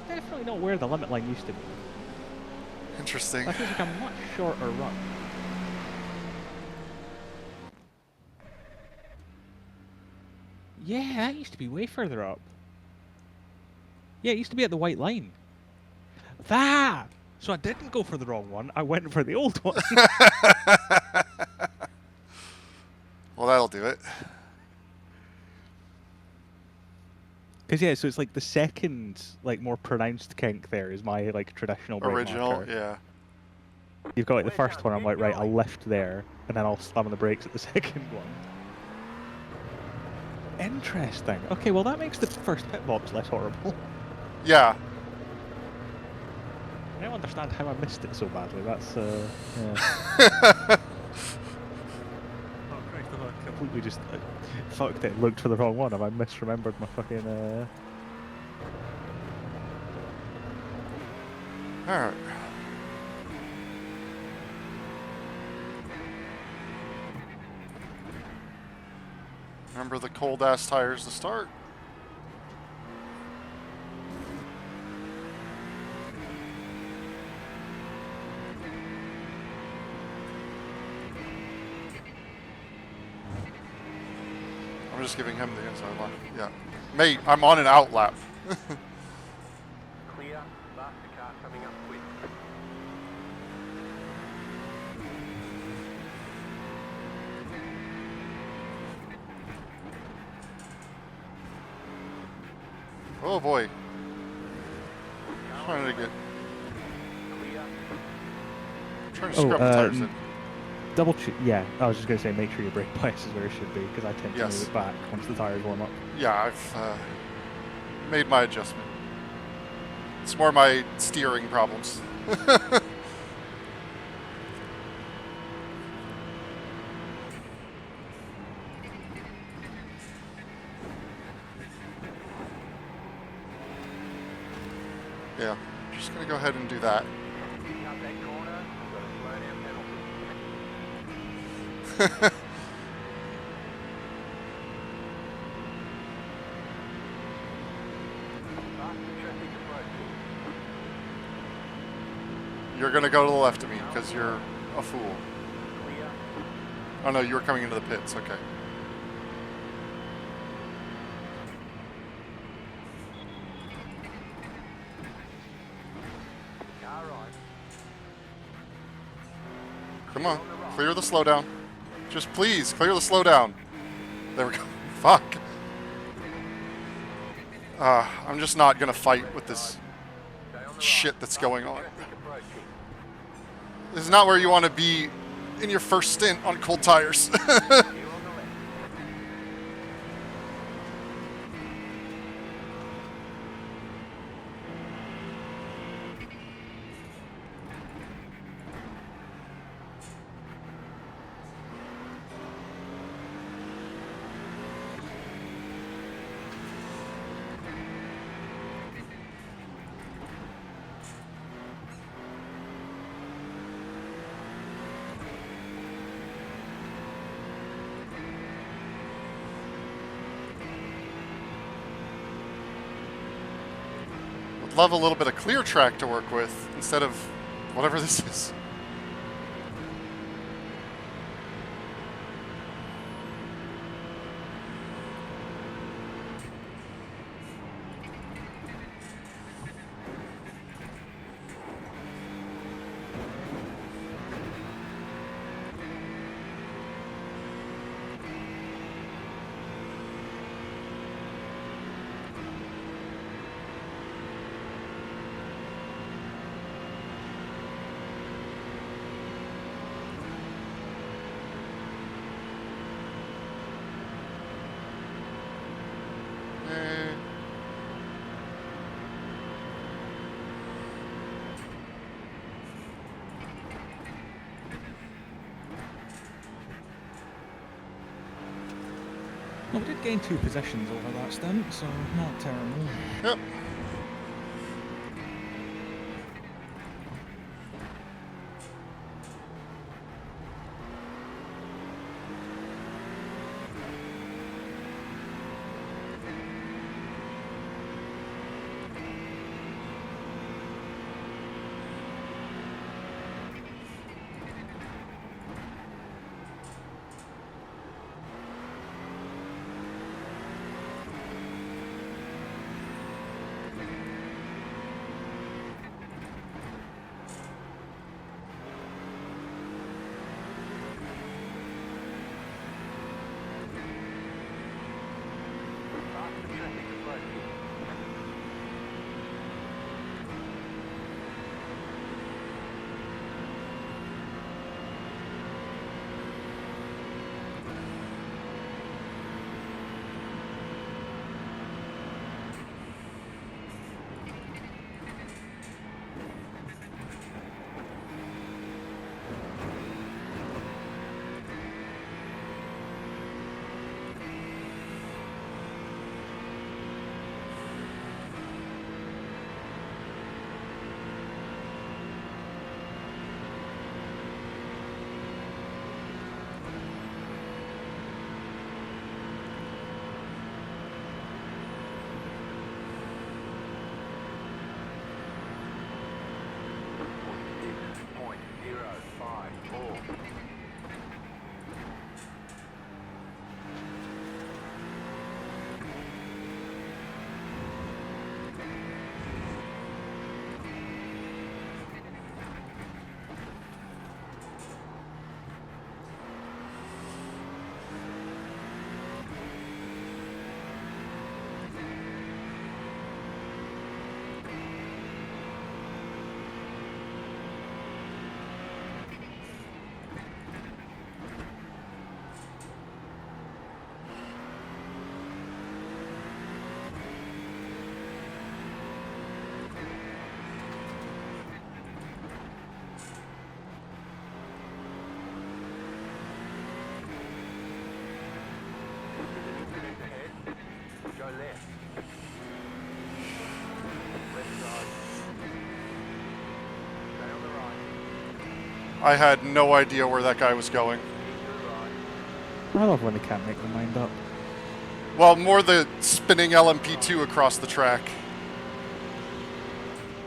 definitely not where the limit line used to be. Interesting. That feels like a much shorter run. Yeah, that used to be way further up. Yeah, it used to be at the white line. That! So I didn't go for the wrong one, I went for the old one. Well, that'll do it. Because yeah, so it's like the second, like, more pronounced kink there is my, like, traditional brake Original, marker. yeah. You've got, like, the first one, I'm like, right, I'll lift there, and then I'll slam on the brakes at the second one. Interesting. Okay, well that makes the first pit box less horrible. Yeah. I don't understand how I missed it so badly. That's yeah. Oh Christ! I completely just fucked it. Looked for the wrong one. Have I misremembered my fucking? All right. Remember the cold ass tires to start. I'm just giving him the inside line. Yeah. Mate, I'm on an out lap. Clear, faster car coming up quick. Oh boy. Trying to get. Clear. Trying to scrub the tires in. Double check. Yeah, I was just gonna say make sure your brake bias is where it should be because I tend to move it back once the tires warm up. Yeah, I've made my adjustment. It's more my steering problems. Yeah, just gonna go ahead and do that. Picking up that corner, we've got a slow down penalty. Faster traffic approaching. You're gonna go to the left of me because you're a fool. Clear. Oh no, you were coming into the pits. Okay. Car right. Come on, clear the slowdown. Just please clear the slowdown. There we go. Fuck. I'm just not gonna fight with this shit that's going on. Traffic approaching. This is not where you want to be in your first stint on cold tires. You on the left. Would love a little bit of clear track to work with instead of whatever this is. Well, we did gain 2 positions over that stint, so not terrible. Yep. I had no idea where that guy was going. I love when they can't make their mind up. Well, more the spinning LMP2 across the track.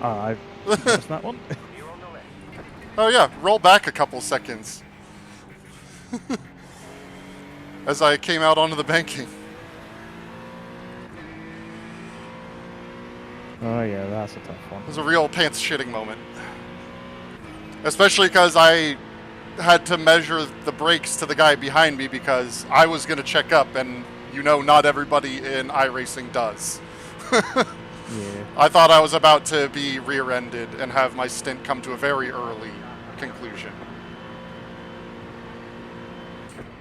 I missed that one. You're on the left. Oh yeah, roll back a couple seconds. As I came out onto the banking. Oh yeah, that's a tough one. It was a real pants-shitting moment. Especially because I had to measure the brakes to the guy behind me because I was going to check up, and you know not everybody in iRacing does. Yeah. I thought I was about to be rear-ended and have my stint come to a very early conclusion.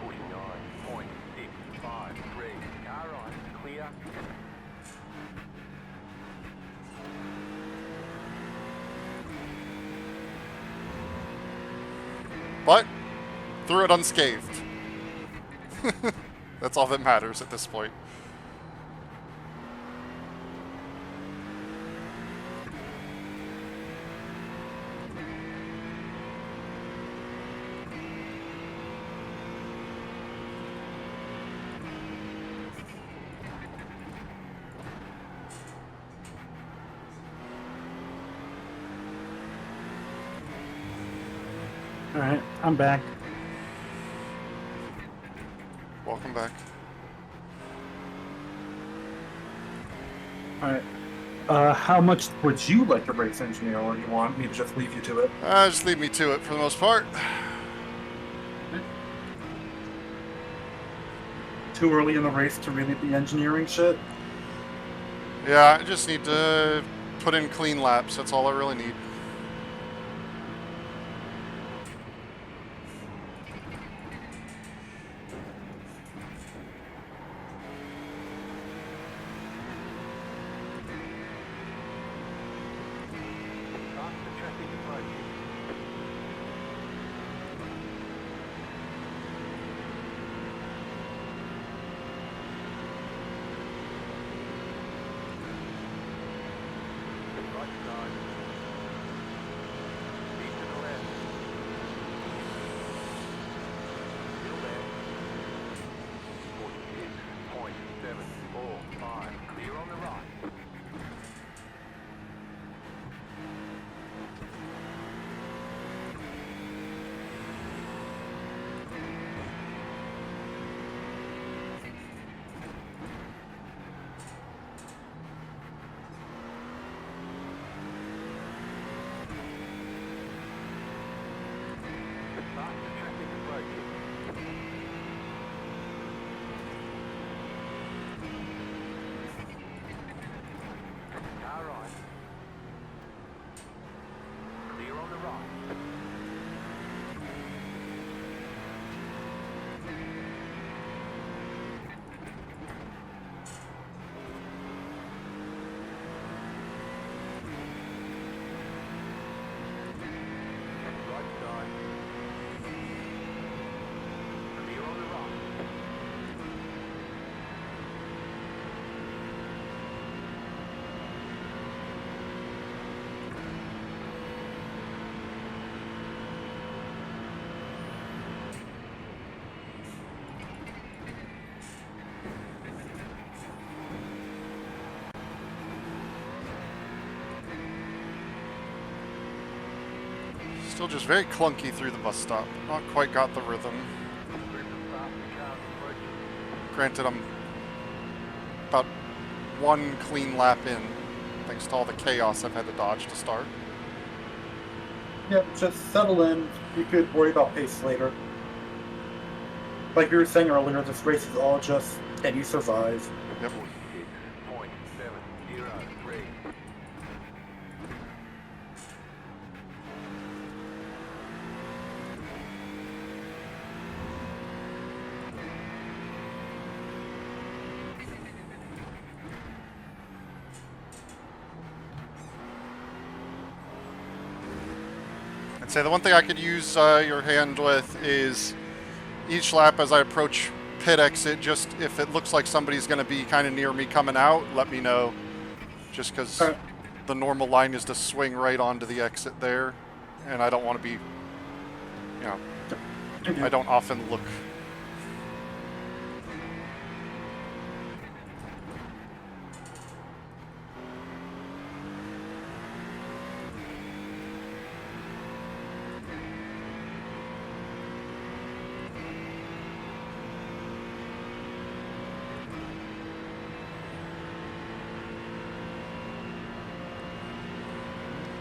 49.653. Car right. Clear. But through it unscathed. That's all that matters at this point. Alright, I'm back. Welcome back. Alright. How much would you like to race engineer, or do you want me to just leave you to it? Just leave me to it for the most part. Too early in the race to really be engineering shit? Yeah, I just need to put in clean laps. That's all I really need. Faster traffic approaching. Right side. Keep to the left. Still there. 46.745. Clear on the right. Faster traffic approaching. Car right. Clear on the right. Right side. Clear on the right. Still just very clunky through the bus stop. Not quite got the rhythm. Group of faster cars approaching. Granted, I'm about one clean lap in, thanks to all the chaos I've had to dodge to start. Yep, just settle in. You could worry about pace later. Like we were saying earlier, this race is all just, can you survive? Yep. 46.703. I'd say the one thing I could use your hand with is each lap as I approach pit exit, just if it looks like somebody's going to be kind of near me coming out, let me know. Just because the normal line is to swing right onto the exit there, and I don't want to be you know, Okay. I don't often look.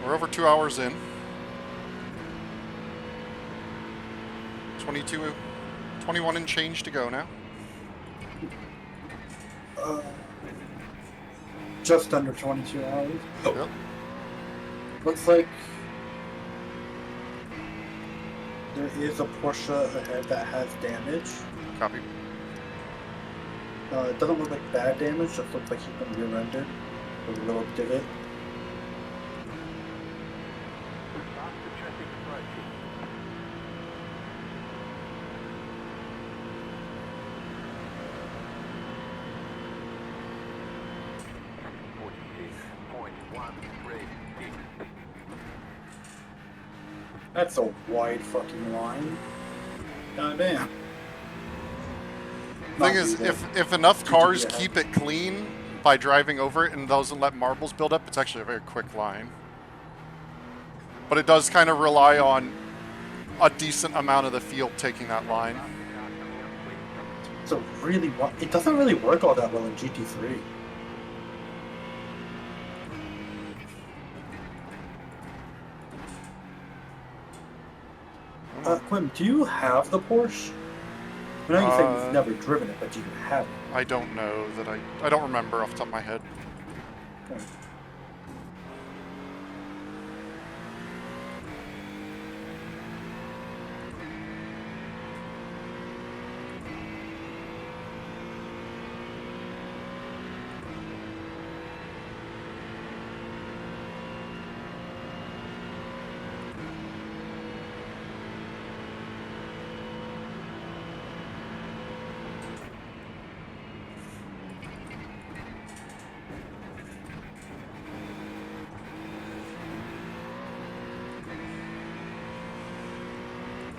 We're over 2 hours in. 21 and change to go now. Just under 22 hours. Yep. Looks like there is a Porsche ahead that has damage. Copy. It doesn't look like bad damage, just looks like he's been rear-ended with a little divot. Faster traffic approaching. 46.136. That's a wide fucking line. God damn. Thing is, if enough cars keep it clean by driving over it and doesn't let marbles build up, it's actually a very quick line. But it does kind of rely on a decent amount of the field taking that line. So really, it doesn't really work all that well in GT3. Quim, do you have the Porsche? I know you said you've never driven it, but do you have it? I don't know that I don't remember off the top of my head. Okay.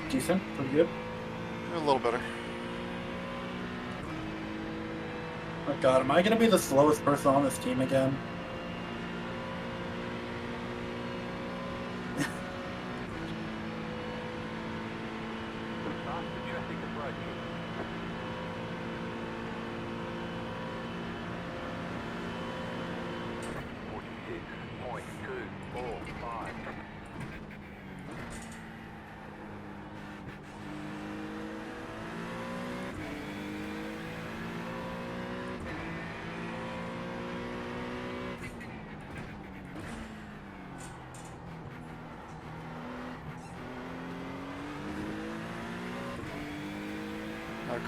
Decent, pretty good. A little better. Oh god, am I gonna be the slowest person on this team again? Faster traffic approaching. 46.245.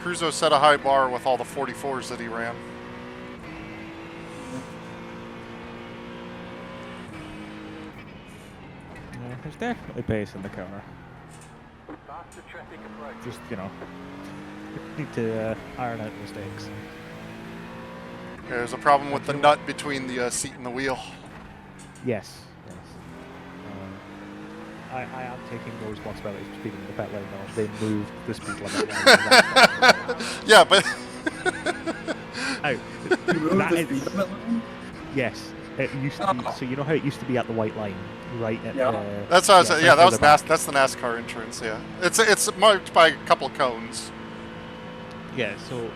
Cruzo set a high bar with all the 44s that he ran. Yeah, there's definitely pace in the car. Faster traffic approaching. Just, you know, need to iron out mistakes. There's a problem with the nut between the seat and the wheel. Yes, yes. I am taking no responsibility for speeding in the pit lane now. They moved the speed limit. Yeah, but You moved That the is- speed limit line? yes, it used to be. So you know how it used to be at the white line, right? At Yeah. that's what I was saying. Yeah, that was back. that's the NASCAR entrance. Yeah, it's marked by a couple of cones. Yeah, so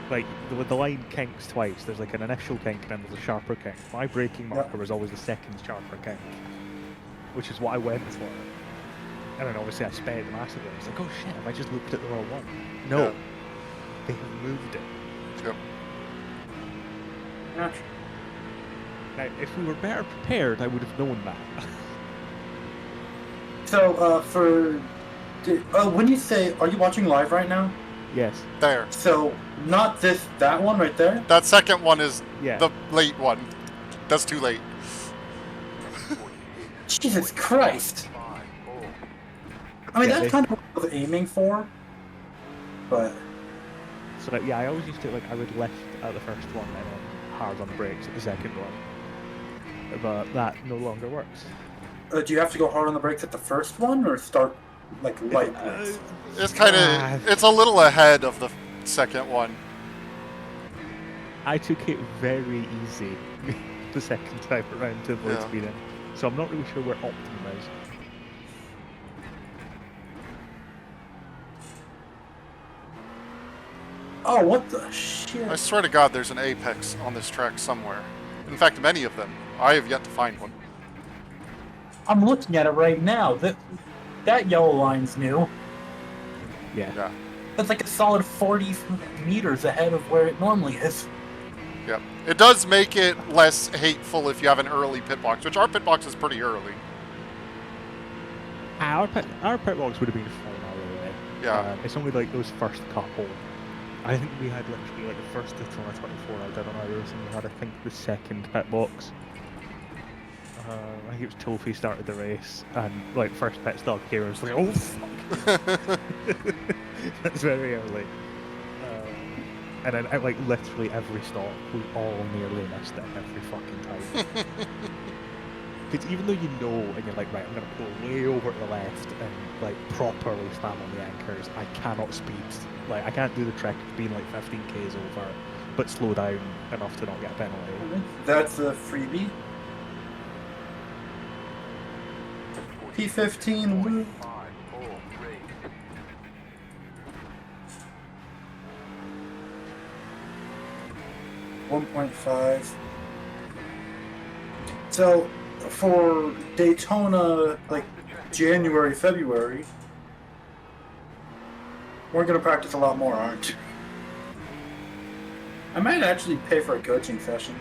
like the line kinks twice. There's like an initial kink and then there's a sharper kink. My braking marker was always the second sharper kink, which is what I went for. And then obviously I sped massively. It's like, oh shit, have I just looked at the wrong one? No, Yeah. they have moved it. Yep. Yeah. Now, if we were better prepared, I would have known that. So, when you say, are you watching live right now? Yes. There. So, not that one right there? That second one is Yeah. the late one. That's too late. Jesus Christ! I mean, Yeah, that's they- kind of what I was aiming for, but So that, yeah, I always used to like I would lift at the first one and then hard on the brakes at the second one. But that no longer works. do you have to go hard on the brakes at the first one, or start like light blitz. It's kind of, it's a little ahead of the second one. I took it very easy the second time around to avoid Yeah. speeding, so I'm not really sure where optimum is. Oh, what the shit? I swear to God, there's an apex on this track somewhere. In fact, many of them. I have yet to find one. I'm looking at it right now. That yellow line's new. Yeah. Yeah. That's like a solid 40 meters ahead of where it normally is. Yep. It does make it less hateful if you have an early pit box, which our pit box is pretty early. Our pit box would have been fine either way. Yeah. It's only like those first couple. I think we had literally like the first Daytona 24 I did on iRacing. We had, I think, the second pit box. I think it was Tofi started the race, and like first pit stop here, I was like, oh fuck. That's very early. And then at like literally every stop, we all nearly missed it every fucking time. Because even though you know, and you're like, right, I'm going to pull way over to the left and like properly slam on the anchors, I cannot speed. Like, I can't do the trick of being like 15 k's over, but slow down enough to not get a penalty. That's a freebie. P15, woo. 5, 4, 3. 1.5. So for Daytona, like January, February, we're gonna practice a lot more, aren't you? I might actually pay for a coaching session.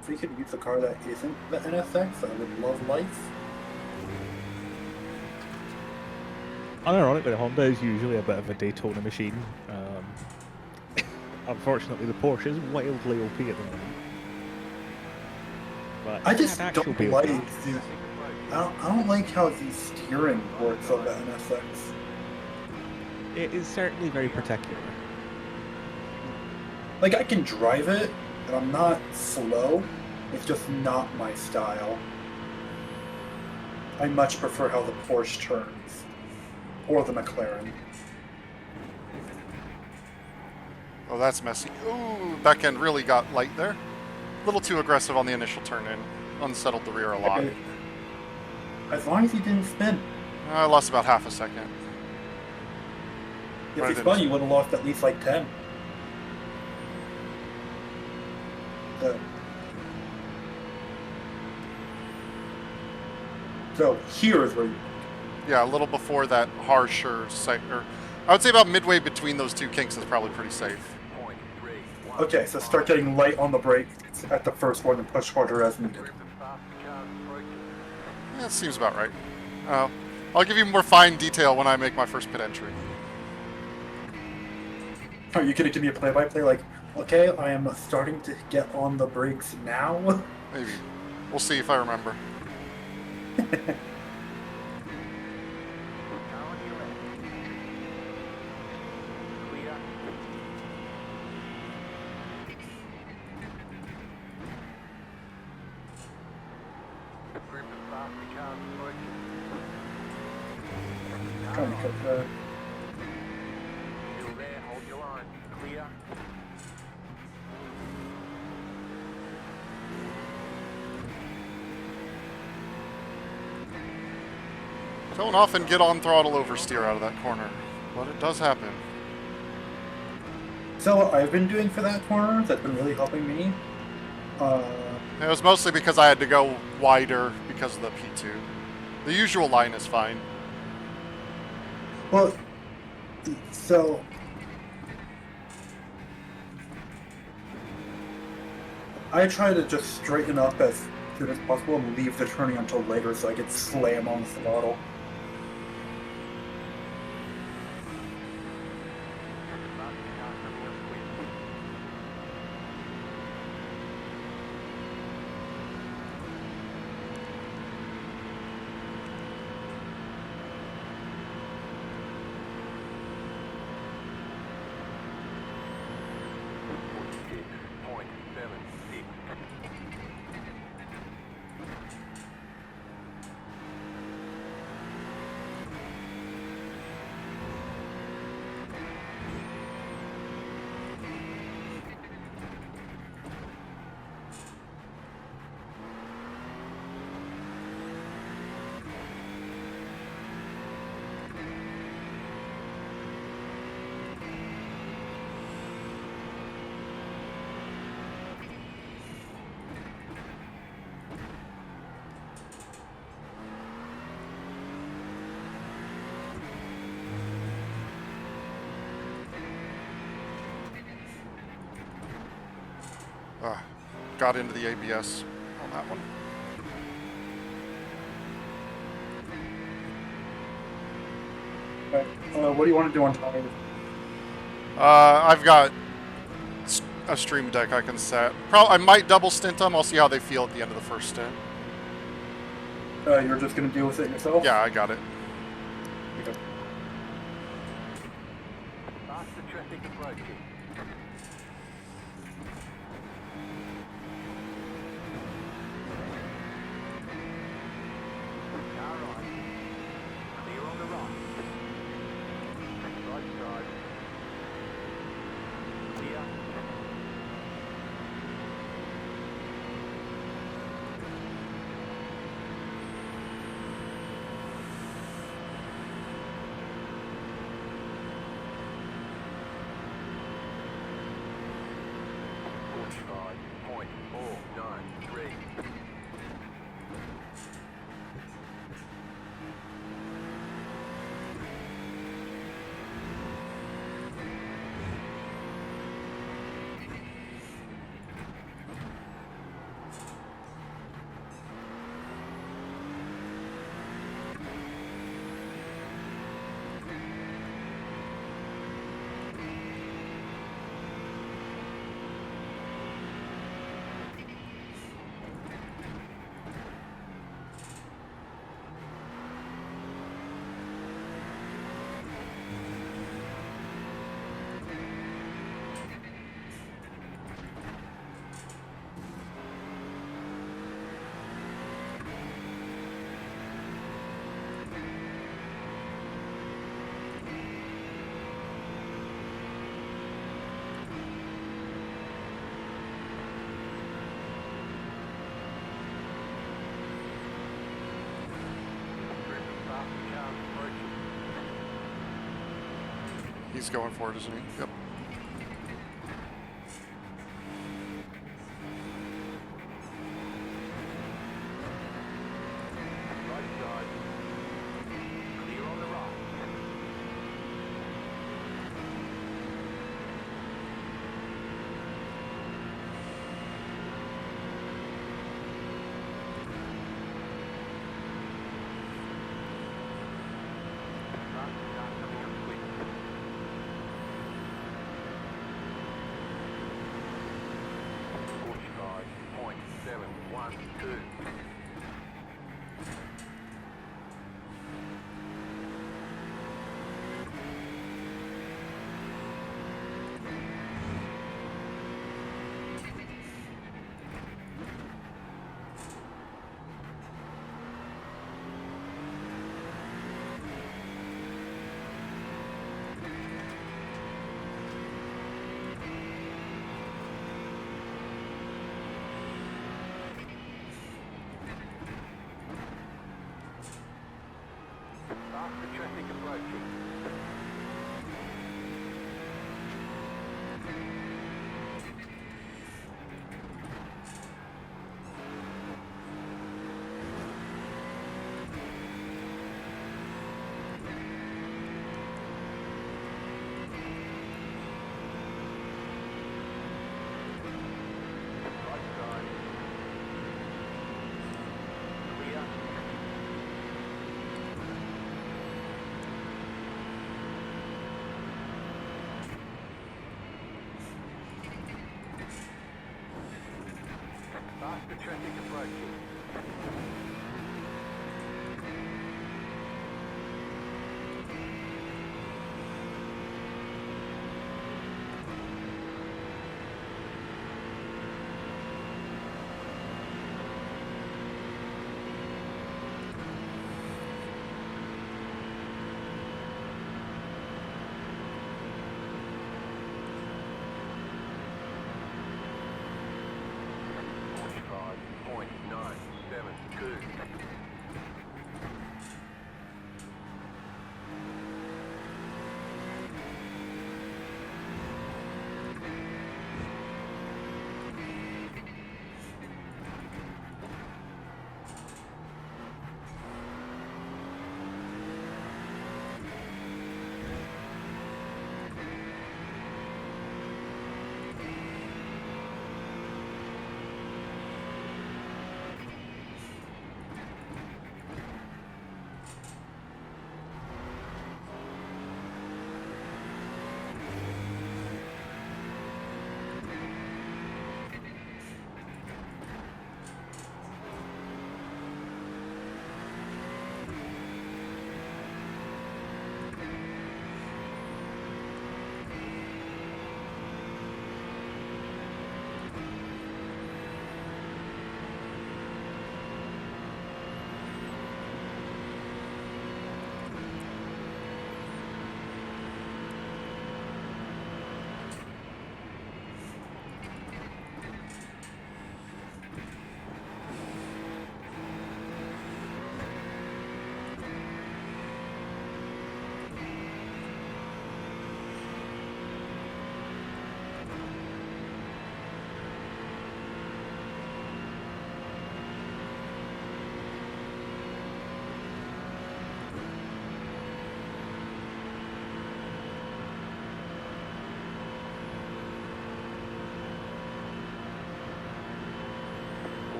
If we could use a car that isn't the NSX, I would love life. Ironically, the Honda is usually a bit of a Daytona machine. Unfortunately, the Porsche is wildly OP at the moment. But I just an actual don't BOP. like the. I don't like how the steering works on the NSX. It is certainly very particular. Like, I can drive it, and I'm not slow. It's just not my style. I much prefer how the Porsche turns. Or the McLaren. Oh, that's messy. Ooh, back end really got light there. A little too aggressive on the initial turn in. Unsettled the rear a lot. As long as he didn't spin. I lost about half a second. If Right, he then. spun, you would have lost at least like 10. So here is where you. Yeah, a little before that harsher or I would say about midway between those two kinks is probably pretty safe. 0.3. Okay, so start getting light on the brakes at the first one and push harder as needed. Group of faster cars approaching. Yeah, that seems about right. I'll give you more fine detail when I make my first pit entry. Are you gonna give me a play-by-play like, okay, I am starting to get on the brakes now? Maybe. We'll see if I remember. Car on your left. Clear. Group of faster cars approaching. Trying to cut that. Still there, hold your line. Clear. Don't often get on throttle oversteer out of that corner, but it does happen. So what I've been doing for that corner that's been really helping me. It was mostly because I had to go wider because of the P2. The usual line is fine. Well, so I try to just straighten up as soon as possible and leave the turning until later so I can slam on the throttle. Faster car coming up quick. got into the ABS on that one. Alright, what do you want to do on tires? I've got a stream deck I can set. I might double stint them. I'll see how they feel at the end of the first stint. You're just going to deal with it yourself? Yeah, I got it. Okay. Faster traffic approaching. Car right. Clear on the right. Right side. Clear. He's going for it, isn't he? Yep. Right side. Clear on the right. Faster car coming up quick. .712. Faster traffic approaching. Right side. Clear. Faster traffic approaching. .9 7.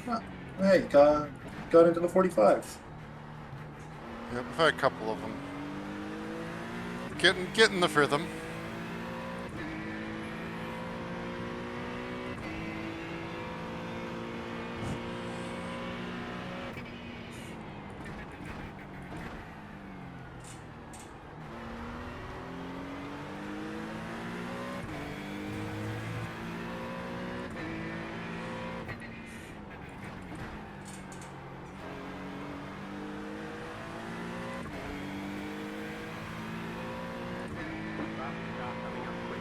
one. Hey, got into the 45s. Yep, I've had a couple of them. Getting the rhythm. Safety car coming up quick.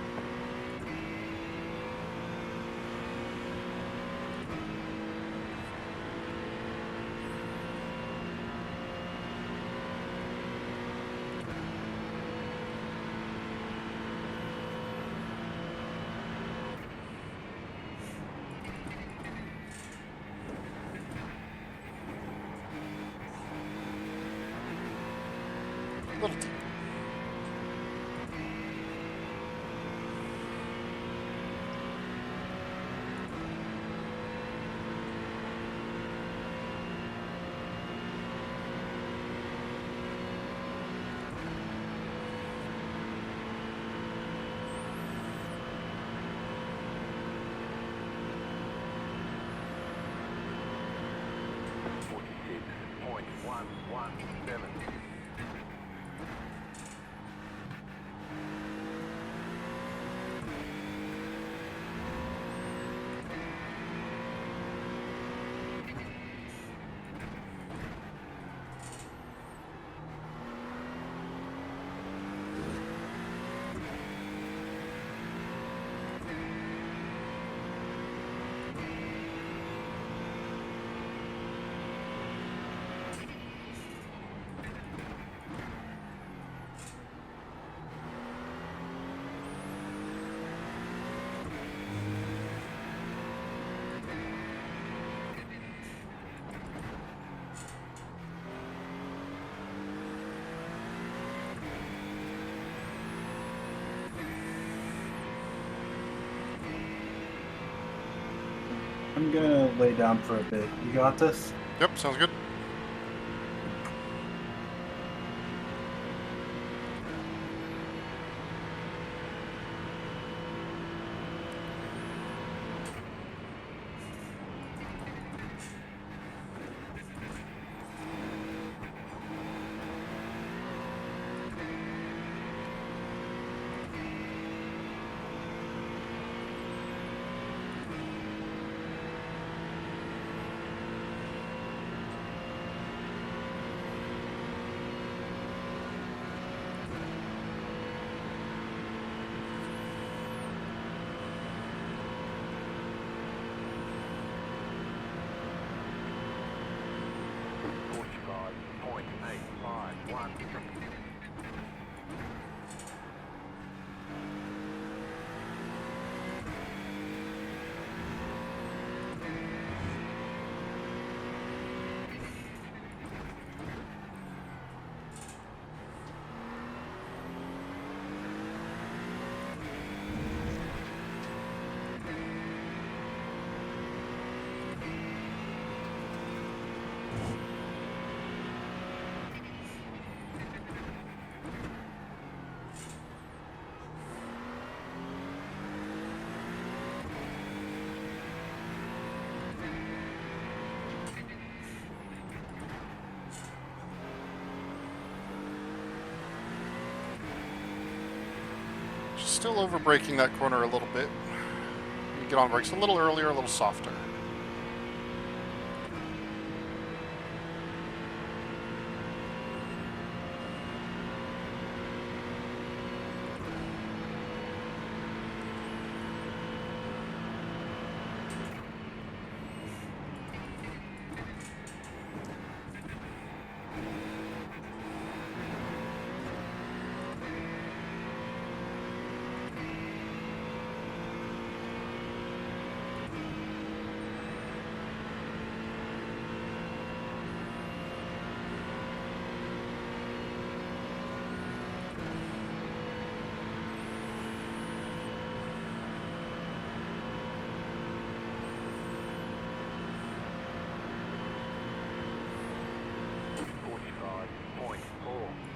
Little deep. Point 117. I'm gonna lay down for a bit. You got this? Yep, sounds good. Point 851. Still over braking that corner a little bit. You get on brakes a little earlier, a little softer.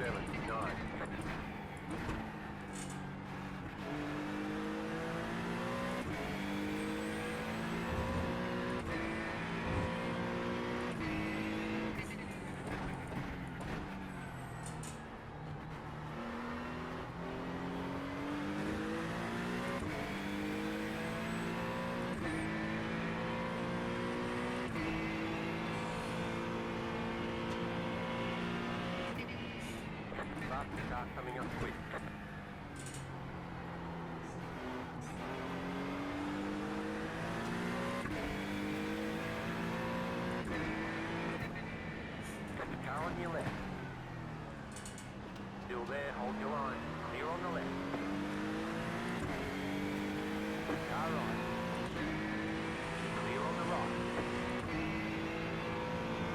.79. Faster car coming up quick. Car on your left. Still there, hold your line. Clear on the left. Car right. Clear on the right.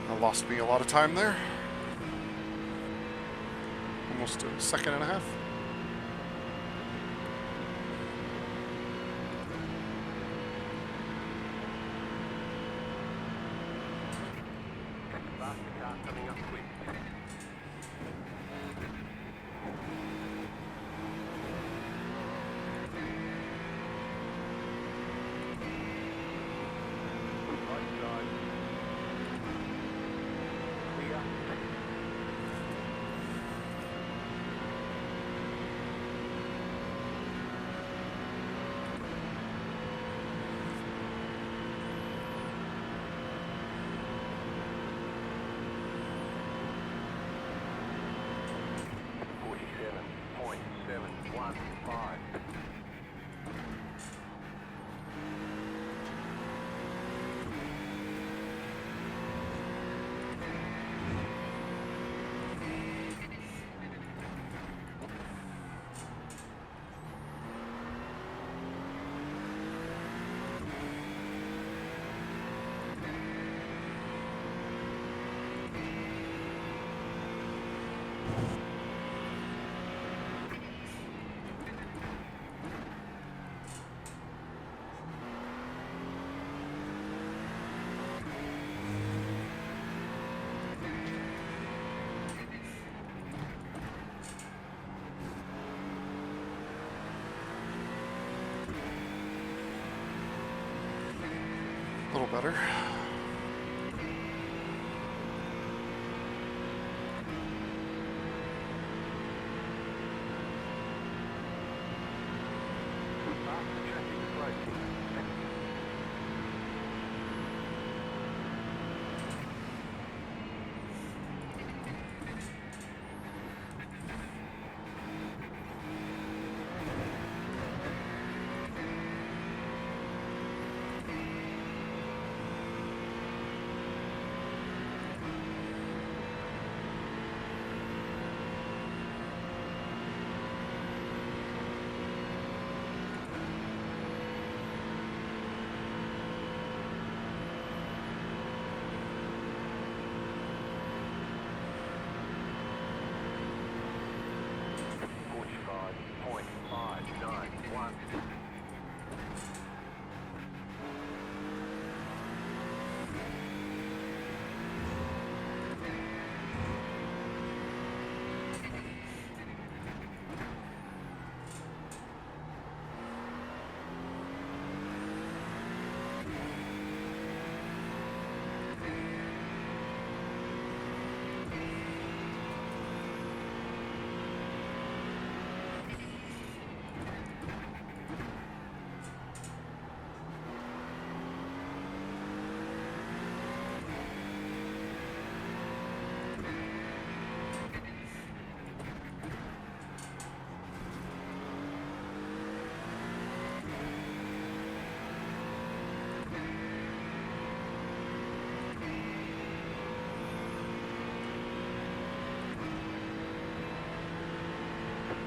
That lost me a lot of time there. Almost a second and a half. Faster car coming up quick. Right side. Clear. A little better. Faster traffic approaching.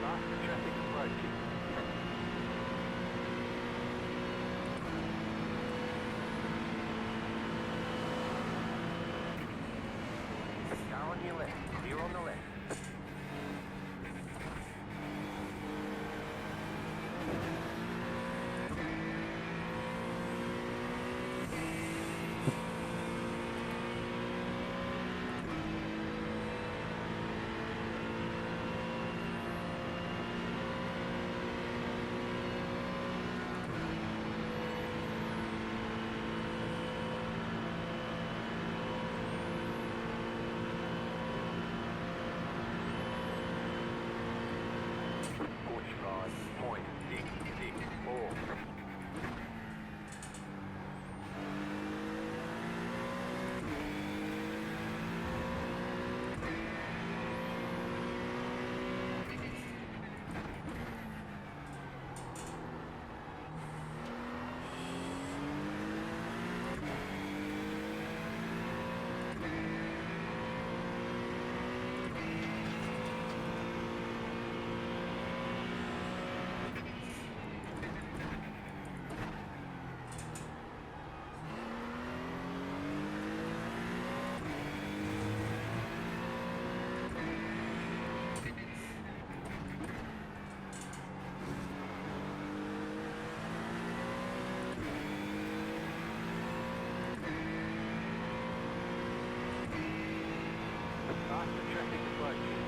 Faster traffic approaching. Car on your left. Clear on the left. 4. Faster traffic approaching.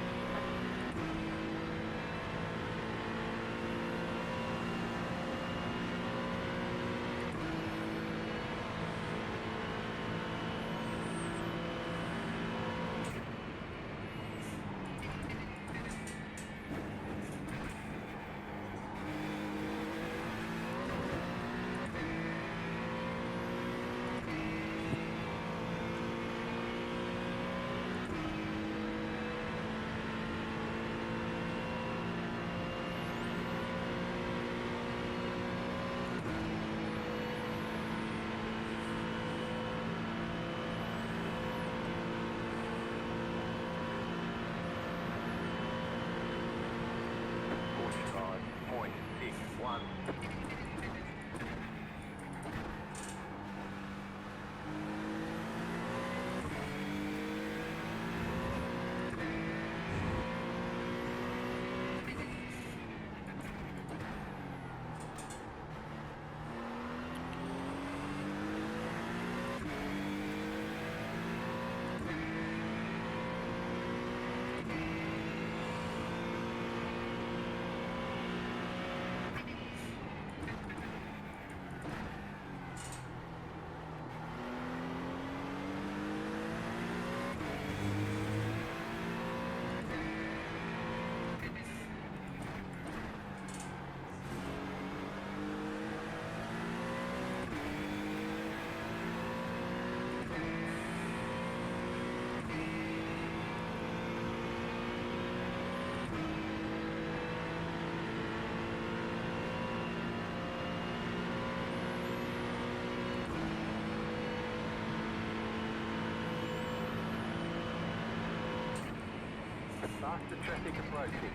Faster traffic approaching.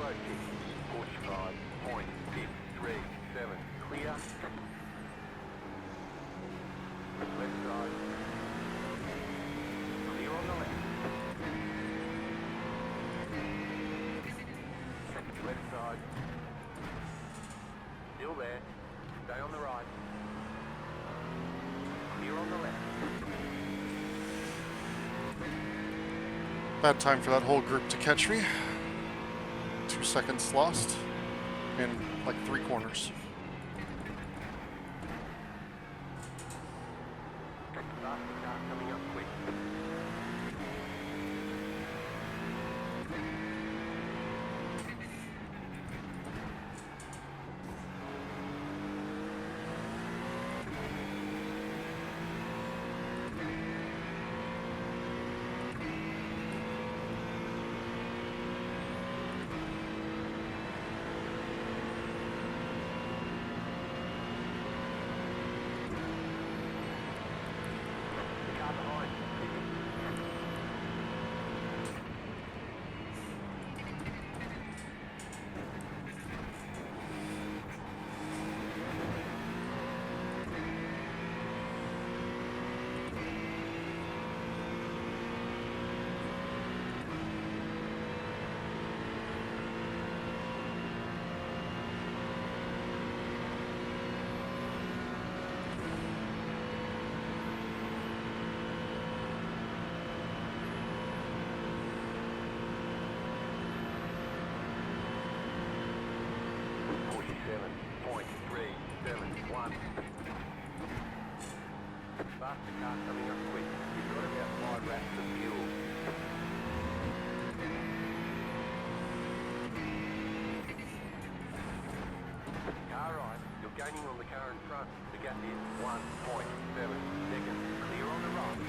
approaching. Push 5.637. Clear. Left side. Clear on the left. Left side. Still there. Stay on the right. Clear on the left. Bad time for that whole group to catch me. 2 seconds lost in like 3 corners. Faster car coming up quick. The car behind. Faster car coming up quick. You've got about 5 laps of fuel. Car right. You're gaining on the car in front. The gap is 1.7 seconds. Clear on the right.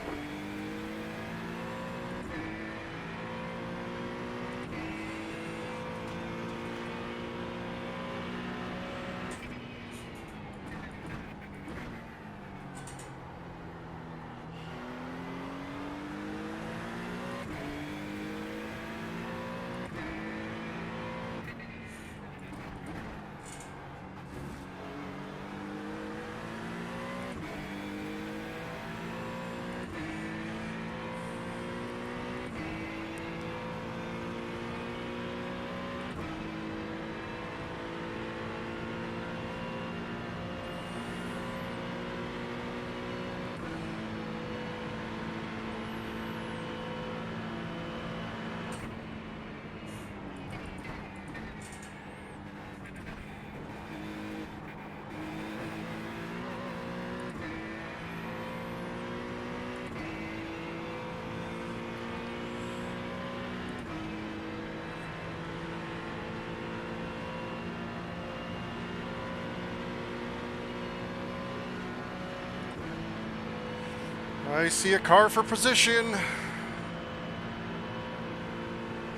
I see a car for position.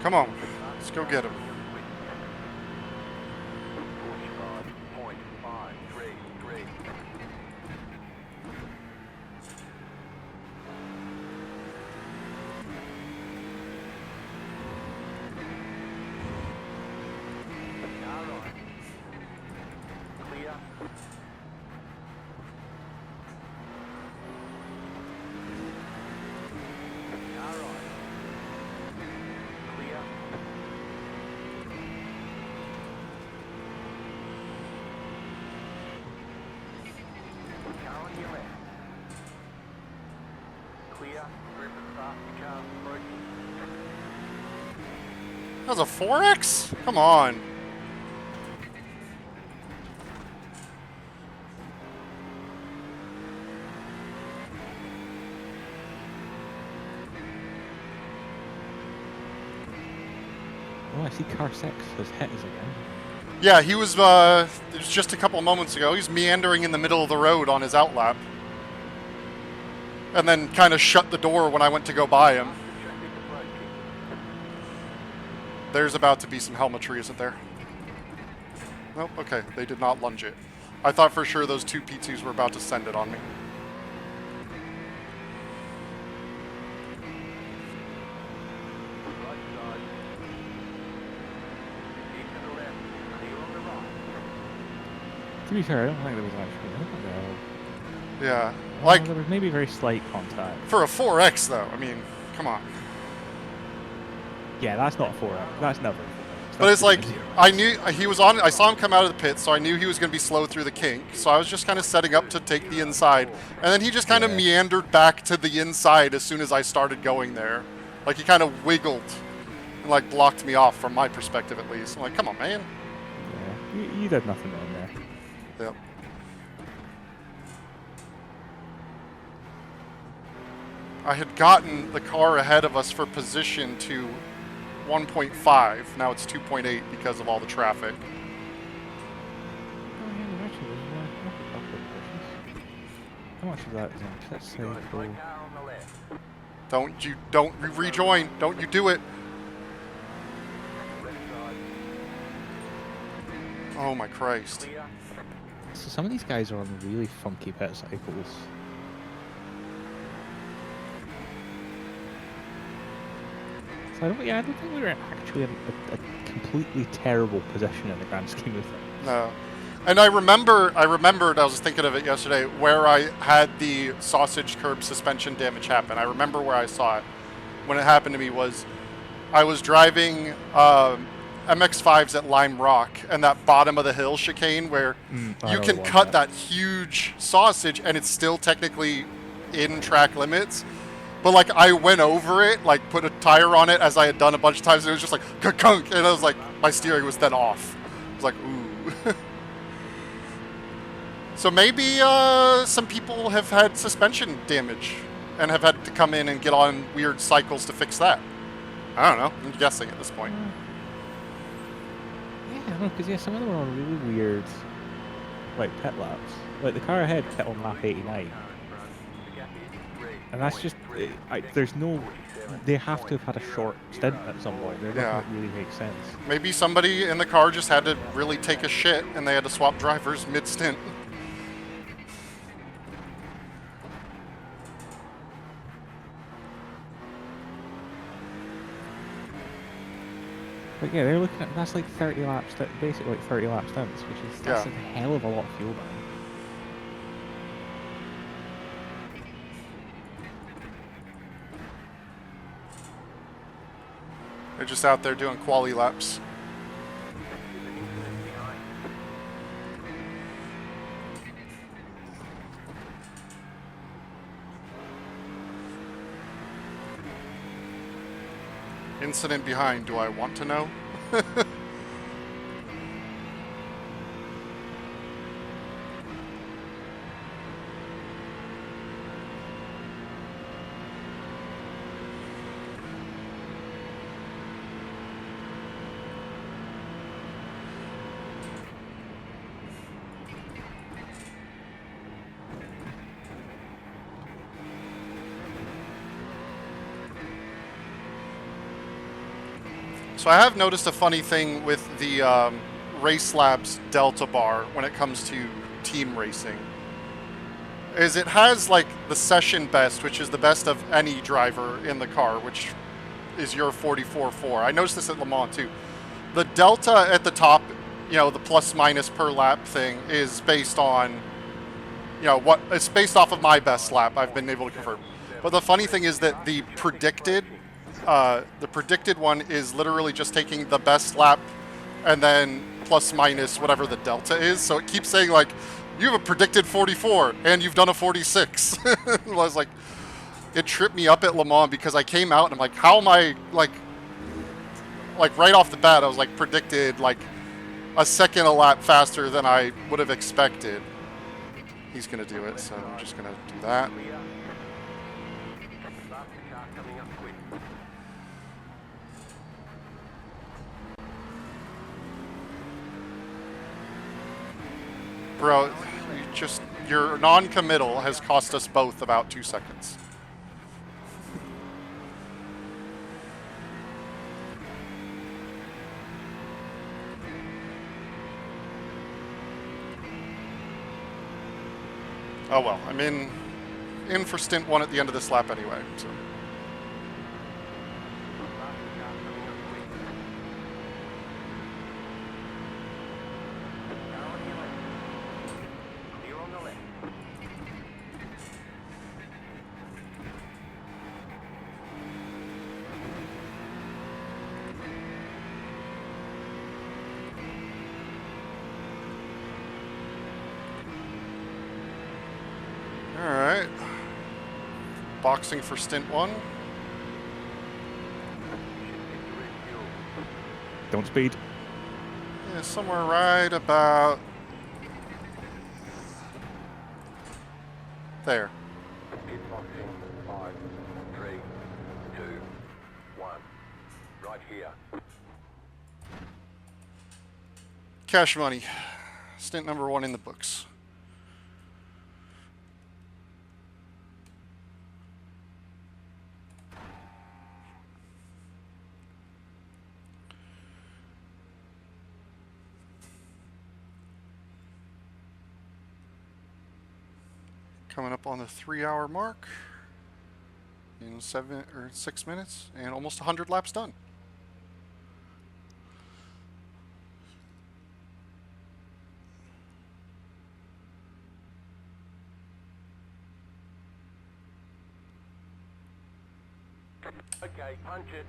Come on, let's go get him. Push 5.533. Car right. Clear. Car right. Clear. Car on your left. Clear. Group of faster cars approaching. That was a 4X? Come on. Oh, I see car 6 has hit us again. Yeah, he was, it was just a couple of moments ago. He's meandering in the middle of the road on his outlap. And then kind of shut the door when I went to go by him. Faster traffic approaching. There's about to be some helmetry, isn't there? Nope, okay, they did not lunge it. I thought for sure those 2 P2s were about to send it on me. Right side. To be fair, I don't think there was actually. I don't think Yeah. well, Like, there was maybe very slight contact. for a 4X, though, I mean, come on. Yeah, that's not a 4X. That's never a 4X. But it's That's like, a 0X. I knew he was on, I saw him come out of the pit, so I knew he was going to be slow through the kink. So I was just kind of setting up to take the inside. And then he just kind of Yeah. meandered back to the inside as soon as I started going there. Like, he kind of wiggled and, like, blocked me off from my perspective, at least. I'm like, come on, man. Yeah, you did nothing wrong there. Yep. I had gotten the car ahead of us for position to 1.5. Now it's 2.8 because of all the traffic. Oh, yeah, there actually was a couple of positions. How much of that is on pit side? Got a car on the left. Don't you rejoin. Don't you do it. Left side, Oh my Christ. clear. So some of these guys are on really funky pit cycles. So I don't think we were actually in a completely terrible position in the grand scheme of things. No. And I remembered, I was thinking of it yesterday, where I had the sausage curb suspension damage happen. I remember where I saw it. When it happened to me was, I was driving MX-5s at Lime Rock, and that bottom of the hill chicane where I you know can the one, cut yeah. that huge sausage and it's still technically in track limits. But like I went over it, like put a tire on it as I had done a bunch of times, and it was just like kunk, and I was like, my steering was then off. I was like, ooh. So maybe some people have had suspension damage and have had to come in and get on weird cycles to fix that. I don't know. I'm guessing at this point. Yeah, I don't know, because some of them are on really weird, like pit laps. Like the car ahead pit on lap 89, and that's just there's no. They have to have had a short stint at some point. They're Yeah. not really make sense. Maybe somebody in the car just had to really take a shit and they had to swap drivers mid-stint. But yeah, they're looking at that's like 30 laps, basically like 30 lap stints, which is that's Yeah. a hell of a lot of fuel burn. They're just out there doing quali laps. Incident behind, do I want to know? So I have noticed a funny thing with the Race Labs Delta bar when it comes to team racing. Is it has like the session best, which is the best of any driver in the car, which is your 44.4. I noticed this at Le Mans too. The delta at the top, you know, the plus minus per lap thing is based on, you know, what it's based off of my best lap. I've been able to confirm. But the funny thing is that the predicted one is literally just taking the best lap and then plus minus whatever the delta is. So it keeps saying like, you have a predicted 44 and you've done a 46. I was like, it tripped me up at Le Mans because I came out and I'm like, how am I like right off the bat, I was like predicted like a second a lap faster than I would have expected. He's gonna do it, so I'm just gonna do that. Car coming up quick. Bro, your non-committal has cost us both about 2 seconds. Oh well, I'm in for stint 1 at the end of this lap anyway, so. boxing for stint 1. Should get you red fuel. Don't speed. Yeah, somewhere right about there. Pit boxing. 5, 3, 2, 1. Right here. Cash money. Stint number 1 in the books. Coming up on the 3-hour mark in 6 minutes and almost 100 laps done. Okay, punch it.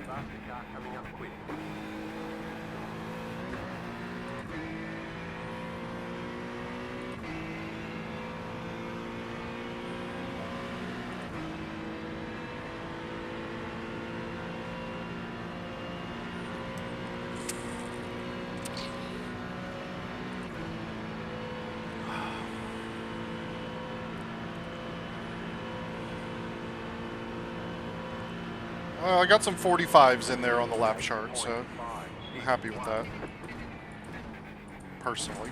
Faster car coming up quick. I got some 45s in there on the lap chart, so I'm happy with that. Personally.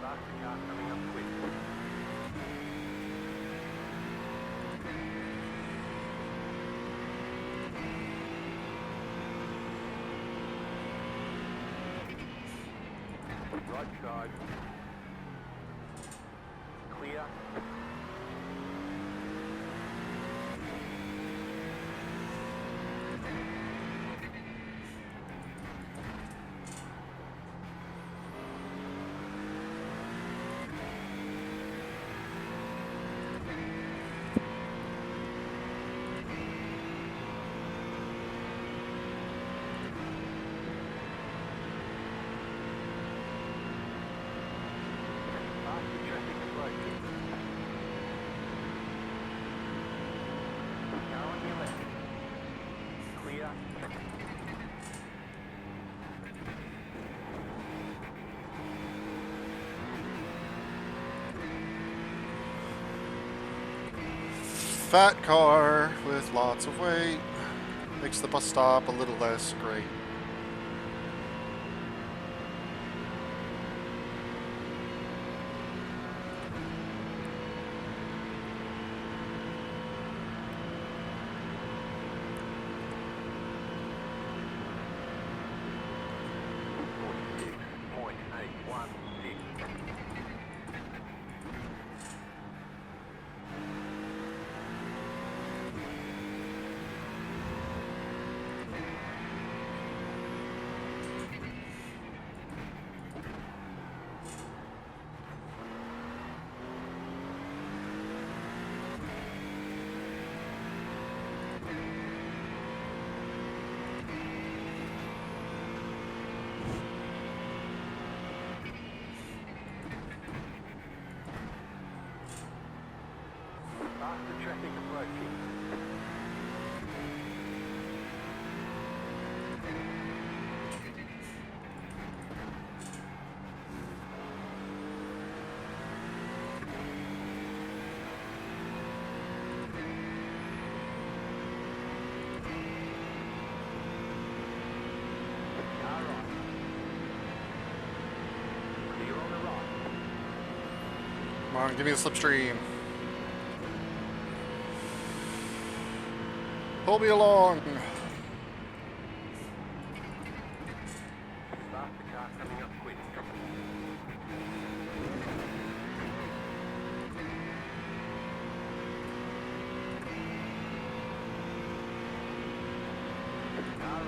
Faster car coming up quick. Right side. Clear. Faster traffic approaching. Car on your left. Clear. Fat car with lots of weight. Makes the bus stop a little less great. Come on, give me the slipstream. Pull me along. Faster car coming up quick. Car on.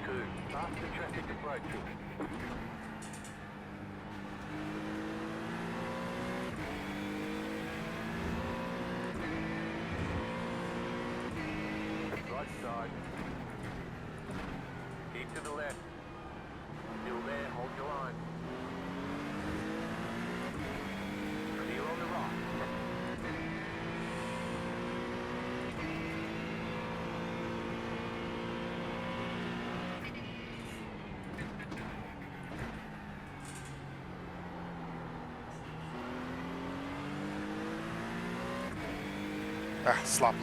Clear. Faster traffic approaching. Right side. Keep to the left. Still there, hold your line. Clear on the right. Ah, sloppy.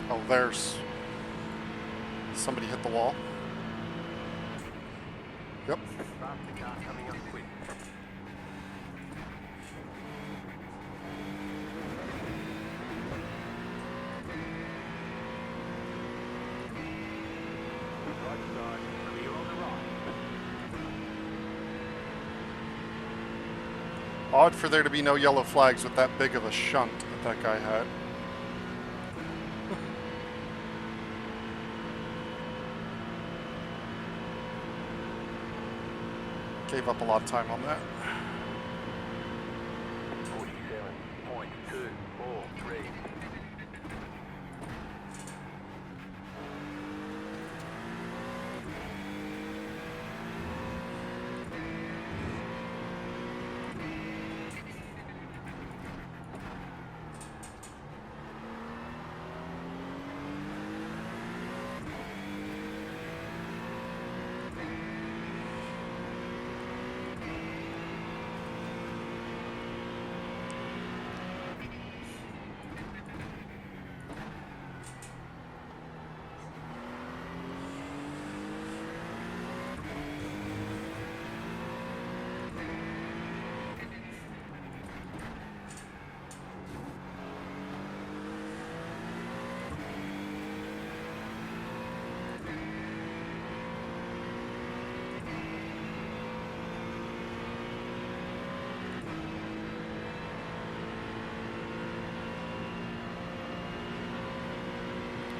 Oh, there's somebody hit the wall. Yep. Faster car coming up quick. Right side, clear on the right. Odd for there to be no yellow flags with that big of a shunt that guy had. Gave up a lot of time on that. 47.243.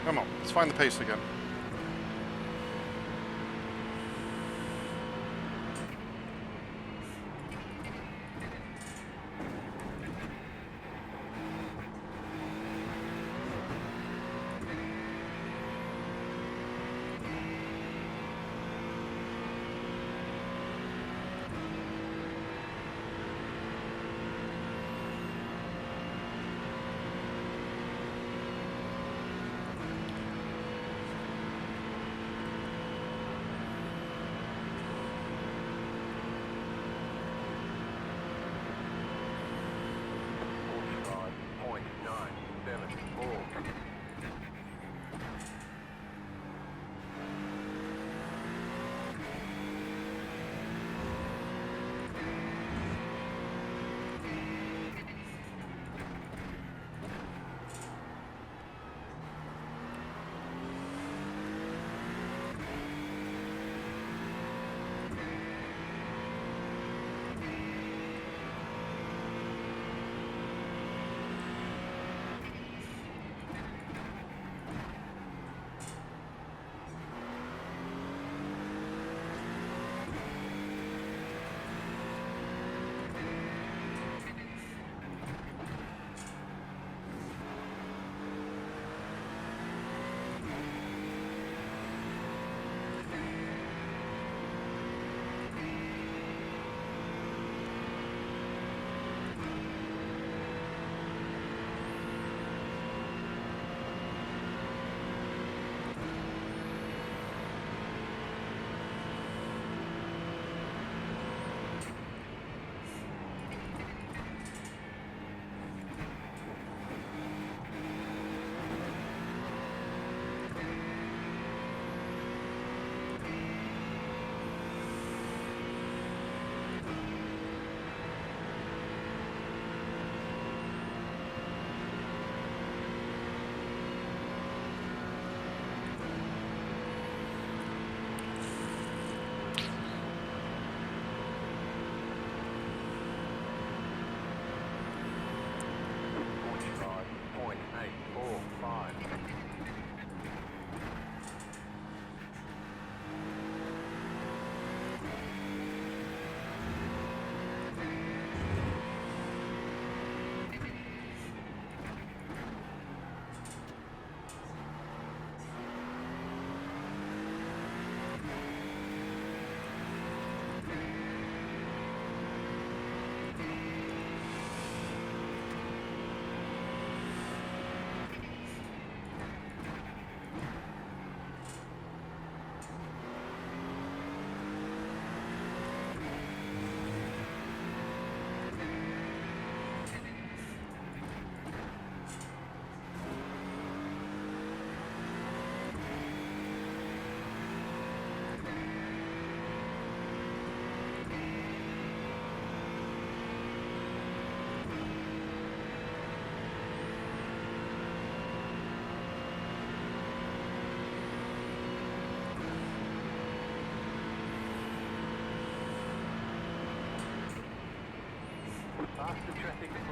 Come on, let's find the pace again.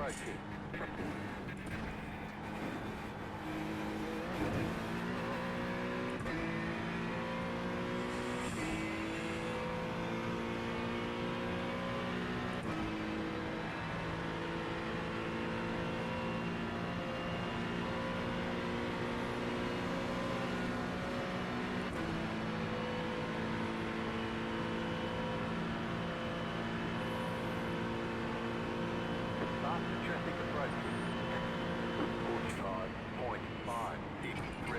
approaching. Faster traffic approaching. 45.563.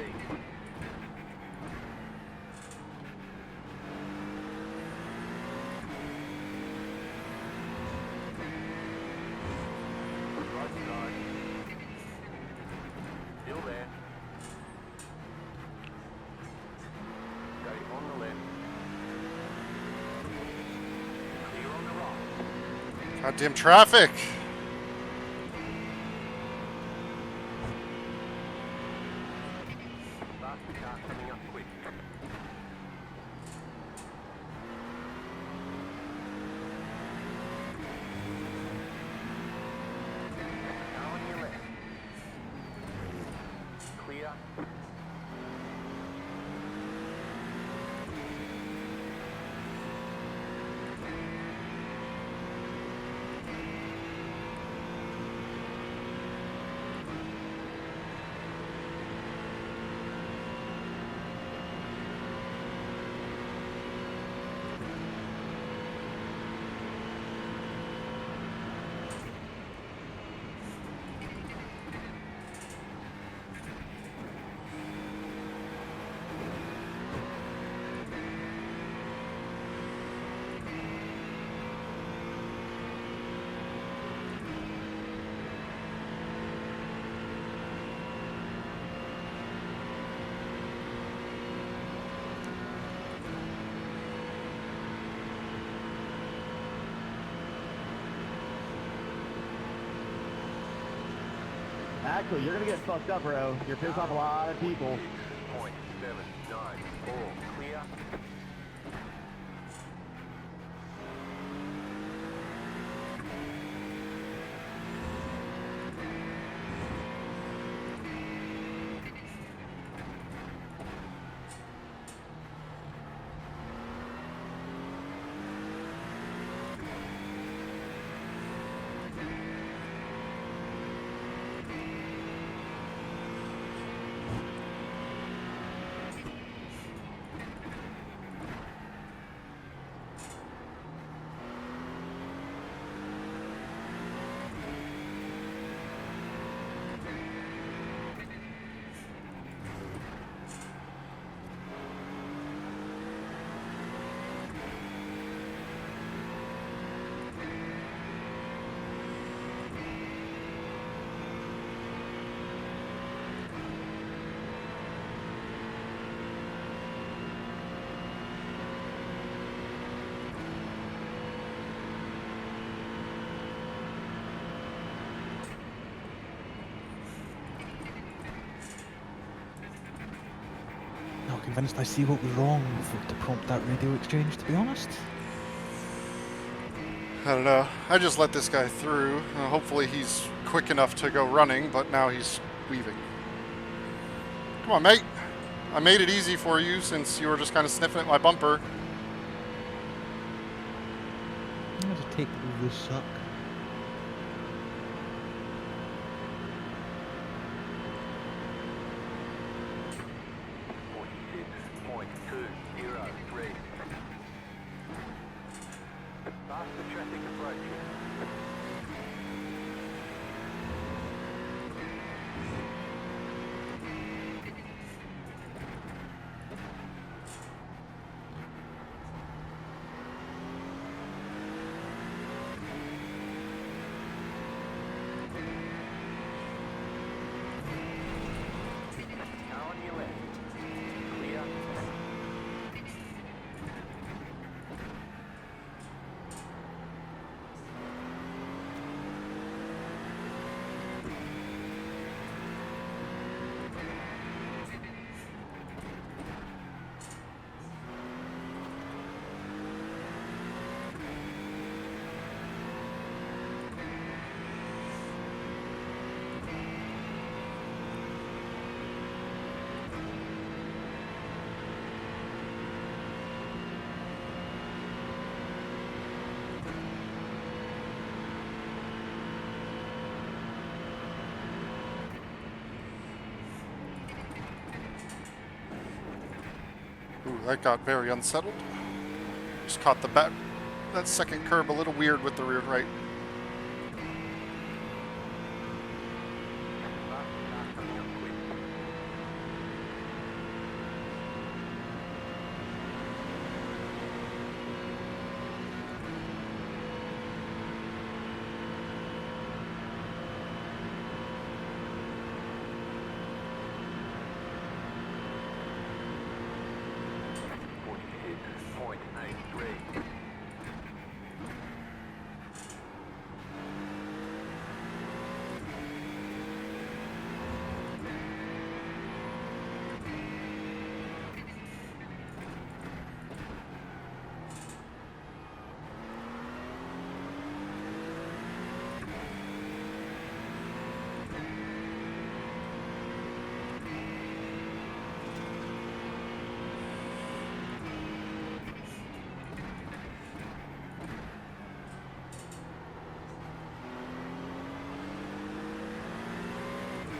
Right side. Still there. Going on the left. Clear on the right. Goddamn traffic. Faster car coming up quick. Car on your left. Clear. Actually, you're gonna get fucked up, bro. You're pissing off a lot of people. 6.794. Clear. Not convinced I see what was wrong to prompt that radio exchange, to be honest. I don't know. I just let this guy through. Hopefully he's quick enough to go running, but now he's weaving. Come on, mate. I made it easy for you since you were just kind of sniffing at my bumper. I'll just take all this suck. Faster traffic approaching. Ooh, that got very unsettled. Just caught the back. That second curb a little weird with the rear right.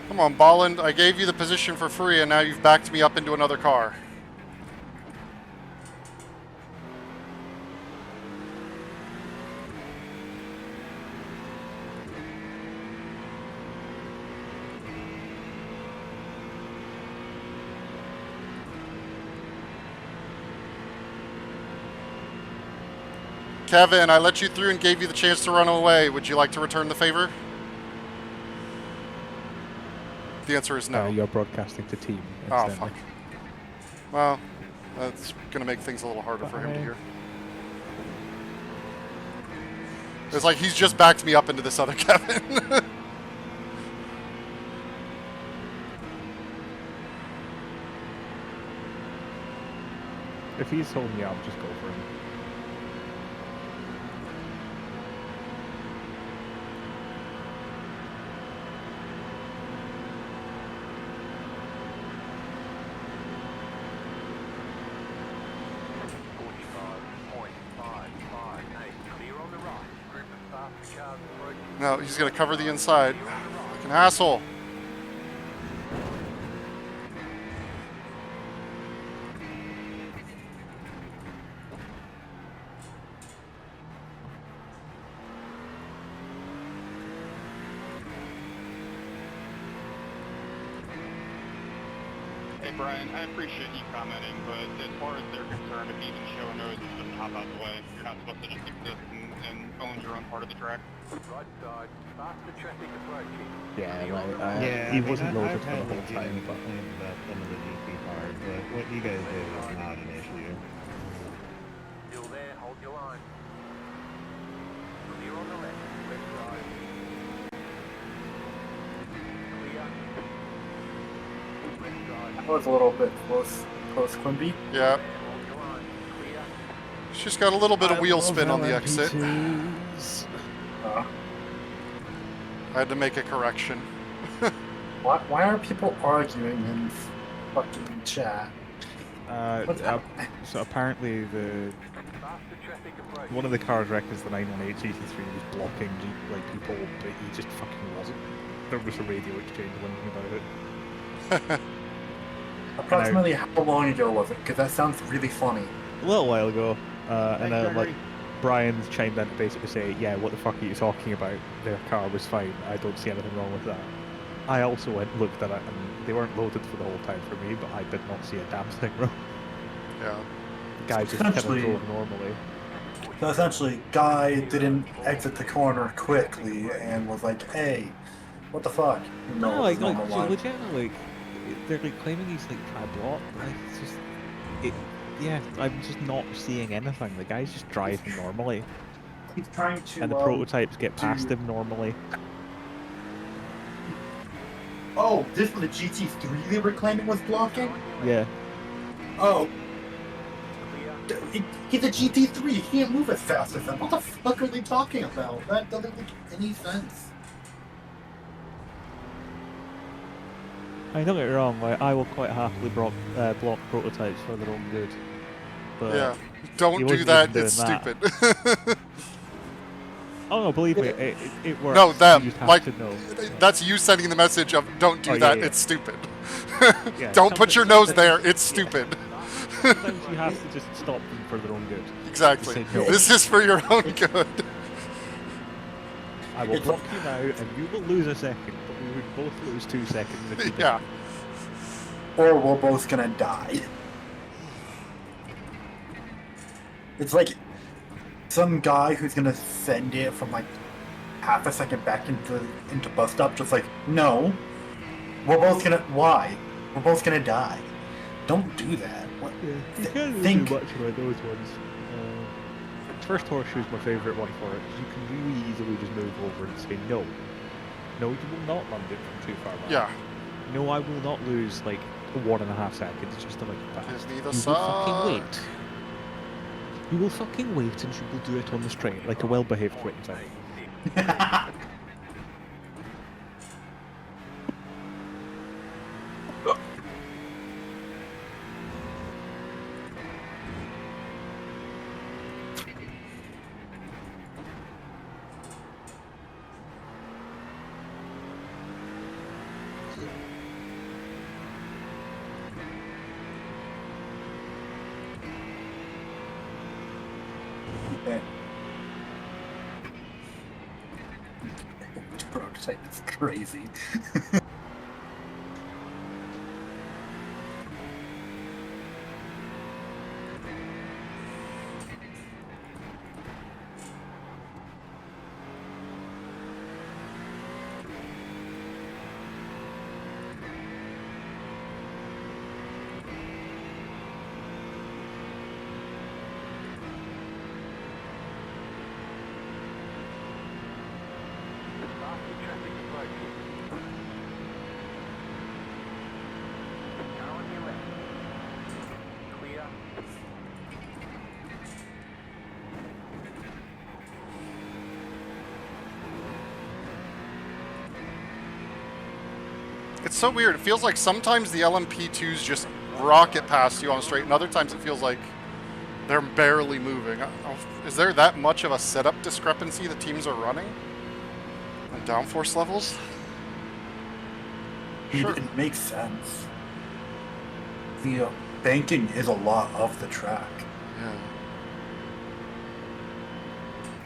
Come on, Bolland. I gave you the position for free, and now you've backed me up into another car. Kevin, I let you through and gave you the chance to run away. Would you like to return the favor? The answer is no. You're broadcasting to team. Oh, incidentally. fuck. Well, that's going to make things a little harder for him to hear. It's like he's just backed me up into this other Kevin. If he's holding me up, just go for him. No, he's going to cover the inside. Fucking asshole. Hey Brian, I appreciate you commenting, but as far as they're concerned, if you even show a nose, just hop out the way. You're not supposed to just exist and own your own part of the track. Right side, faster traffic approaching. Yeah, he wasn't loaded for the whole time, but about some of the GP cars, but what you guys did was not an issue. Still there, hold your line. Clear on the left side. Clear. Left side. That was a little bit close, Quimby. Yeah. Hold your line. Clear. She's got a little bit of wheel spin on the exit. I had to make a correction. Why are people arguing in fucking chat? So apparently Faster traffic approaching. one of the cars wrecked is the 918 GT3 was blocking people, but he just fucking wasn't. There was a radio exchange wondering about it. Approximately how long ago was it? Because that sounds really funny. A little while ago, and Thanks, like Gregory. Brian's chimed in to basically say, yeah, what the fuck are you talking about? Their car was fine. I don't see anything wrong with that. I also went and looked at it, and they weren't loaded for the whole time for me, but I did not see a damn thing wrong. Yeah. The guy just kind of Essentially- drove normally. So essentially, guy didn't exit the corner quickly and was like, "Hey, what the fuck?" No, it's like normal so line. legitimately, like, they're like claiming he's like try block, but like, it's just, yeah, I'm just not seeing anything. The guy's just driving normally, He's trying to. and the prototypes get past to- him normally. Oh, this was the GT3 they were claiming was blocking. Yeah, Oh, Clear. he's a GT3. He can't move as fast as him. What the fuck are they talking about? That doesn't make any sense. I don't get me wrong. Like, I will quite happily block prototypes for their own good. But Yeah. he Don't do wasn't that. even It's doing that. stupid. Oh no, believe me, it works. No, You them. just have Like, to know. that's you sending the message of don't do Oh, yeah, that. yeah. It's stupid. Yeah, Don't put your nose somebody- there. It's stupid. Sometimes you have to just stop them for their own good. Exactly. Say no. This is for your own good. I will It's block like- you now, and you will lose a second, but we would both lose 2 seconds if you did. Yeah. Or we're both gonna die. It's like some guy who's gonna send it from like half a second back into bus stop, just like, no. We're both gonna We're both gonna die. Don't do that. What? Yeah, you Th- can't really think- do much about those ones. First horseshoe is my favourite one for it, because you can really easily just move over and say no. No, you will not land it from too far back. Yeah. No, I will not lose like 1.5 seconds just to make it pass. Give me the You will suck. fucking wait. You will fucking wait and you will do it on the straight, like a well-behaved quitting time. Okay. Prototype is crazy. Faster traffic approaching. Car on your left. Clear. It's so weird. It feels like sometimes the LMP2s just rocket past you on the straight, and other times it feels like they're barely moving. Is there that much of a setup discrepancy the teams are running? And downforce levels? Sure. It makes sense. The banking is a lot of the track. Yeah.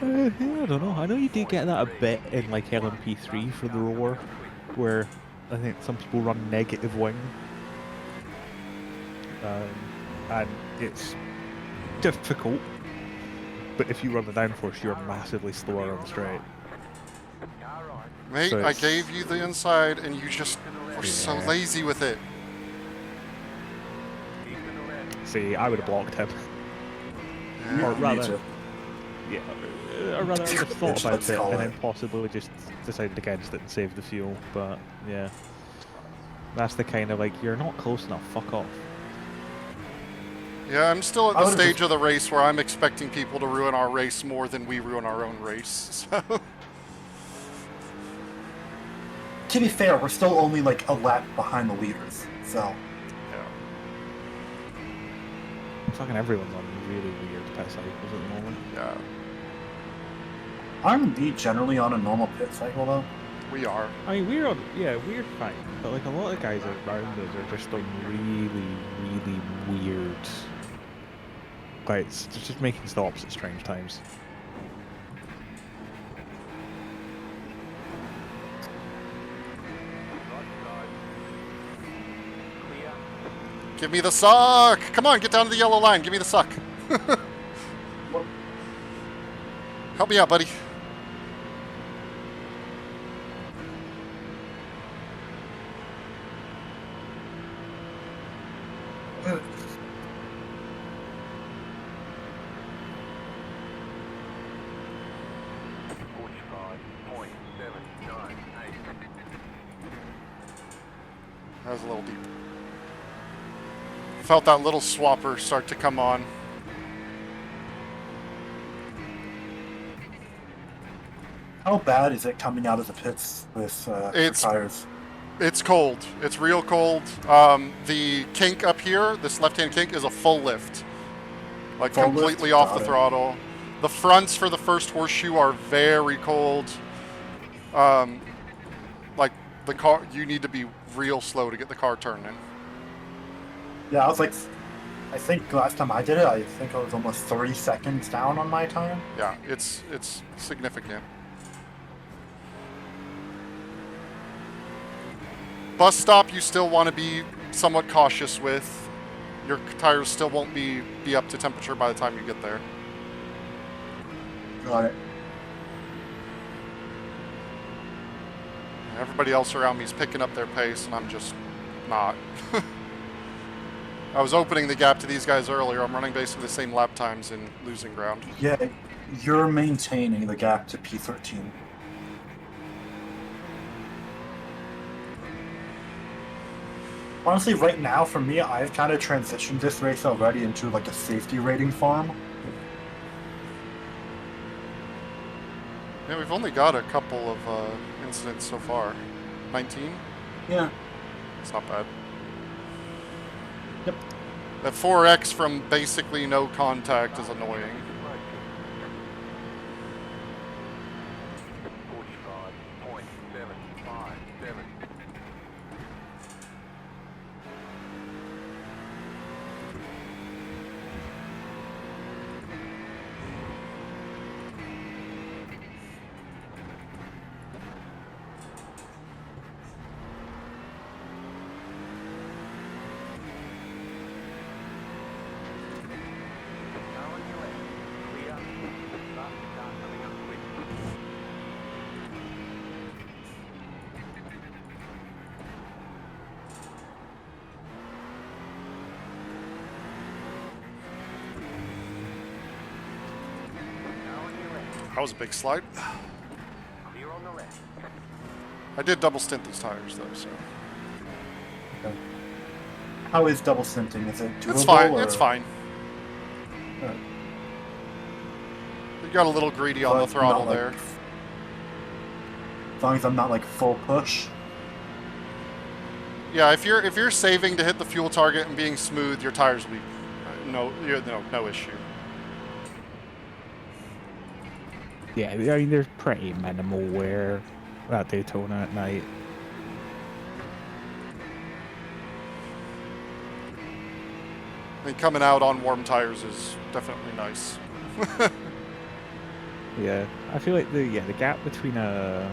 Yeah, I don't know. I know you do get that a bit in like LMP3 for the roar, where I think some people run negative wing, and it's difficult. But if you run the downforce, you're massively slower on the straight. Car on. Mate, So I it's- gave you the inside, and you just were so Yeah. lazy with it. Keep to the left. See, I would have blocked him. Yeah. Or Me rather, too. yeah, or rather, I would have thought Let's about it call and it. then possibly just decided against it and saved the fuel. But yeah, that's the kind of like, you're not close enough. Fuck off. Yeah, I'm still at I the would've stage just- of the race where I'm expecting people to ruin our race more than we ruin our own race. So, To be fair, we're still only like a lap behind the leaders, so yeah. Fucking everyone's on really weird pit cycles at the moment. Yeah, aren't we generally on a normal pit cycle though? we are. I mean, we're fine, but like a lot of guys around us are just on really weird. Like, it's just making stops at strange times. Right side. Clear. Give me the suck! Come on, get down to the yellow line. Give me the suck. Help me out, buddy. That was a little deep. Felt that little swapper start to come on. How bad is it coming out of the pits with It's- tires? It's cold. It's real cold. The kink up here, this left-hand kink, is a full lift. Like Full lift? completely off Got the it. throttle. The fronts for the first horseshoe are very cold. Like the car, you need to be real slow to get the car turning. Yeah, I was like, I think last time I did it, I think I was almost 3 seconds down on my time. Yeah, it's significant. Bus stop, you still want to be somewhat cautious with. Your tires still won't be up to temperature by the time you get there. Got it. Everybody else around me is picking up their pace, and I'm just not. I was opening the gap to these guys earlier. I'm running basically the same lap times and losing ground. Yeah, you're maintaining the gap to P13. Honestly, right now, for me, I've kind of transitioned this race already into like a safety rating farm. Yeah, we've only got a couple of incidents so far. 19? Yeah. It's not bad. Yep. That 4X from basically no contact is annoying. 45.757. Now on your left, clear. Start coming up quick. Now on your left, That was a big slide. clear on the left. I did double stint these tires though, so Okay. How is double stinting? Is it doable? it's fine. Or... It's fine. You got a little greedy on the But throttle not, like, there. As long as I'm not like full push. Yeah, if you're saving to hit the fuel target and being smooth, your tires will be no issue. Yeah, I mean, there's pretty minimal wear at Daytona at night. I mean, coming out on warm tires is definitely nice. Yeah, I feel like the gap between a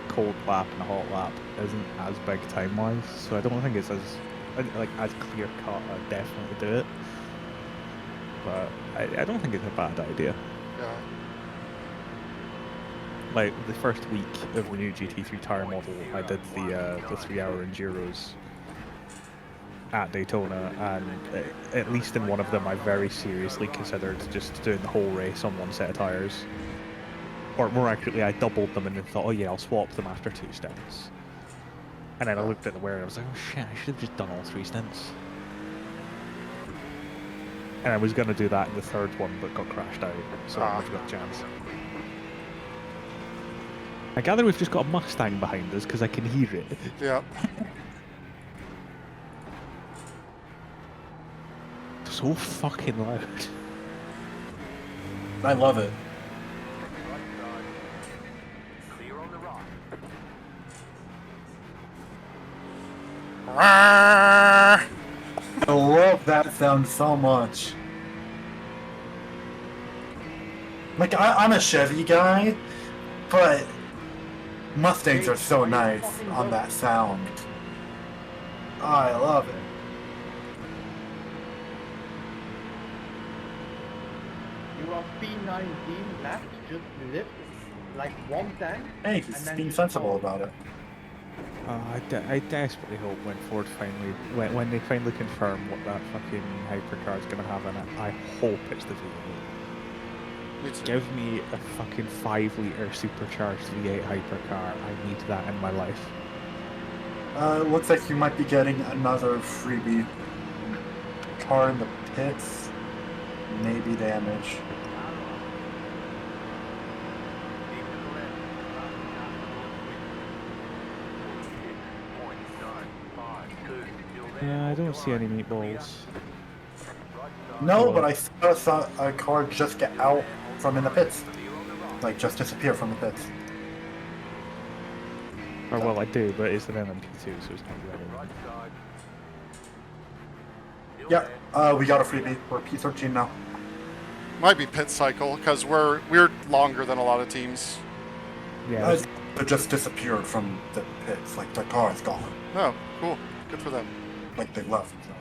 cold lap and a hot lap isn't as big time wise, so I don't think it's as clear cut. I'd definitely do it, but I don't think it's a bad idea. Yeah. Like the first week of the new GT3 tire model, I did the 3-hour enduros at Daytona, and at least in one of them, I very seriously considered just doing the whole race on one set of tires. Or more accurately, I doubled them and then thought, oh yeah, I'll swap them after 2 stints. And then I looked at the wear and I was like, oh shit, I should have just done all 3 stints. And I was going to do that in the third one, but got crashed out, so I never got a chance. I gather we've just got a Mustang behind us because I can hear it. Yeah. So fucking loud. I love it. Right side. Clear on the right. I love that sound so much. Like, I'm a Chevy guy, but Mustangs are so nice on that sound. I love it. You are P19 left, just lift like 110. Hey, he's and then being just sensible fall. about it. I desperately hope when Ford when they finally confirm what that fucking hypercar is going to have in it, I hope it's the V8. Me too. Give me a fucking 5-litre supercharged V8 hypercar. I need that in my life. Looks like you might be getting another freebie. Car in the pits. Maybe damage. Keep to the left. Start to go quick. 46.952. Still there. Yeah, I Hold don't your see any line. Clear. meatballs. Right side. No, but I saw a car just get out from in the pits. Clear on the right. Like, just disappear from the pits. Or well, I do, but it's an MMP2, so it's not relevant. Right side. Yeah, we got a freebie. We're P13 now. Might be pit cycle because we're longer than a lot of teams. Yeah, It just disappeared from the pits. Like, the car is gone. Oh, cool. Good for them. Like, they left. So.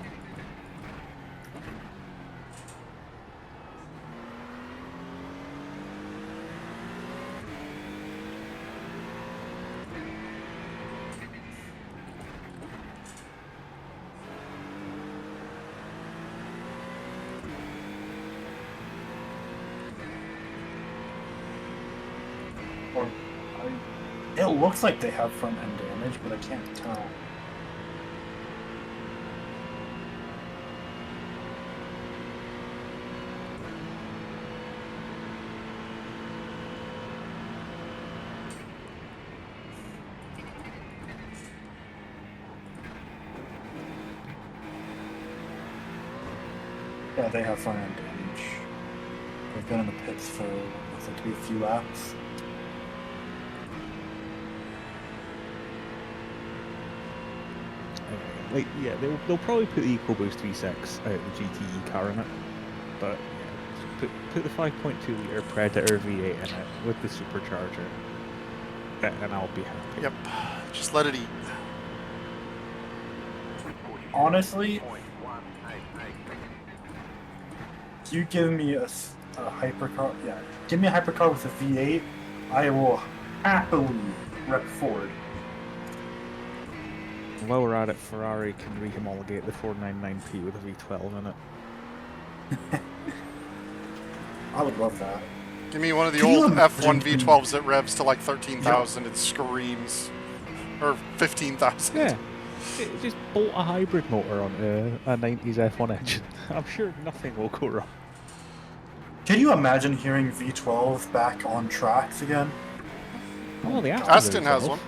It looks like they have front end damage, but I can't tell. Yeah, they have front end damage. They've been in the pits for looks like to be a few laps. like yeah, they'll probably put the EcoBoost V6 out the GTE car in it, but yeah, put the 5.2 liter Predator V8 in it with the supercharger, and I'll be happy. Yep. Just let it eat. Honestly, you give me a hypercar, yeah, give me a hypercar with a V8, I will happily rep Ford. While we're at it, Ferrari can re-homologate the 499P with a V12 in it. I would love that. Give me one of the Can you old imagine- F1 V12s that revs to like 13,000 and screams. Or 15,000. Yeah, just bolt a hybrid motor onto a 90s F1 engine. I'm sure nothing will go wrong. Can you imagine hearing V12s back on tracks again? Oh, the Aston has one.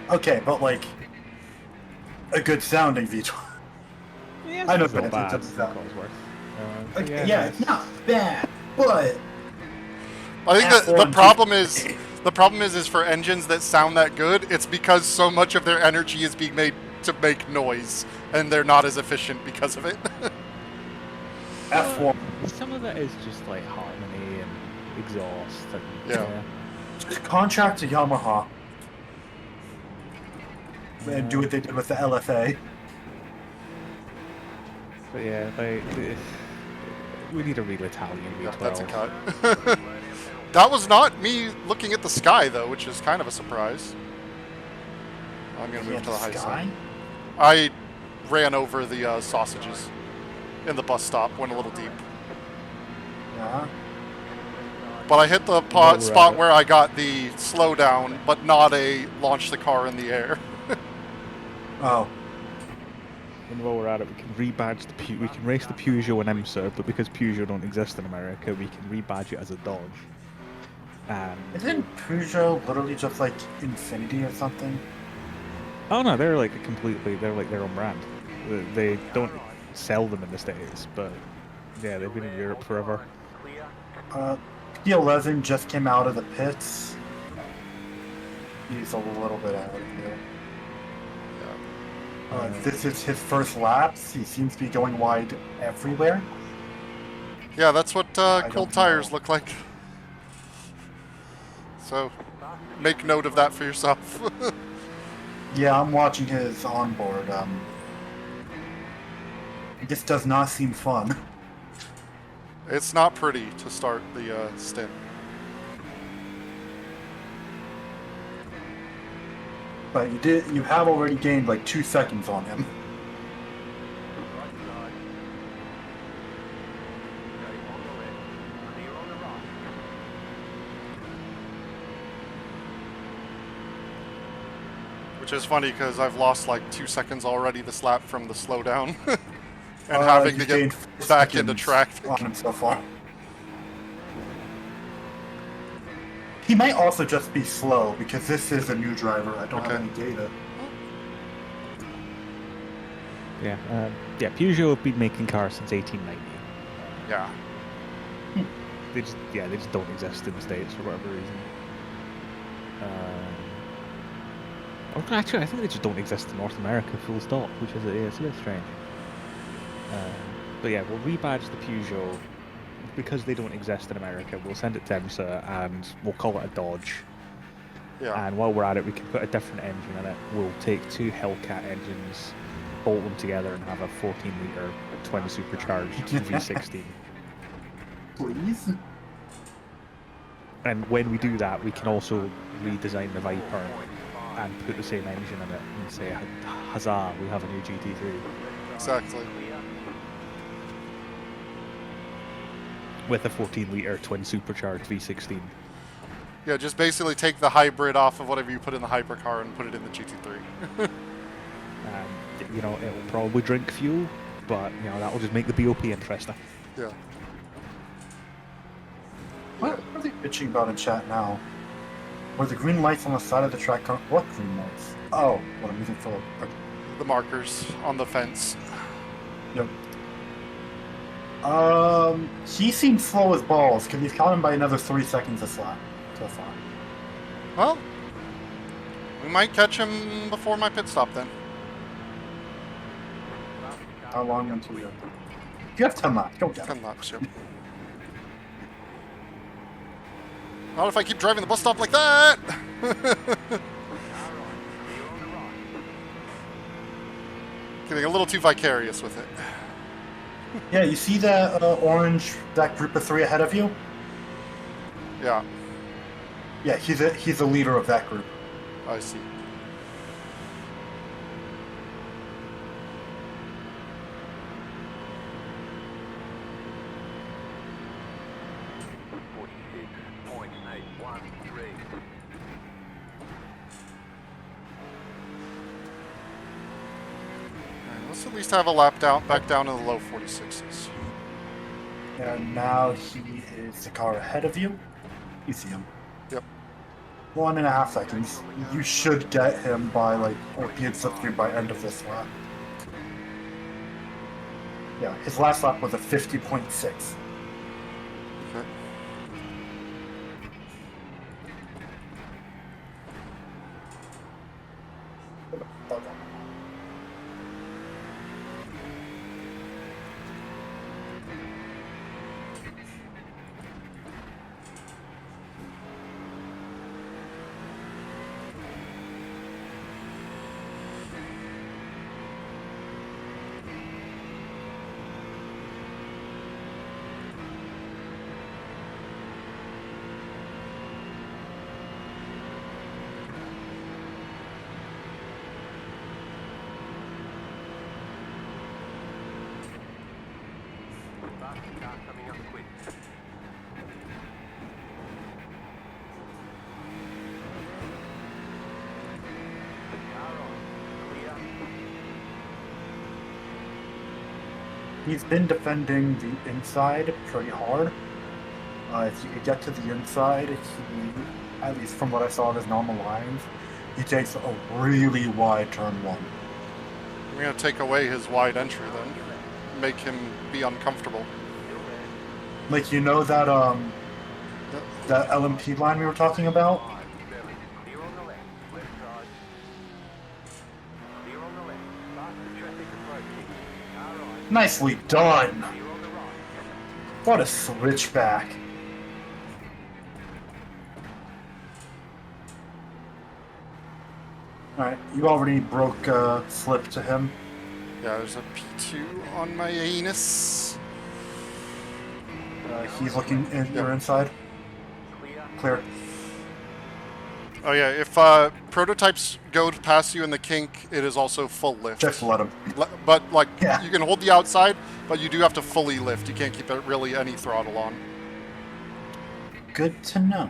Okay, but like a good sounding V12. Yeah, I know it's not it's bad. just that. Cosworth. Okay, yeah, it's not bad, but I think that the F1 problem is for engines that sound that good, it's because so much of their energy is being made to make noise, and they're not as efficient because of it. F1 Some of it is just like harmony and exhaust. And, Yeah. just contract to Yamaha and do what they did with the LFA. But yeah, we need a real Italian V12. Yeah, that's a cut. That was not me looking at the sky, though, which is kind of a surprise. I'm going to move to the high side. I ran over the sausages in the bus stop, went a little deep. Yeah. But I hit the spot where I got the slowdown, but not a launch the car in the air. Oh. And while we're at it, we can rebadge the we can race the Peugeot and IMSA, but because Peugeot don't exist in America, we can rebadge it as a Dodge. Isn't Peugeot literally just like Infinity or something? Oh no, they're like they're like their own brand. They don't sell them in the States, but yeah, they've been in Europe forever. P11 just came out of the pits. He's a little bit out of here. This is his first laps. He seems to be going wide everywhere. Yeah, that's what cold don't tires know. look like. So, make note of that for yourself. Yeah, I'm watching his onboard. This does not seem fun. It's not pretty to start the stint. But you have already gained like 2 seconds on him. Which is funny because I've lost like 2 seconds already this lap from the slowdown. And having to you've get gained back into seconds track. on him so far. He might also just be slow because this is a new driver. I don't have any data. Yeah, Peugeot have been making cars since 1890. Yeah. They just don't exist in the States for whatever reason. Actually, I think they just don't exist in North America, full stop, which is a bit strange. But yeah, we'll rebadge the Peugeot because they don't exist in America. We'll send it to IMSA and we'll call it a Dodge. Yeah. And while we're at it, we can put a different engine in it. We'll take 2 Hellcat engines, bolt them together, and have a 14-litre twin supercharged V16. Please? And when we do that, we can also redesign the Viper and put the same engine in it and say, huzzah, we have a new GT3. Exactly. With a 14-litre twin supercharged V16. Yeah, just basically take the hybrid off of whatever you put in the hypercar and put it in the GT3. And, you know, it'll probably drink fuel, but, you know, that'll just make the BOP interesting. Yeah. What are they bitching about in chat now? Were the green lights on the side of the track? What green lights? Oh, what I'm using for. The markers on the fence. Yep. He seems slow as balls because he's counting by another 3 seconds a lap so far. Well, we might catch him before my pit stop then. How long until you? You have 10 laps. Go get 10 it. laps, yep. Not if I keep driving the bus stop like that! Getting a little too vicarious with it. Yeah, you see that orange, that group of 3 ahead of you? Yeah, Yeah, he's the leader of that group. I see. Let's at least have a lap down, back down to the low 46s. And now he is the car ahead of you. You see him. Yep. 1.5 seconds. You should get him by or be in slipstream by end of this lap. Yeah, his last lap was a 50.6. Okay. Coming up quick. He's been defending the inside pretty hard. If you could get to the inside, he, at least from what I saw of his normal lines, he takes a really wide turn 1. We're going to take away his wide entry then. Make him be uncomfortable. Like, you know that that LMP line we were talking about? Clear on the left. Left side. Clear on the left. Faster traffic approaching. Car right. Nicely done! Clear on the right. What a switchback. Alright, you already broke slip to him. Yeah, there's a P2 on my anus. He's looking in your inside. Clear. Oh yeah, if prototypes go past you in the kink, it is also full lift. Just let him. But Yeah. you can hold the outside, but you do have to fully lift. You can't keep it really any throttle on. Good to know.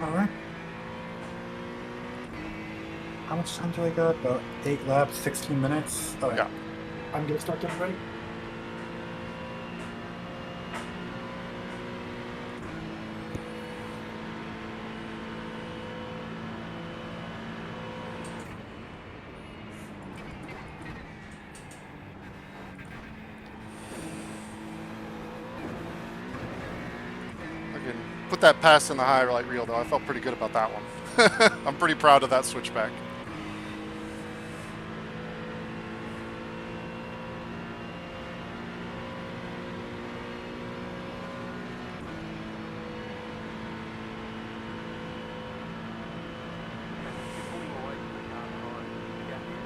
Alright. How much time do I got? About 8 laps, 16 minutes? Alright. Yeah. I'm gonna start getting ready. I can put that pass in the highlight reel though. I felt pretty good about that one. I'm pretty proud of that switchback. You're pulling away from the car behind. The gap is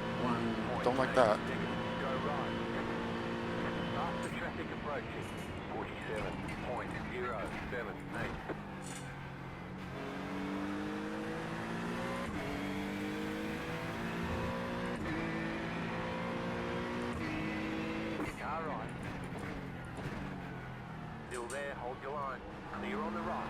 1.8 Don't like that. seconds. Go right. Faster traffic approaching. 47.078. Car right. Still there, hold your line. Clear on the right.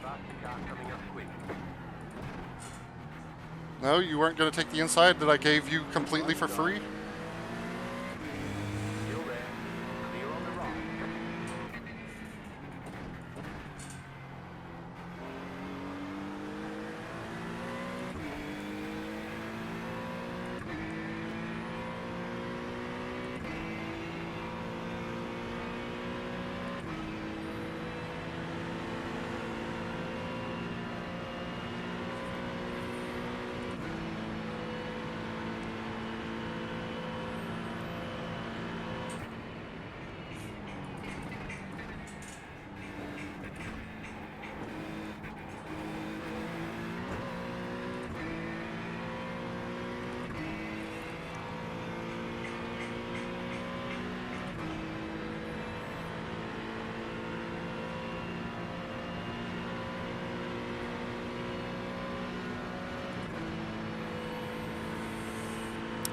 Faster car coming up quick. No, you weren't going to take the inside that I gave you completely for free? Still there. Clear on the right.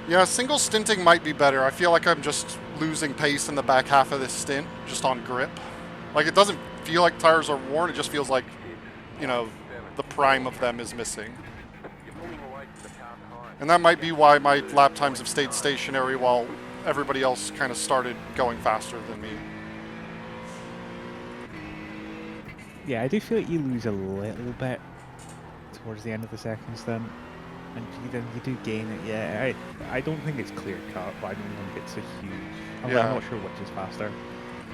Yeah, single stinting might be better. I feel like I'm just losing pace in the back half of this stint, just on grip. Like, it doesn't feel like tires are worn, it just feels like, you know, the prime of them is missing. You're pulling away from the car behind. And that might be why my lap times have stayed stationary while everybody else kind of started going faster than me. Yeah, I do feel like you lose a little bit towards the end of the second stint. And then you do gain it, yeah. I don't think it's clear cut, but I don't think it's a huge. Yeah. I'm not sure which is faster.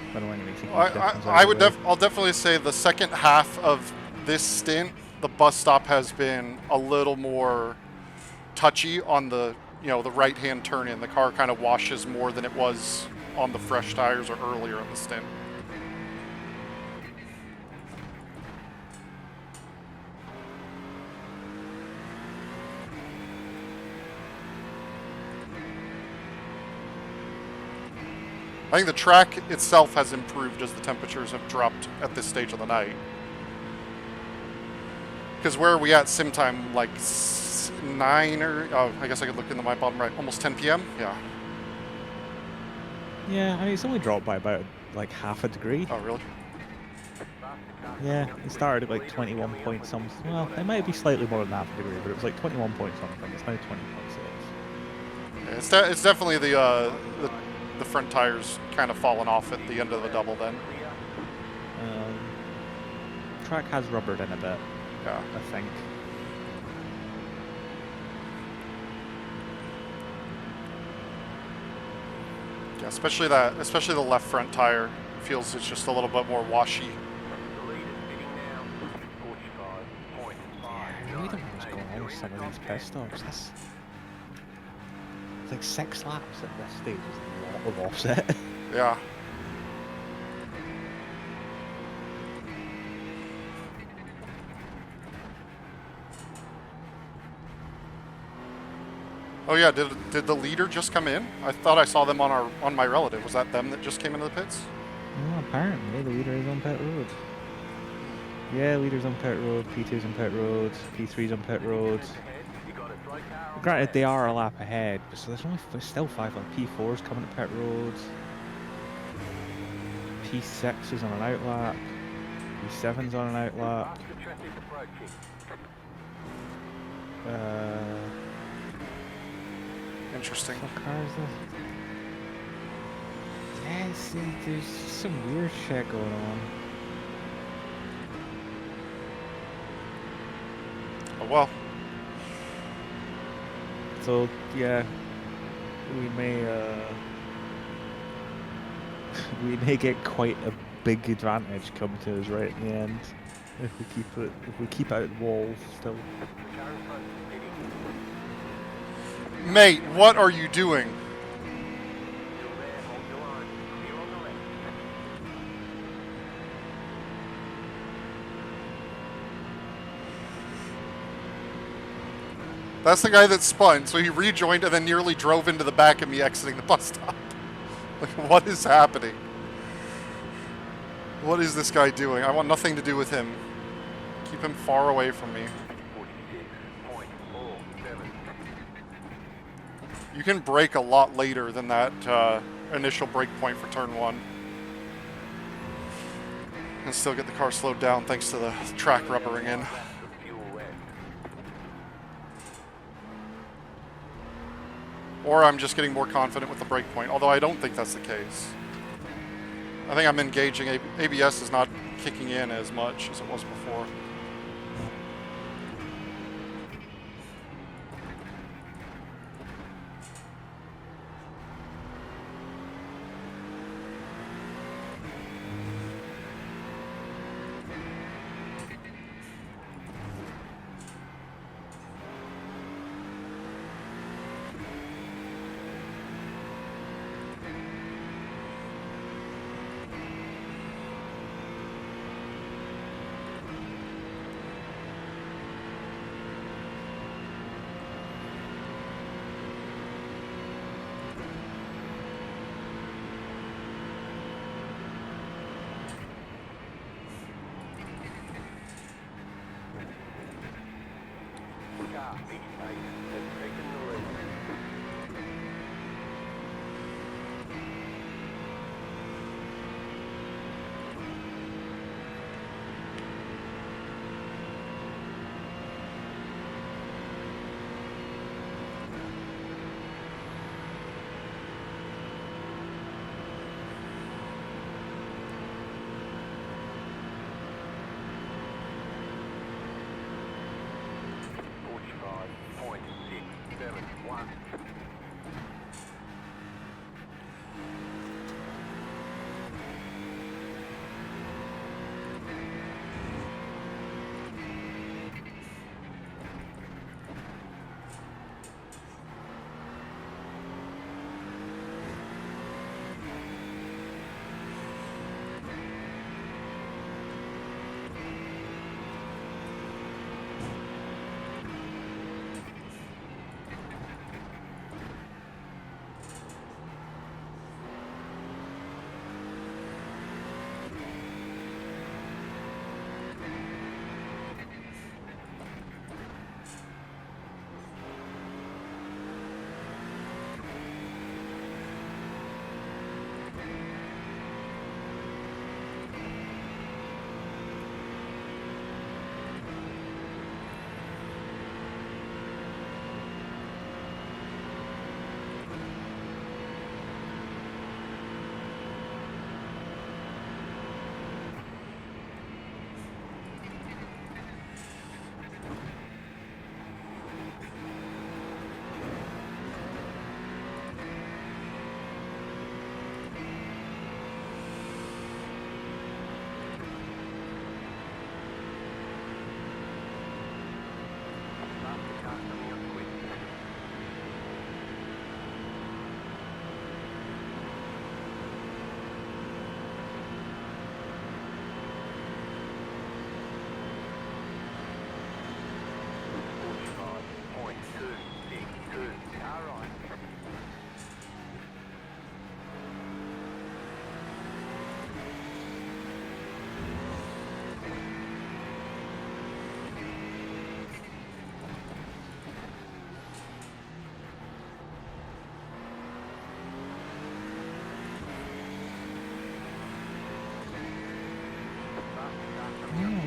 I don't think it makes a huge I difference. I'll definitely say the second half of this stint, the bus stop has been a little more touchy on the, you know, the right-hand turn in. The car kind of washes more than it was on the fresh tires or earlier in the stint. I think the track itself has improved as the temperatures have dropped at this stage of the night. Because where are we at sim time? Like 9 or... Oh, I guess I could look into my bottom right. Almost 10 p.m.? Yeah. Yeah, I mean, it's only dropped by about like half a degree. Oh, really? Yeah, it started at like 21 point something. Well, it might be slightly more than half a degree, but it was like 21 point something. It's now 20.6. Yeah, it's definitely the front tires kind of falling off at the end of the double then. Track has rubbered in a bit, Yeah. I think. Yeah, especially the left front tire feels it's just a little bit more washy. The lead is bidding now. 45.5. I really don't know what's going on with some of these pit stops. It's like 6 laps at this stage is a lot of offset. Yeah. Oh yeah, did the leader just come in? I thought I saw them on my relative. Was that them that just came into the pits? Oh, apparently the leader is on pit road. Yeah, leader's on pit road, P2's on pit road, P3's on pit road. You got a slow car on Granted, they are a lap ahead, but so there's only still 5 like P4's coming to pit road. P6 is on an outlap. P7's on an outlap. faster traffic approaching. Interesting. What car is this? Yeah, see, there's some weird shit going on. Oh well. It's So yeah, we may we may get quite a big advantage come to us right in the end if we keep out the walls still. The car in front is pitting. Mate, what are you doing? Still there, hold your line. Clear on the left. That's the guy that spun, so he rejoined and then nearly drove into the back of me exiting the bus stop. Like, what is happening? What is this guy doing? I want nothing to do with him. Keep him far away from me. 46.47. You can brake a lot later than that initial brake point for turn 1. And still get the car slowed down thanks to the track rubbering in. Laps of fuel left. Or I'm just getting more confident with the brake point, although I don't think that's the case. I think I'm engaging. ABS is not kicking in as much as it was before. Car, each pace, has taken the lead.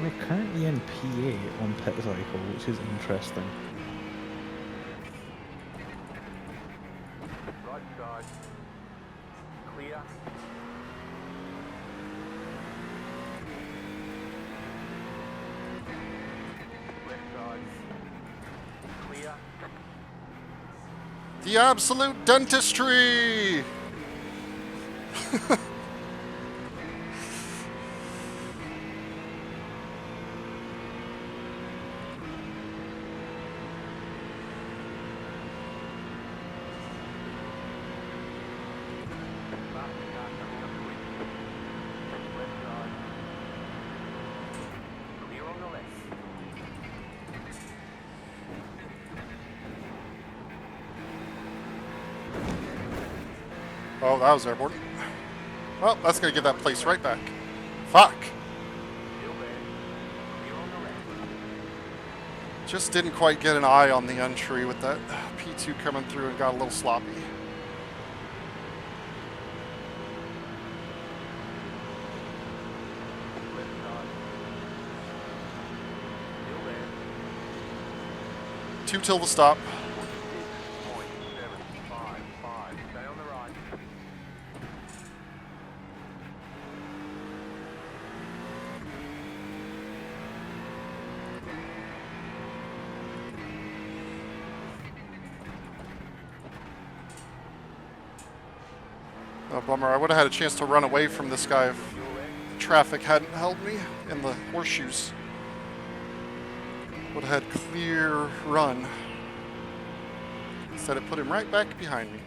We're currently in PA on pit cycle, which is interesting. Right side. Clear. Left side. Clear. The absolute dentistry! Clear on the left. Oh, that was airborne. Well, that's gonna give that place right back. Fuck! Still there. Clear on the left. Just didn't quite get an eye on the entry with that P2 coming through and got a little sloppy. Left side. Still there. 2 till the stop. 46.755. Stay on the right. Oh, bummer. I would have had a chance to run away from this guy if traffic hadn't held me in the horseshoes. Would have had clear run. Instead, it put him right back behind me.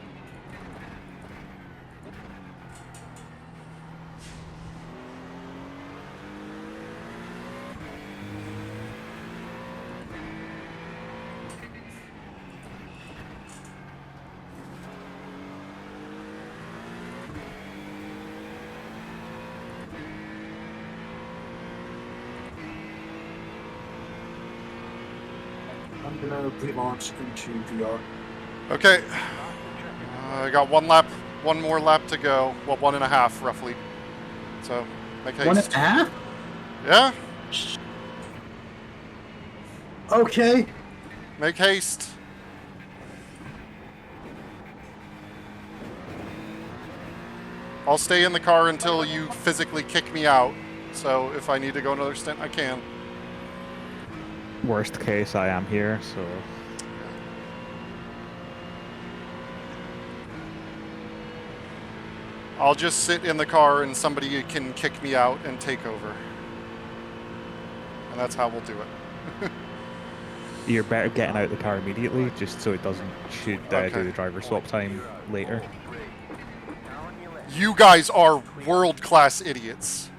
I'm gonna pre-launch into VR. Okay. I got one more lap to go. Well, 1.5 roughly. So, make haste. 1.5? Yeah? Okay. Make haste. I'll stay in the car until you physically kick me out. So if I need to go another stint, I can. Worst case, I am here, so I'll just sit in the car and somebody can kick me out and take over. And that's how we'll do it. you're better getting out of the car immediately, just so it doesn't should Okay. do the driver swap time later. You guys are world-class idiots.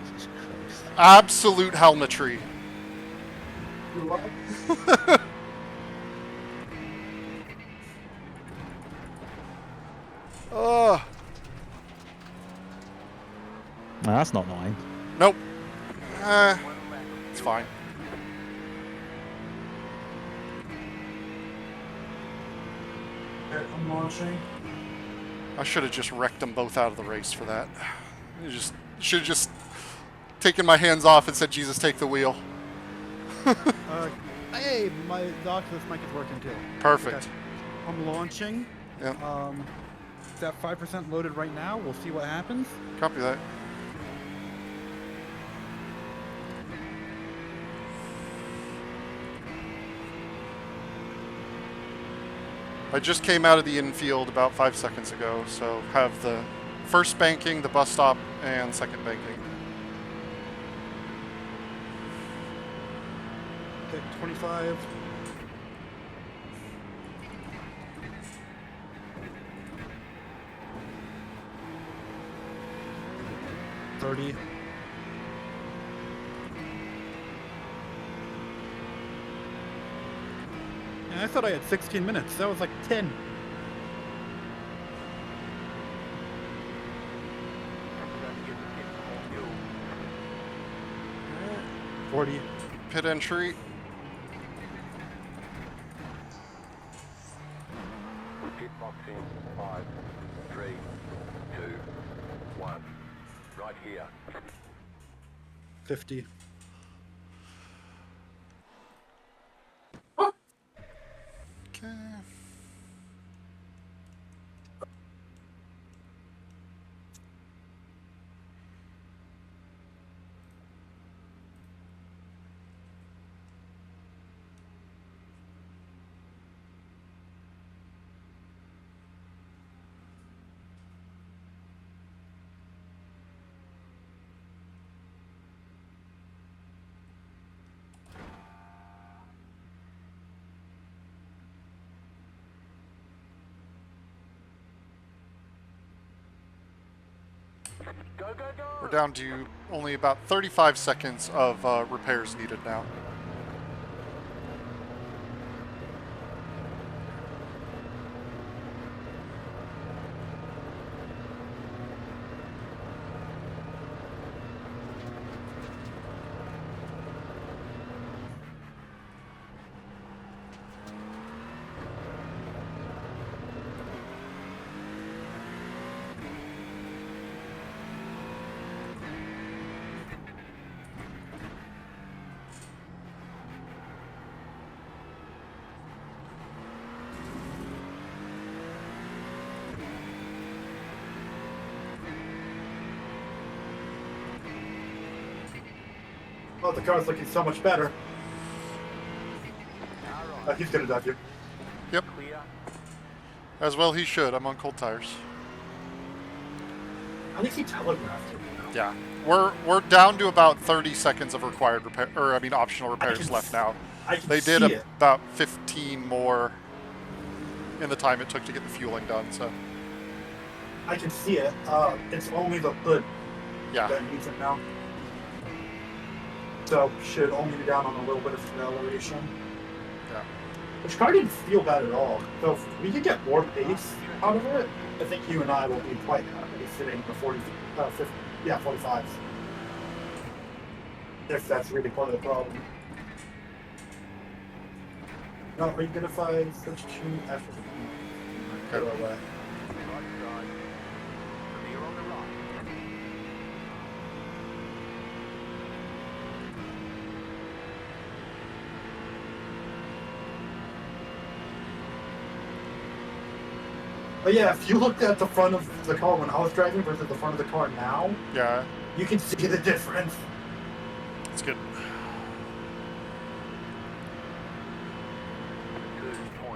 Jesus Christ. Absolute helmetry. Ugh. Nah, that's not annoying. Nope. It's fine. I'm launching. I should have just wrecked them both out of the race for that. Should have just taken my hands off and said, Jesus, take the wheel. Hey, the Oculus mic is working too. Perfect. Okay. I'm launching. Yep. It's at 5% loaded right now. We'll see what happens. Copy that. I just came out of the infield about 5 seconds ago, so have the first banking, the bus stop, and second banking. Okay, 25. $30. And I thought I had 16 minutes. That was like 10. $40. Pit entry. Pit box in 5, 3, 2, 1. Right here. 50. Okay. Go, go, go! We're down to only about 35 seconds of repairs needed now. Oh, the car's looking so much better. He's gonna dive you. Yep. Clear. As well he should. I'm on cold tires. I think he telegraphed it. Yeah. We're down to about 30 seconds of required repair, or I mean optional repairs can left now. I can They did see it. about 15 more in the time it took to get the fueling done, so I can see it. It's only the hood yeah. that needs it now. So should only be down on a little bit of acceleration. Yeah. Which car didn't feel bad at all. So if we could get more pace out of it, I think you and I will be quite happy sitting in the 45s. If that's really part of the problem. Now, are you gonna find substitute after the Okay. Right side. Clear on the right. But yeah, if you looked at the front of the car when I was driving versus the front of the car now, Yeah. you can see the difference. It's good.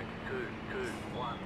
2.221.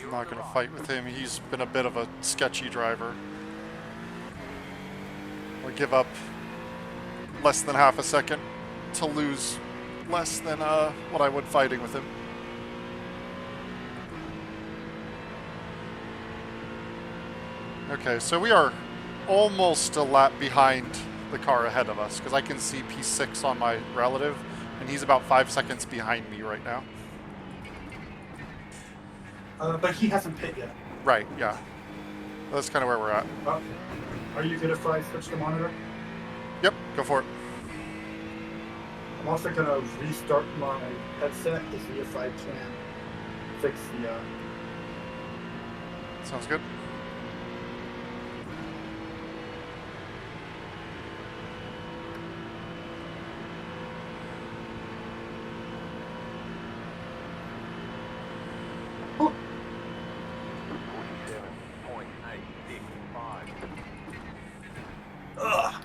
I'm not going to fight with him. He's been a bit of a sketchy driver. I'll give up less than half a second to lose less than what I would fighting with him. Okay, so we are almost a lap behind the car ahead of us because I can see P6 on my relative and he's about 5 seconds behind me right now. But he hasn't pit yet. Right, yeah. That's kind of where we're at. Are you good if I switch the monitor? Yep, go for it. I'm also gonna restart my headset to see if I can fix the. Sounds good. Oh, 47.865. ugh.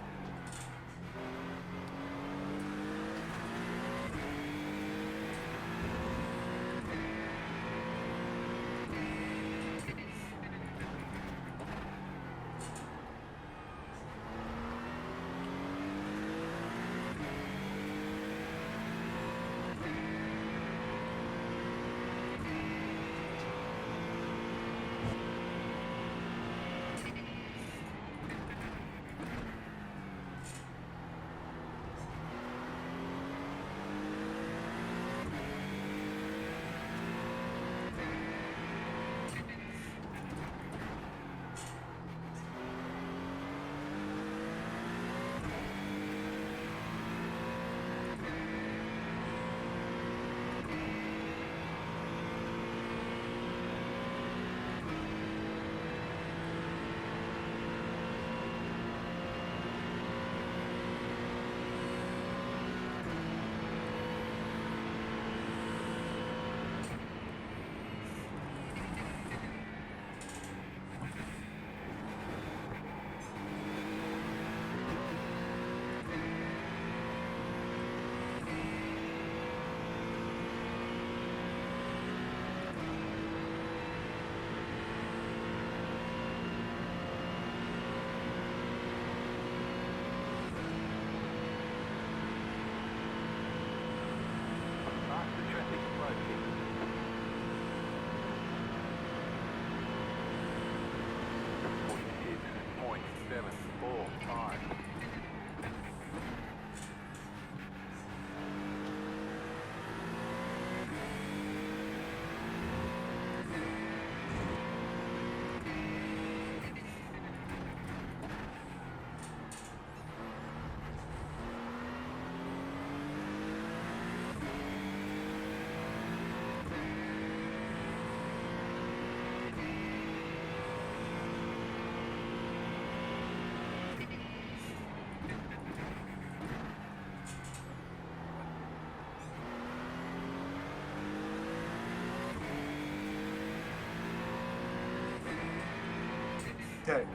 Okay.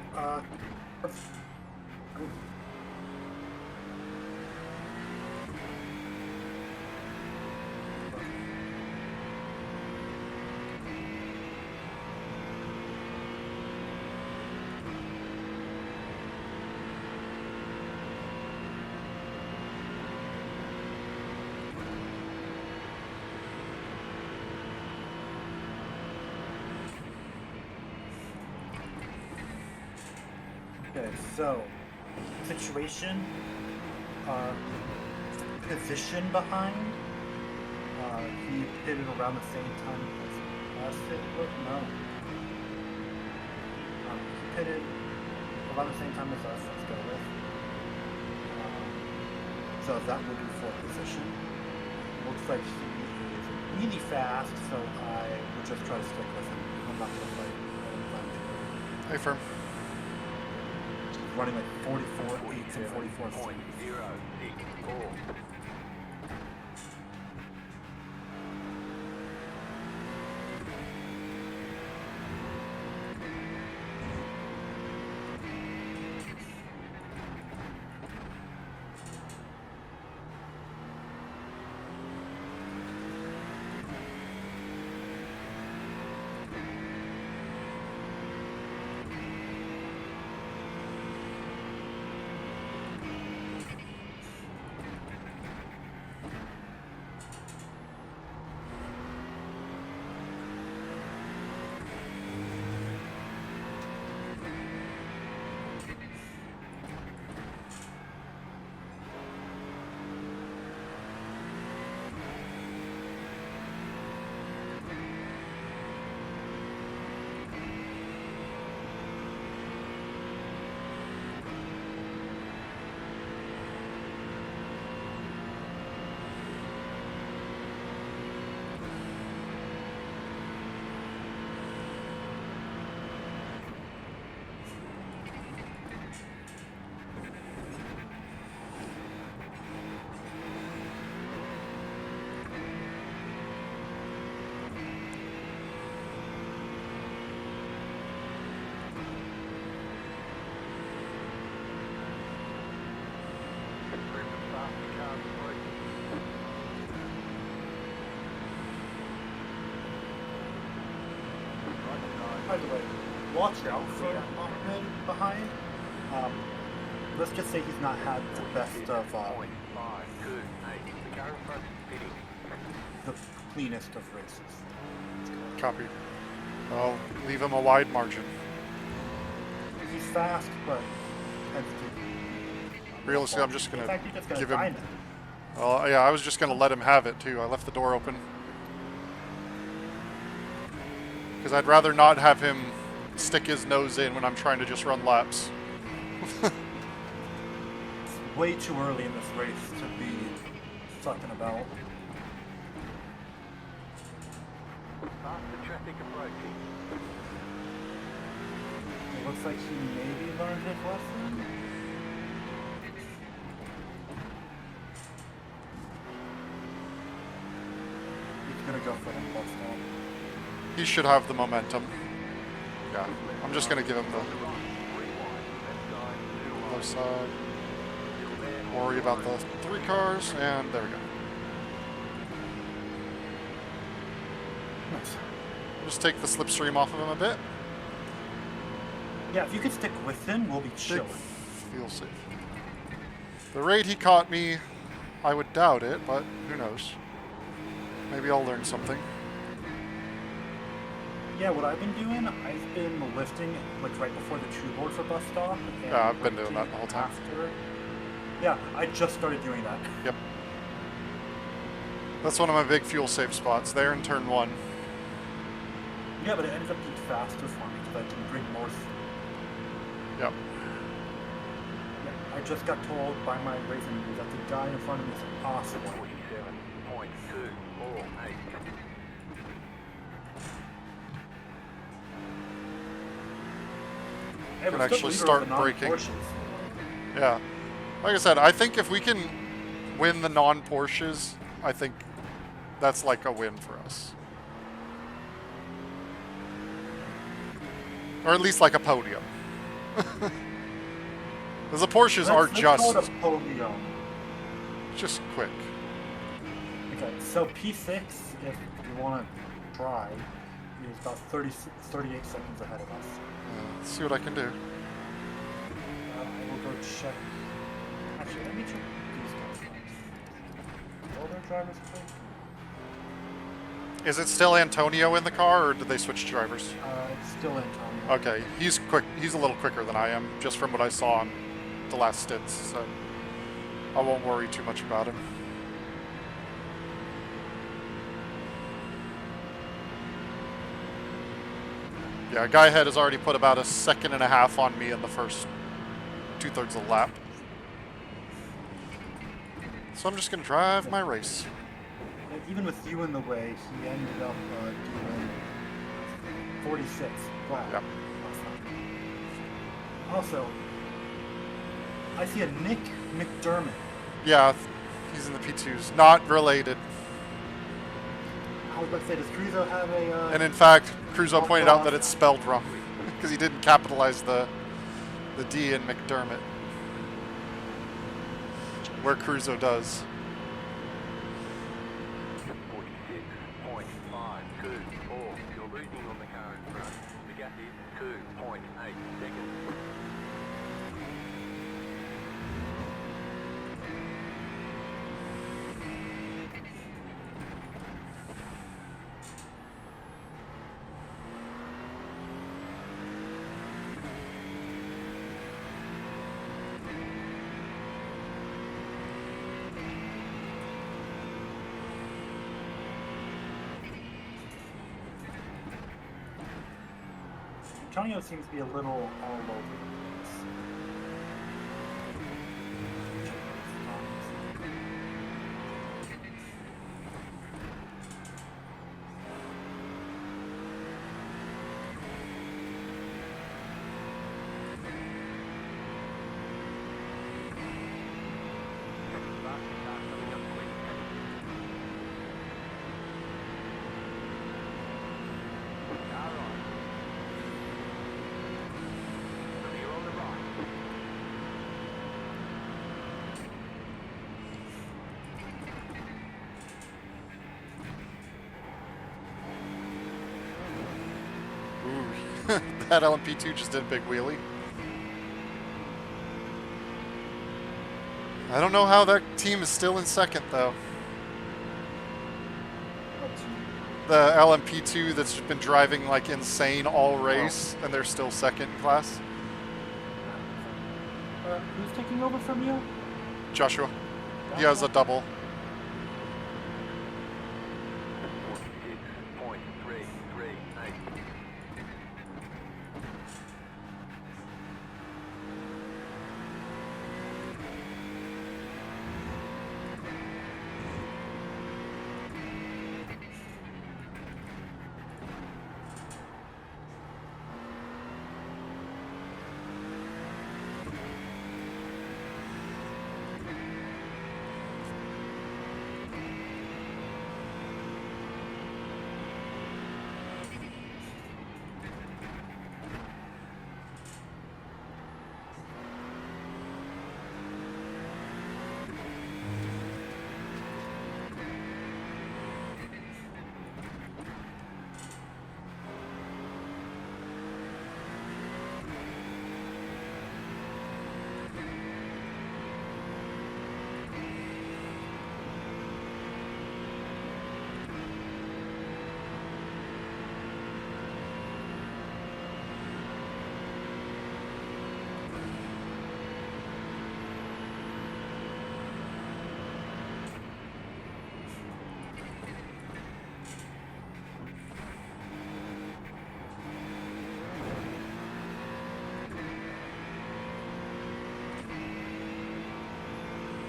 Okay, so situation, position behind. He hit it around the same time as us. No. He hit it around the same time as us. Let's go with. So that would be for position. Looks like he is really fast, so I would just try to stick with him. I'm not gonna fight. Hey, firm. Running like 44 8s and 44 064. By the way, watch out for Ahmed behind. Let's just say he's not had the best of the cleanest of races. Copy. I'll leave him a wide margin. He's fast, but tends to. Realistically, I'm just In gonna fact, you're just gonna give find him. him. Well, yeah, I was just gonna let him have it too. I left the door open because I'd rather not have him stick his nose in when I'm trying to just run laps. It's way too early in this race to be sucking about. Faster traffic approaching. It looks like he maybe learned his lesson. He's gonna go for the bus stop. He should have the momentum. Yeah, I'm just gonna give him the other side. Worry about the 3 cars, and there we go. Nice. Just take the slipstream off of him a bit. Yeah, if you could stick with him, we'll be chilling. Feel safe. The rate he caught me, I would doubt it, but who knows? Maybe I'll learn something. Yeah, what I've been doing, I've been lifting like right before the true board for bus stop. And Yeah, I've been doing that the whole time. After. Yeah, I just started doing that. Yep. That's one of my big fuel save spots, there in turn 1. Yeah, but it ended up being faster for me because I can bring more. Yep. Yeah, I just got told by my racing leader that the guy in front of me is awesome. 47.248. Hey, Can we're still actually leader start of the braking. non-Porsches. Yeah. Like I said, I think if we can win the non-Porsches, I think that's like a win for us. Or at least like a podium. Because the Porsches are Let's call it just a podium. quick. Okay, so P6, if you want to try, is about 38 seconds ahead of us. Let's see what I can do. I will go check. Actually, let me check these guys first. Will their drivers quick? Is it still Antonio in the car, or did they switch drivers? It's still Antonio. Okay, he's quick. He's a little quicker than I am, just from what I saw on the last stints. So I won't worry too much about him. Yeah, guy ahead has already put about a second and a half on me in the first 2/3 of the lap. So I'm just gonna drive my race. And even with you in the way, he ended up doing 46 flat. Yep. Also, I see a Nick McDermott. Yeah, he's in the P2s. Not related. I was about to say, does Cruzo have a... And in fact, Cruzo pointed out that it's spelled wrong because he didn't capitalize the D in McDermott, where Cruzo does. 46.5, 2, 4. You're losing on the car in front. The gap is 2.8 seconds. Antonio seems to be a little all over the place. Ooh, that LMP2 just did a big wheelie. I don't know how that team is still in second, though. The LMP2 that's been driving like insane all race, and they're still second in class. Who's taking over from you? Joshua. He has a double. 46.338.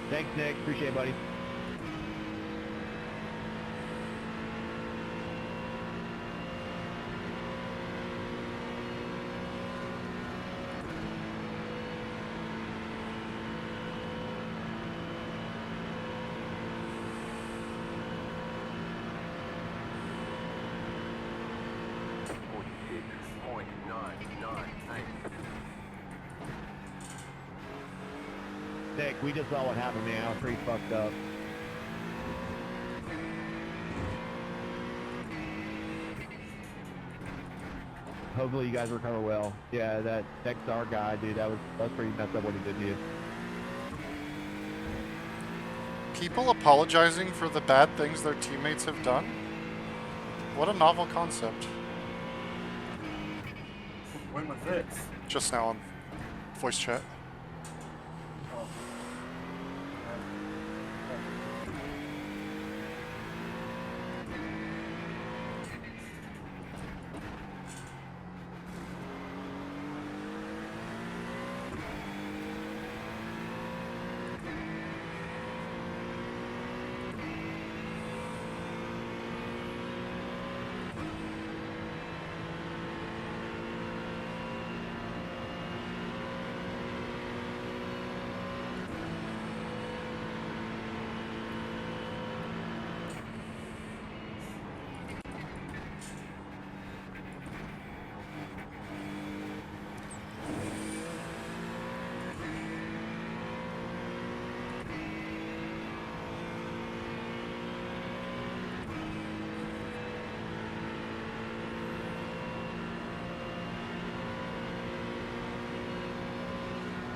Thanks, Nick. Appreciate it, buddy. Nick, we just saw what happened, man. I was pretty fucked up. Hopefully you guys recover well. Yeah, that XR guy, dude, that's pretty messed up what he did to you. People apologizing for the bad things their teammates have done? What a novel concept. When was this? Just now on voice chat. Oh.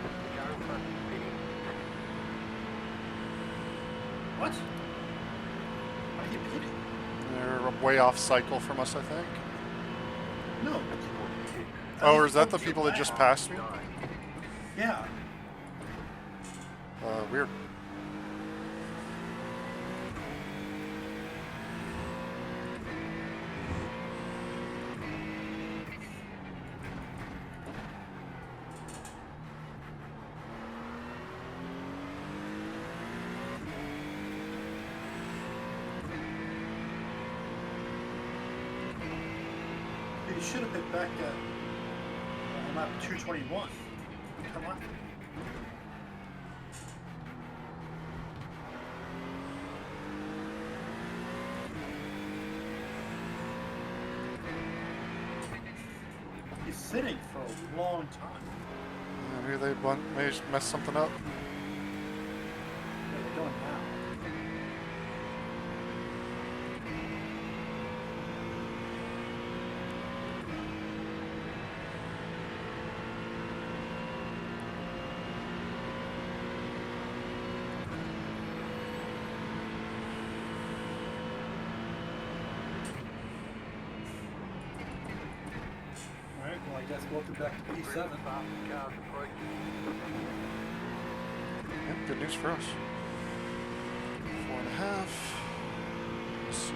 The car in front is spinning. What? Are you kidding? They're way off cycle from us, I think. No. Oh, or is that the people that just passed me? Yeah. Weird. You should have hit back at lap 221. Come on. He's sitting for a long time. Maybe they may mess something up. Where are they going now? Alright, well I guess welcome back to P7. Fastest cars approaching. Yeah, good news for us. 4.5. Let's see.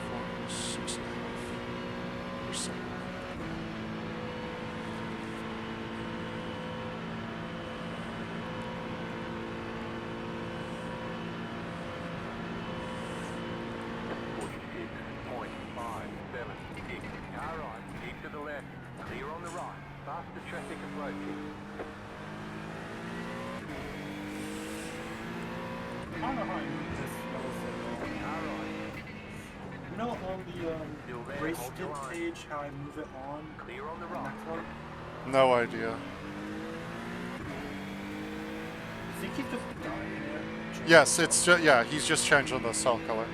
Four, 6.5%. Car right, keep to the left, clear on the right, faster traffic approaching. I don't know how I move this yellow signal. Car right, You know on the still there, race hold your stint line. page how I move it on Clear on the the right. next one? No idea. I think he's just dying there. Yes, it's just, yeah, he's just changing the cell color.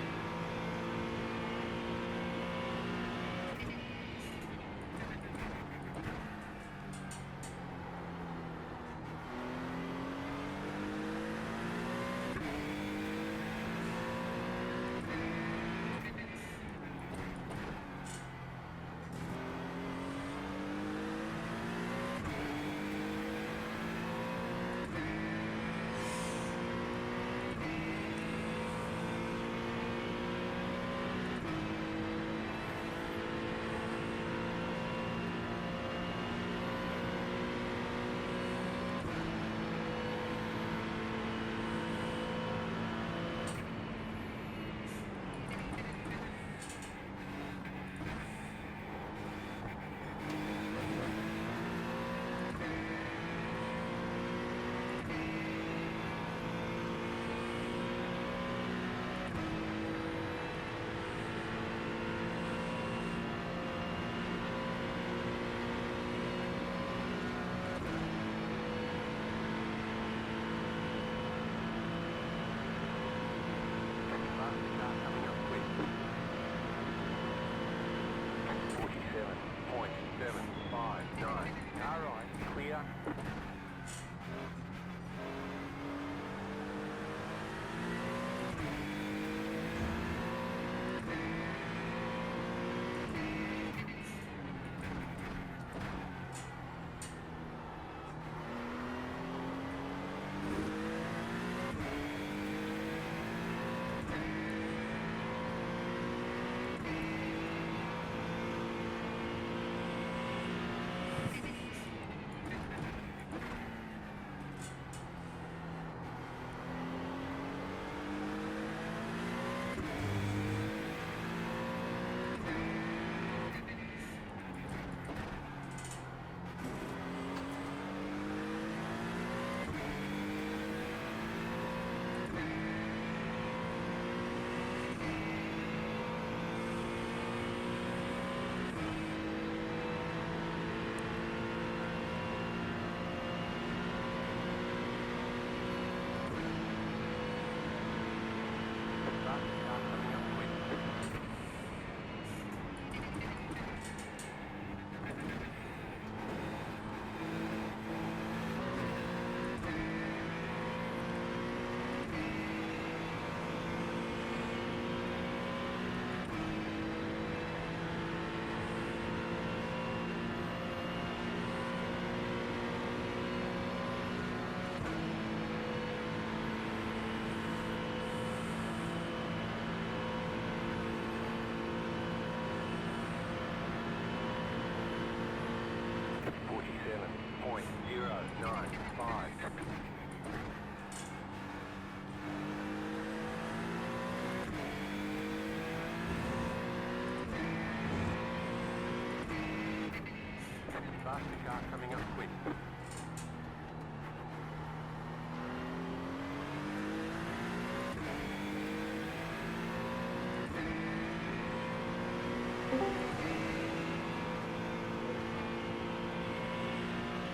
Faster car coming up quick.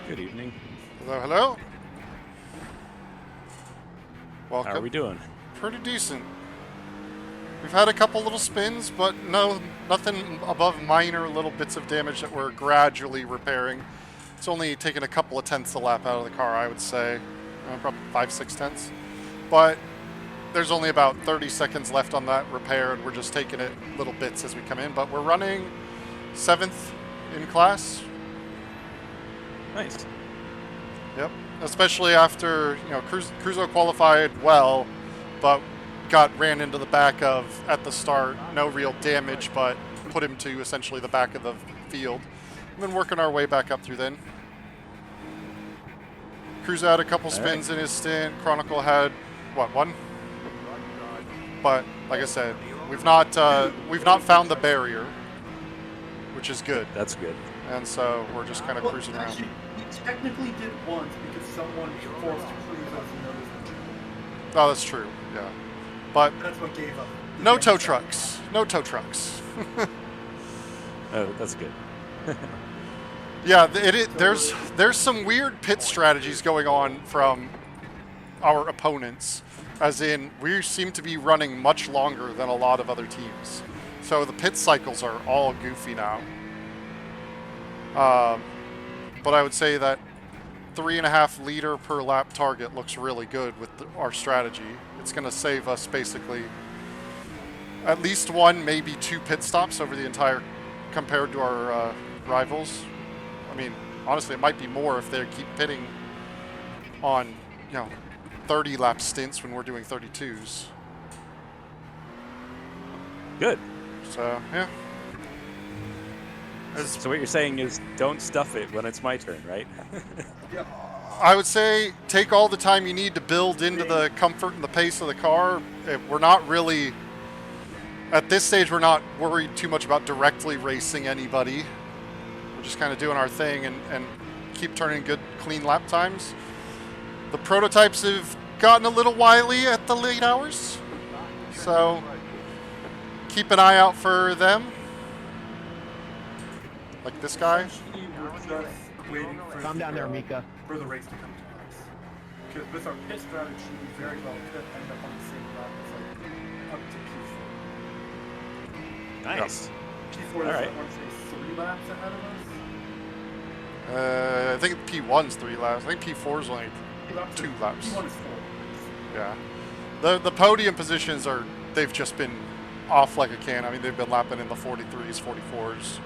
Good evening. Hello, hello. Welcome. How are we doing? Pretty decent. We've had a couple little spins, but nothing above minor little bits of damage that we're gradually repairing. It's only taken a couple of tenths a lap out of the car, I would say. Probably 5-6 tenths. But there's only about 30 seconds left on that repair, and we're just taking it little bits as we come in. But we're running 7th in class. Nice. Yep. Especially after, Cruzo qualified well, but ran into the back of, at the start, no real damage, but put him to essentially the back of the field. We've been working our way back up through then. Cruzo had a couple spins in his stint. Chronicle had, one? But, like I said, we've not found the barrier, which is good. That's good. And so we're just kind of cruising around. Actually, he technically did once because someone forced Cruzo's nose. Oh, that's true, yeah. But That's what gave up. no tow trucks. No tow trucks. Oh, that's good. Yeah, there's some weird pit strategies going on from our opponents, as in we seem to be running much longer than a lot of other teams. So the pit cycles are all goofy now. But I would say that 3.5 liter per lap target looks really good with our strategy. It's going to save us basically at least 1, maybe 2 pit stops over the entire, compared to our rivals. I mean, honestly, it might be more if they keep pitting on, 30 lap stints when we're doing 32s. Good. So, yeah. So what you're saying is don't stuff it when it's my turn, right? Yeah. I would say take all the time you need to build into the comfort and the pace of the car. We're not really, at this stage, we're not worried too much about directly racing anybody. We're just kind of doing our thing and keep turning good, clean lap times. The prototypes have gotten a little wily at the late hours, so keep an eye out for them. Like this guy. Essentially, we're just waiting for Calm down there, Mika. for the race to come to us. Because with our pit strategy, we very well could end up on the same lap as like up to P4. Nice. P4 All is, right. I want to say, 3 laps ahead of us. I think P1's 3 laps. I think P4's only 2 laps. P1 is 4. Yeah. The podium positions they've just been off like a can. I mean, they've been lapping in the 43s, 44s.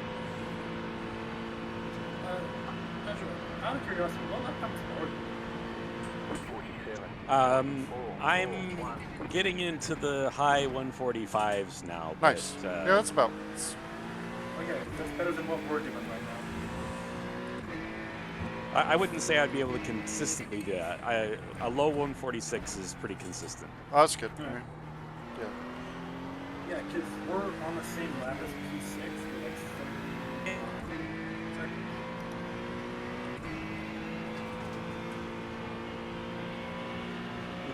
Out of curiosity, what lap time is forward? 47. I'm getting into the high 145s now. Nice. But, Yeah, that's about. Okay, that's better than what we're doing right now. I wouldn't say I'd be able to consistently do that. A low 146 is pretty consistent. Oh, that's good. Yeah. Yeah. Yeah, because we're on the same lap as P6 for like 30 seconds.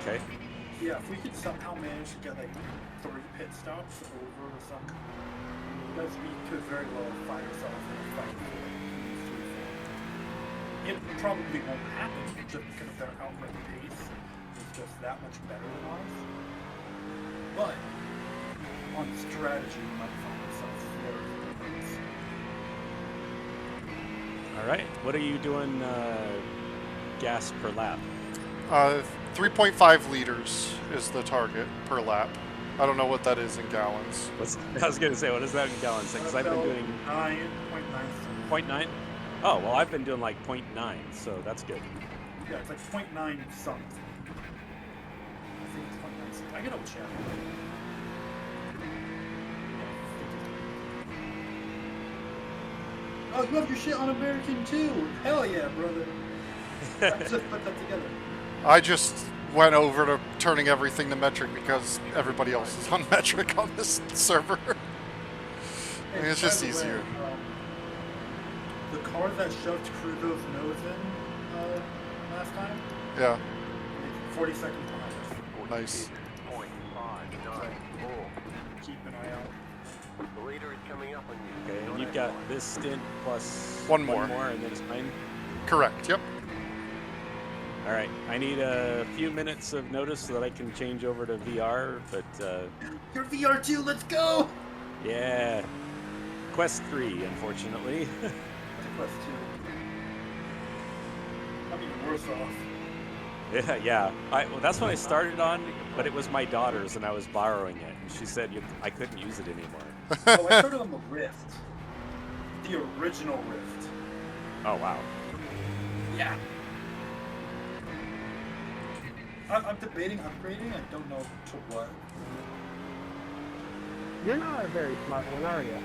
Okay. Yeah, if we could somehow manage to get like 3 pit stops over or something, we could very well find ourselves in a fight for like P3. It probably won't happen just because their outright pace is just that much better than ours. But on strategy, we might find ourselves flirting. All right. What are you doing gas per lap? 3.5 liters is the target per lap. I don't know what that is in gallons. I was going to say, what is that in gallons? Because I've been doing 9.9. 0.9. Oh, well, I've been doing like 0.9, so that's good. Yeah, it's like 0.9 something. I think it's 0.9 something. I gotta check. Oh, you have your shit on American too! Hell yeah, brother! I just put that together. I just went over to turning everything to metric because everybody else is on metric on this server. I mean, it's just By the way, easier. The car that shoved Cruzo's nose in last time, Yeah, it's 40 seconds behind us. nice. 46.594. Keep an eye out. The leader is coming up on you. Okay, and you've got this stint plus One more. and then it's mine. Correct, yep. All right, I need a few minutes of notice so that I can change over to VR, but You're VR2, let's go! yeah. Quest 3, unfortunately. Quest 2. I'm even worse off. yeah. Well, that's what I started on, but it was my daughter's and I was borrowing it. And she said I couldn't use it anymore. Oh, I started on the Rift. The original Rift. Oh, wow. Yeah. I'm debating upgrading. I don't know to what. You're not a very smart one, are you?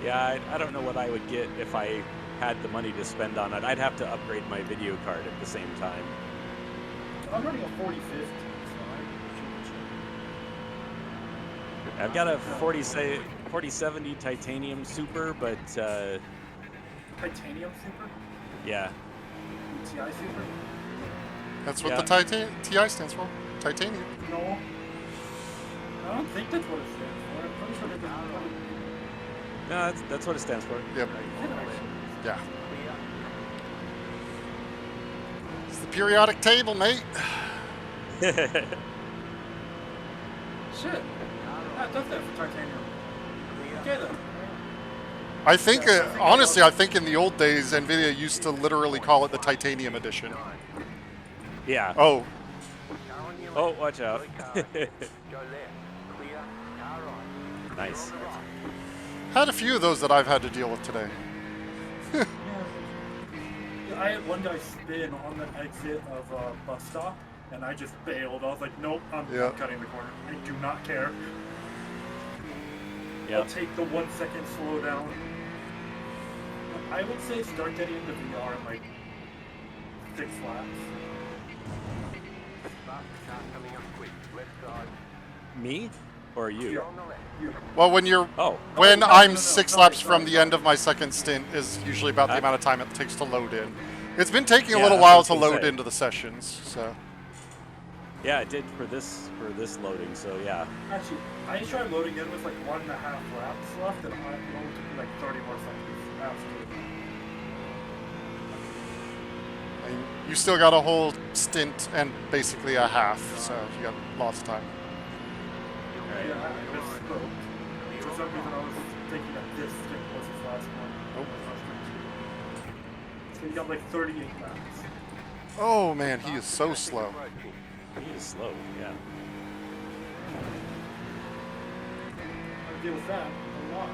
Yeah, I don't know what I would get if I had the money to spend on it. I'd have to upgrade my video card at the same time. I'm running a 4050, so I should. I've got a 4070 Titanium Super, but Titanium Super? yeah. TI Super? That's what Yeah. the TI stands for. Titanium. No. I don't think that's what it stands for. I'm pretty sure that doesn't know. No, that's what it stands for. Yep. It actually. Yeah. It's the periodic table, mate. Shit. That does that for titanium. Okay then. I think, honestly, I think in the old days, NVIDIA used to literally call it the Titanium Edition. Yeah. Oh, Oh, watch out. Go left. Clear. Car right. Nice. had a few of those that I've had to deal with today. Yeah, I had one guy spin on the exit of a bus stop, and I just bailed. I was like, nope, I'm cutting the corner. I do not care. Yep. I'll take the 1 second slowdown. I would say start getting into VR in like 6 laps. Fastest car coming up quick. Left side. Me or you? Yeah. On the left. Well, when you're Oh. when no, I'm no, 6 sorry, laps from sorry, the end of my second stint is usually about the amount of time it takes to load in. It's been taking a Yeah, little that's while what to I was gonna load say. into the sessions, so Yeah, it did for this loading. So yeah. Actually, I tried loading in with like 1.5 laps left, and it only took me like 30 more seconds after. I mean, you still got a whole stint and basically a half, so you got lots of time. Yeah, I misspoke. For some reason, I was thinking that this stint was his last one. Nope. So you got like 38 laps. Oh man, he is so slow. He is slow. Yeah. I deal with that a lot.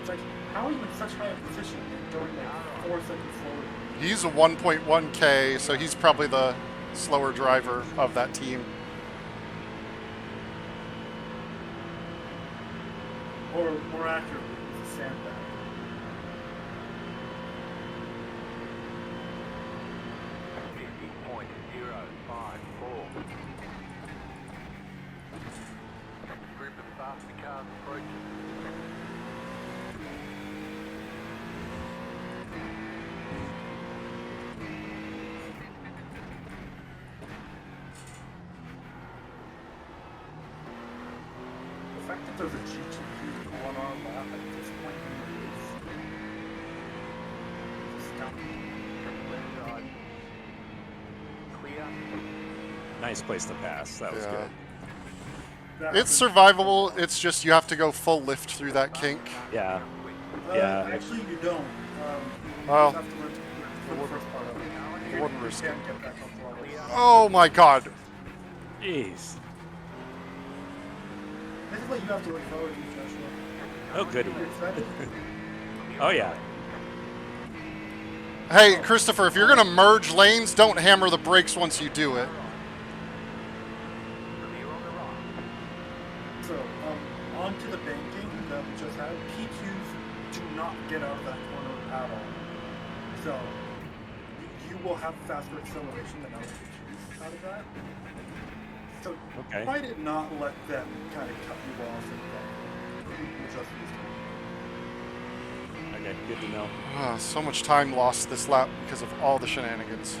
It's like, how are you in such high position and going like 4 seconds slower? He's a 1.1K, so he's probably the slower driver of that team. Or more accurately, it's a sandbag. Group of faster cars approaching. The fact that there's a GTP going on lap at this point in the race is astounding. Left side. Clear. Nice place to pass. That was Yeah. good. That It's happened. survivable, it's just you have to go full lift through that kink. Yeah. Uh, Yeah. Actually, you don't. Well, you just have to learn to for the first part of it. I wouldn't You risk can't get back up to level. Oh my god. Jeez. This is what you have to look forward to, Joshua. Oh goody. Are you excited? Oh yeah. Hey, Christopher, if you're gonna merge lanes, don't hammer the brakes once you do it. Clear on the right. So, onto the banking that we just had. PQs do not get out of that corner at all. So, you will have faster acceleration than other PQs out of that. So Okay. try to not let them kind of cut you off and adjust these. Okay, good to know. So much time lost this lap because of all the shenanigans.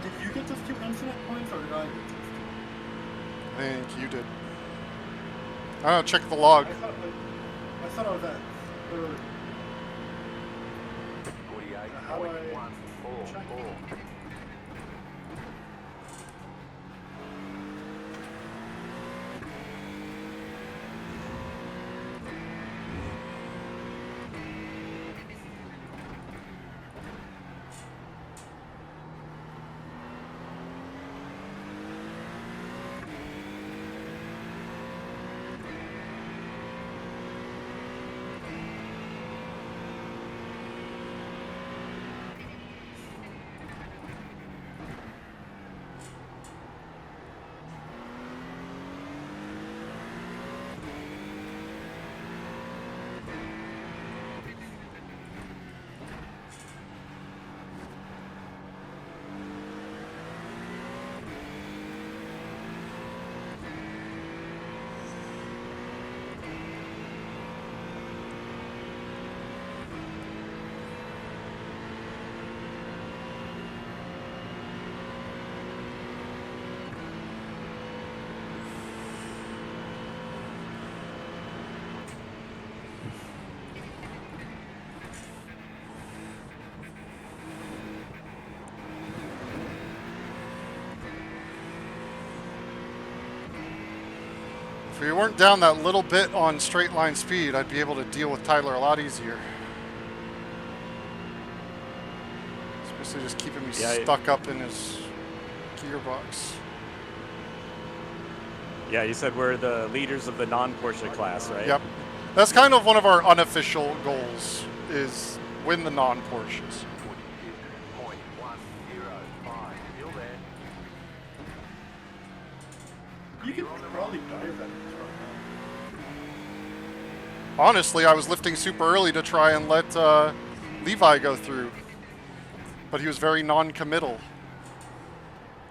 Did you get those 2 incident points, or did I get those 2? I think you did. Oh, check the log. I thought I was at 3rd. 48.144. If we weren't down that little bit on straight line speed, I'd be able to deal with Tyler a lot easier. Especially just keeping me stuck up in his gearbox. Yeah, you said we're the leaders of the non-Porsche class, right? Yep. That's kind of one of our unofficial goals, is win the non-Porsches. 22.105. Still there. You could probably dive that. Honestly, I was lifting super early to try and let Levi go through, but he was very non-committal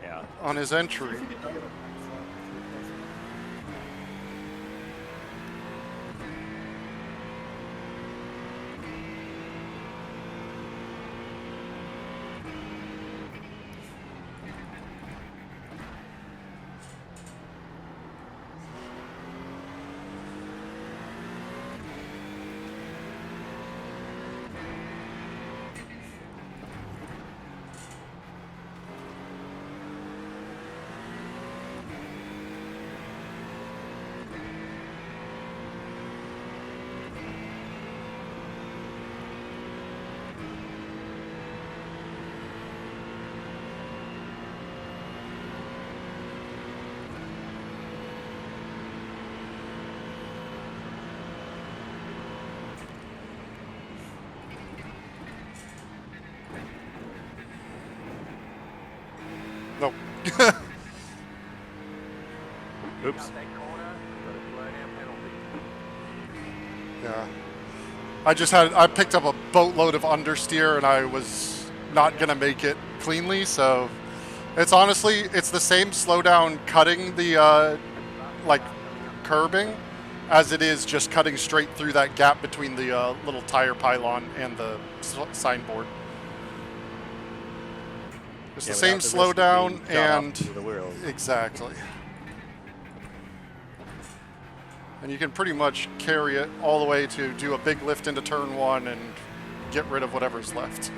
Yeah. on his entry. You could dive it. Nope. Oops. Cut that corner, we've got a slow-down penalty. Yeah. I picked up a boatload of understeer and I was not gonna make it cleanly, so it's the same slowdown cutting the like curbing as it is just cutting straight through that gap between the little tire pylon and the signboard. It's the same slowdown and exactly. And you can pretty much carry it all the way to do a big lift into turn 1 and get rid of whatever's left.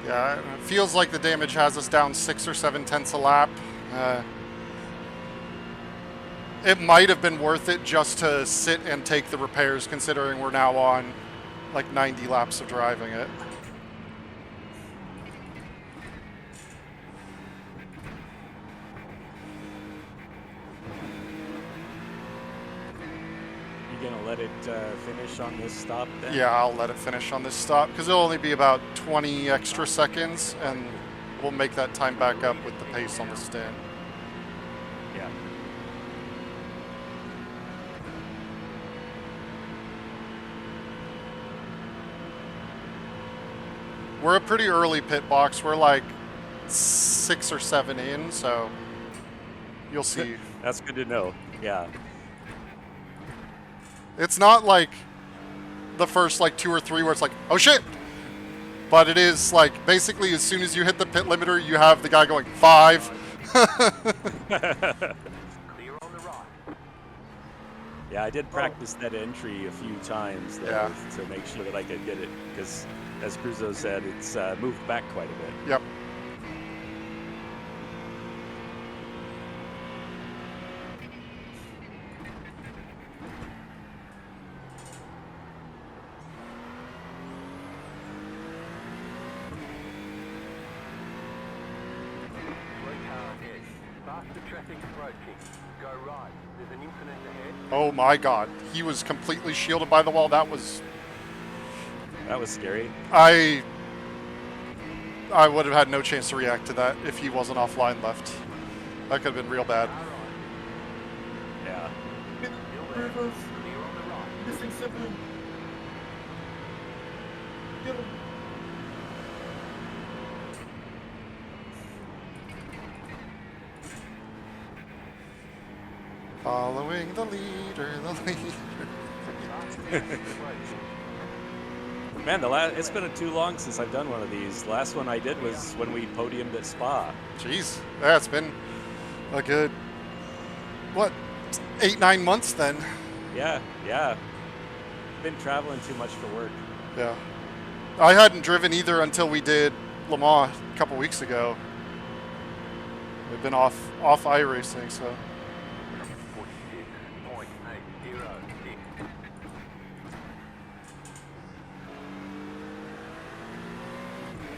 Yeah, it feels like the damage has us down 6 or 7 tenths a lap. It might have been worth it just to sit and take the repairs, considering we're now on like 90 laps of driving it. You gonna let it finish on this stop then? Yeah, I'll let it finish on this stop, because it'll only be about 20 extra seconds, and we'll make that time back up with the pace on the stint. Yeah. We're a pretty early pit box. We're like 6 or 7 in, so you'll see. That's good to know. Yeah. It's not like the first like 2 or 3 where it's like, oh shit! But it is like, basically as soon as you hit the pit limiter, you have the guy going 5. Clear on the right. Yeah, I did practice that entry a few times though, Yeah. to make sure that I could get it, because as Cruzo said, it's moved back quite a bit. Yep. Faster traffic approaching. Go right. There's an infinite ahead. Oh my god. He was completely shielded by the wall. That was... That was scary. I would have had no chance to react to that if he wasn't offline left. That could have been real bad. Yeah. Rivers, missing sibling. Get him. Following the leader, Man, it's been too long since I've done one of these. The last one I did was when we podiumed at Spa. Jeez. Yeah, it's been a good, what, 8-9 months then. Yeah, yeah. Been traveling too much for work. Yeah. I hadn't driven either until we did Le Mans a couple weeks ago. We've been off iRacing, so. 46.806.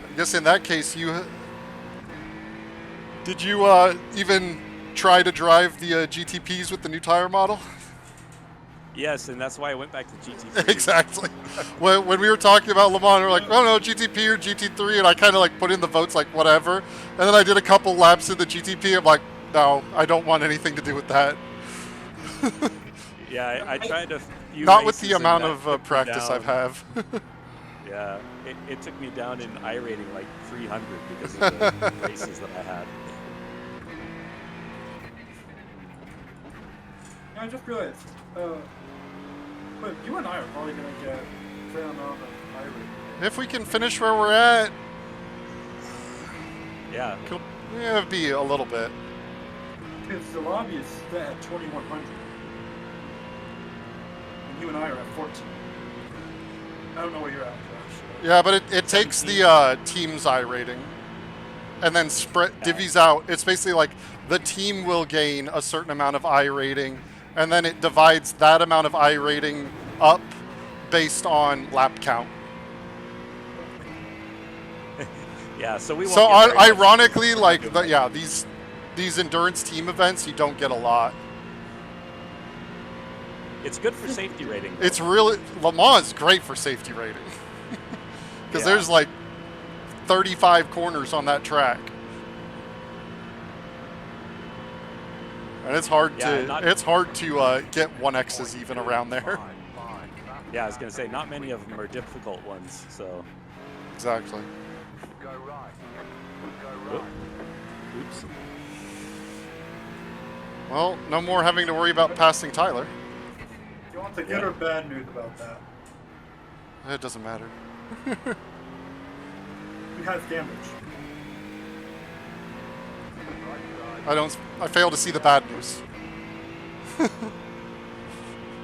I guess in that case, did you even try to drive the GTPs with the new tire model? Yes, and that's why I went back to GT3. Exactly. When we were talking about Le Mans, we were like, oh no, GTP or GT3, and I kind of like put in the votes like whatever. And then I did a couple laps in the GTP. I'm like, no, I don't want anything to do with that. Yeah, I tried a few Not with races the and amount that of took me practice down. I've have. Yeah, it took me down in iRating like 300 because of the races that I had. Yeah, I just realized, but you and I are probably gonna get a fair amount of iRacing. If we can finish where we're at, Yeah, yeah, it'd be a little bit. Because the lobby is set at 2100. And you and I are at 14. I don't know where you're at, Josh. Yeah, but it takes the team's I rating and then divvies out. It's basically like the team will gain a certain amount of I rating, and then it divides that amount of I rating up based on lap count. yeah. So we. Won't So get very much ironically, for like doing that. these endurance team events, you don't get a lot. It's good for safety rating. though. It's really Le Mans is great for safety rating because Yeah. there's like 35 corners on that track, and it's hard Yeah, to get 1X's even around there. Yeah, I was gonna say not many of them are difficult ones. So, Exactly. Go right. Go right. oops. Well, no more having to worry about passing Tyler. You want the good or bad news about that? It doesn't matter. He has damage. I fail to see the bad news.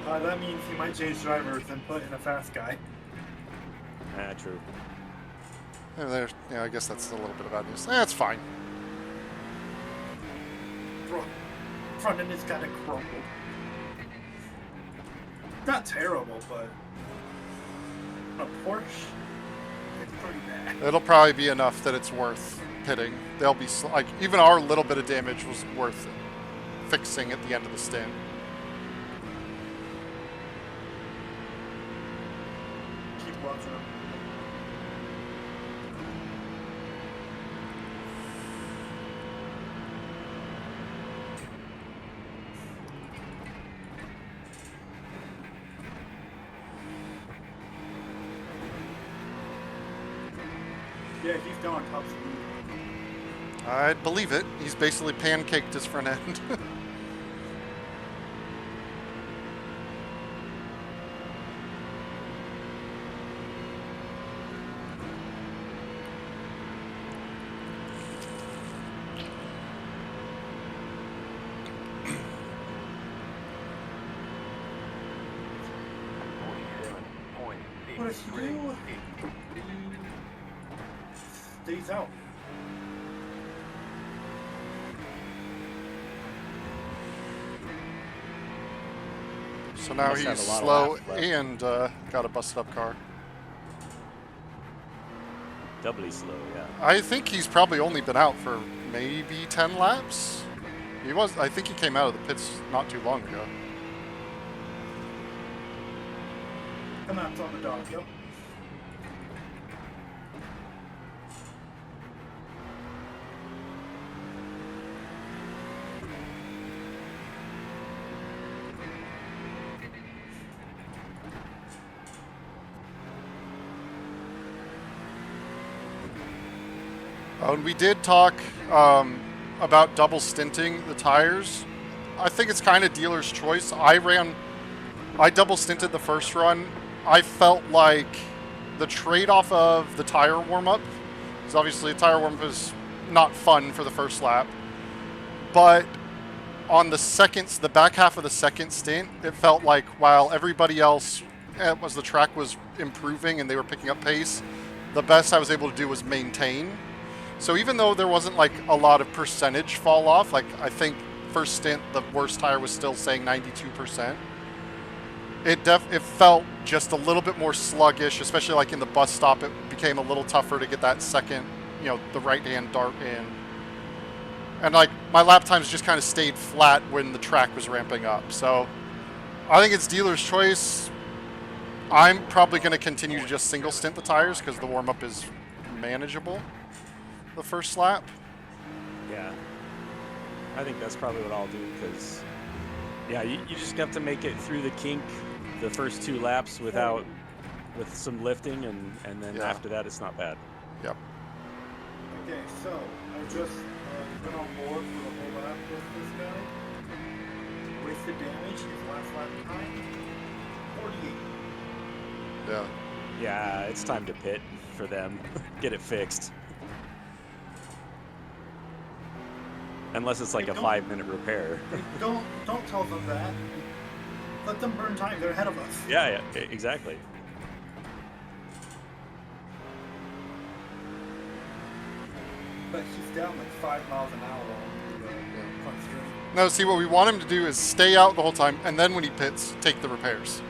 That means he might change drivers and put in a fast guy. True. Yeah, I guess that's a little bit of bad news. That's fine. Front end is kind of crumbled. Not terrible, but a Porsche, it's pretty bad. It'll probably be enough that it's worth pitting. They'll be like, even our little bit of damage was worth fixing at the end of the stint. Keep watching them. Yeah, he's going top speed. I believe it. He's basically pancaked his front end. What does he do? He stays out. So now Must have he's a lot of slow laps left. and got a busted up car. Doubly slow, yeah. I think he's probably only been out for maybe 10 laps. I think he came out of the pits not too long ago. Come out on the dog, yep. And we did talk about double stinting the tires. I think it's kind of dealer's choice. I double stinted the first run. I felt like the trade-off of the tire warm-up, because obviously the tire warm-up is not fun for the first lap, but on the back half of the second stint, it felt like while everybody else, as the track was improving and they were picking up pace, the best I was able to do was maintain. So even though there wasn't like a lot of percentage fall off, like I think first stint the worst tire was still saying 92%. It felt just a little bit more sluggish, especially like in the bus stop. It became a little tougher to get that second, the right-hand dart in. And like my lap times just kind of stayed flat when the track was ramping up. So I think it's dealer's choice. I'm probably going to continue to just single stint the tires because the warm-up is manageable the first lap. Yeah. I think that's probably what I'll do because, yeah, you just have to make it through the kink the first 2 laps with some lifting, and then after that it's not bad. Yep. Okay, so I just been on board for the whole lap with this guy. Wasted damage, his last lap time, 48. Yeah. Yeah, it's time to pit for them. Get it fixed. Unless it's like a 5-minute repair. Don't tell them that. Let them burn time. They're ahead of us. Yeah, exactly. But he's down like 5 miles an hour on the front string. No, see, what we want him to do is stay out the whole time, and then when he pits, take the repairs.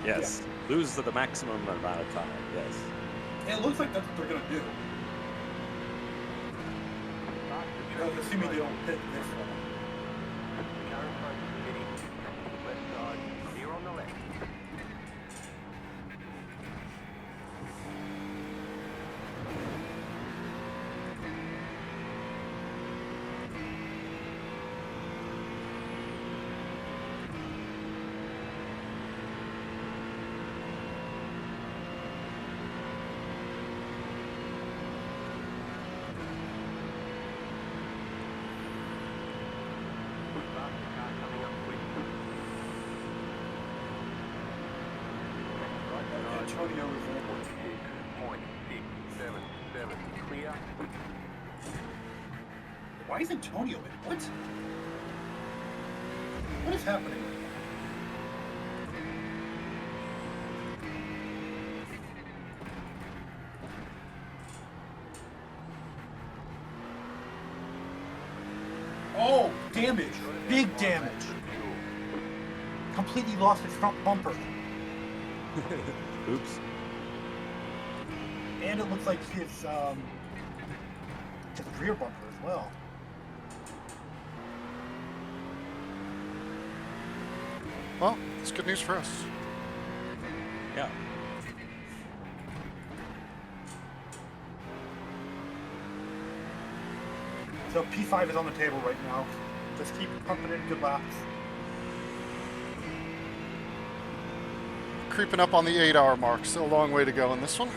Yes. Yeah. Lose the maximum amount of time, yes. And it looks like that's what they're going to do. Assuming they don't pit this one. The car in front is hitting. Left side, clear on the left. Antonio is there. 6.677 clear. Why is Antonio in? What? What is happening? Oh, damage. Big damage. Completely lost his front bumper. Oops. And it looks like his rear bumper as well. Well, it's good news for us. Yeah. So P5 is on the table right now. Just keep pumping in good laps. Creeping up on the 8-hour mark. Still a long way to go in this one.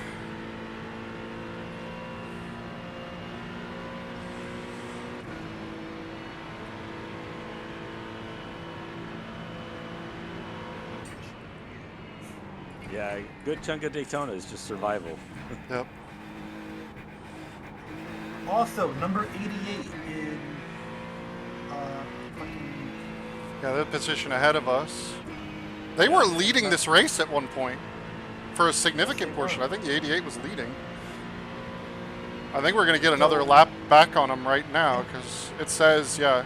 Yeah, a good chunk of Daytona is just survival. Yep. Also, number 88 in fucking... Yeah, they're position ahead of us. They were leading this race at one point for a significant portion. I think the 88 was leading. I think we're going to get another lap back on them right now because it says, yeah,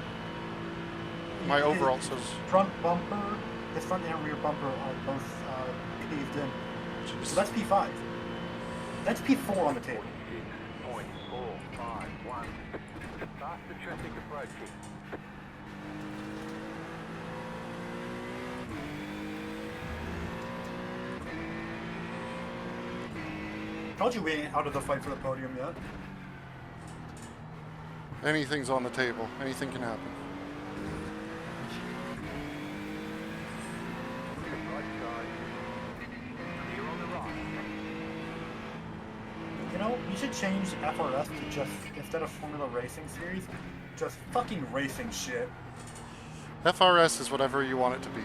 my overall says... Front bumper, his front and rear bumper are both paved in. So that's P5. That's P4 on the table. 6.451. Faster traffic approaching. Told you we ain't out of the fight for the podium yet. Anything's on the table. Anything can happen. Right side. Clear on the right. You know, we should change FRS to just, instead of Formula Racing Series, just fucking racing shit. FRS is whatever you want it to be.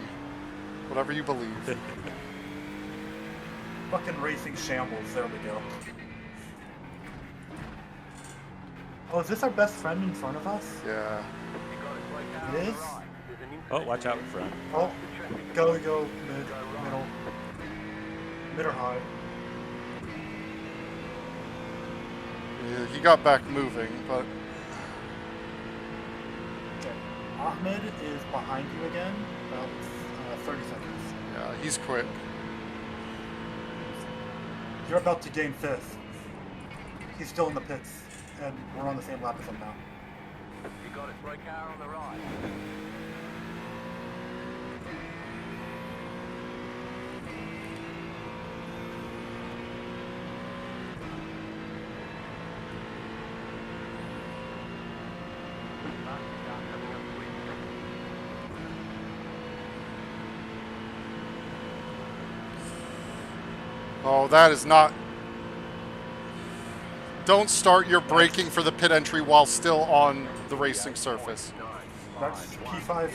Whatever you believe. Fucking racing shambles, there we go. Oh, is this our best friend in front of us? Yeah. It is? Oh, watch out in front. Oh, go, mid, middle. Mid or high. Yeah, he got back moving, but... Okay. Ahmed is behind you again, about 30 seconds. Yeah, he's quick. You're about to gain fifth. He's still in the pits, and we're on the same lap as him now. You got it, brake car on the right. Oh, that is not... Don't start your braking for the pit entry while still on the racing surface. That's P5.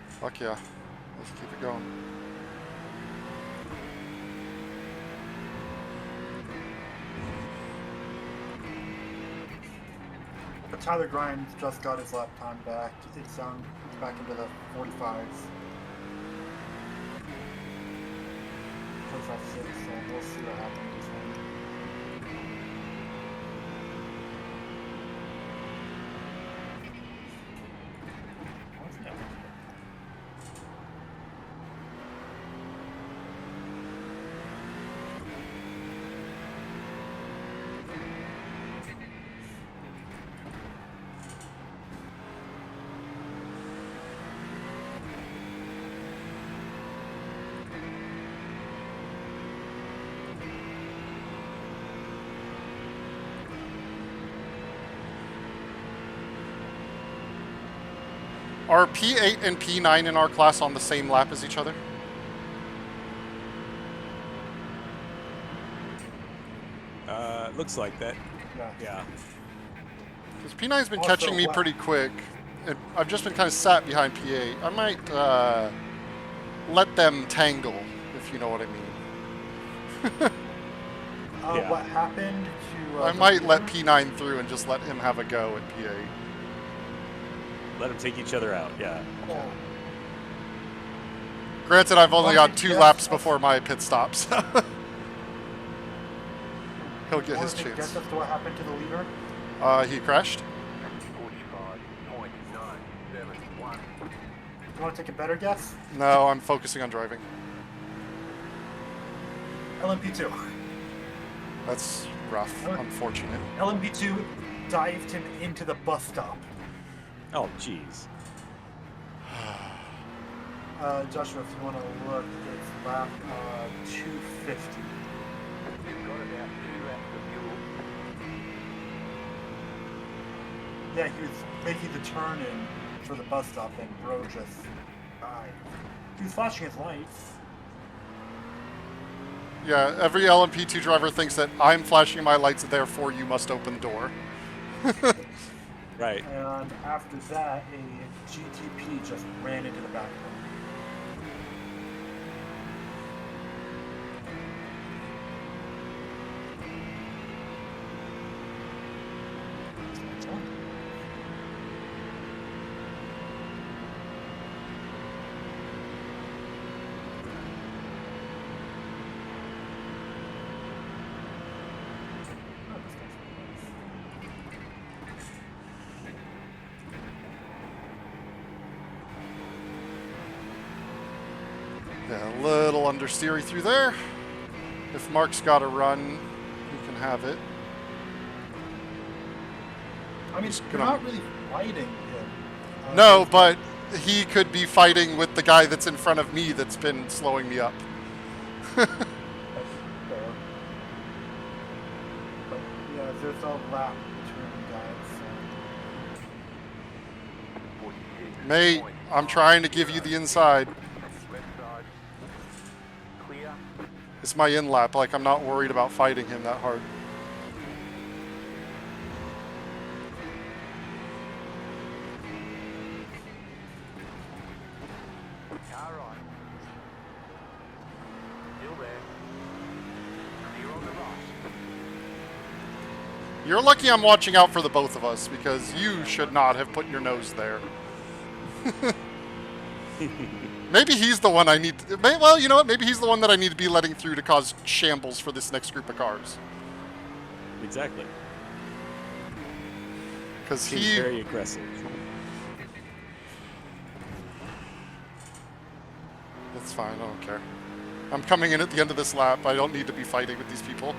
Fuck yeah. Let's keep it going. But Tyler Grimes just got his lap time back. It's back into the 45s. 45.6, so we'll see what happens with this one. What's that? Are P8 and P9 in our class on the same lap as each other? Looks like that. Yeah. Because P9's been Also, catching me pretty quick. And I've just been kind of sat behind P8. I might let them tangle, if you know what I mean. Yeah. What happened to... I might let P9 through and just let him have a go at P8. Let them take each other out. Yeah. Oh, Granted, I've only Well, got 2 yes, laps yes. before my pit stops. He'll get his wanna take a chance. guess as to what happened to the leader? He crashed. You want to take a better guess? No, I'm focusing on driving. LMP2. That's rough. Unfortunate. LMP2 dived him into the bus stop. Oh, jeez. Joshua, if you want to look, it's lap 250. You've got about 2 laps of fuel. Yeah, he was making the turn in for the bus stop and bro just died. He was flashing his lights. Yeah, every LMP2 driver thinks that I'm flashing my lights, therefore you must open the door. Right. And after that, a GTP just ran into the back of him. Yeah, a little understeery through there. If Mark's got a run, he can have it. I mean, you're not really fighting him. No, but he could be fighting with the guy that's in front of me that's been slowing me up. That's fair. But yeah, there's a lap between you guys. Mate, I'm trying to give you the inside. Left side. Clear. It's my in lap, like I'm not worried about fighting him that hard. Car right. Still there. Clear on the right. You're lucky I'm watching out for the both of us, because you should not have put your nose there. Maybe he's the one I need to... Well, you know what? Maybe he's the one that I need to be letting through to cause shambles for this next group of cars. Exactly. Because He's he... very aggressive. That's fine, I don't care. I'm coming in at the end of this lap. I don't need to be fighting with these people.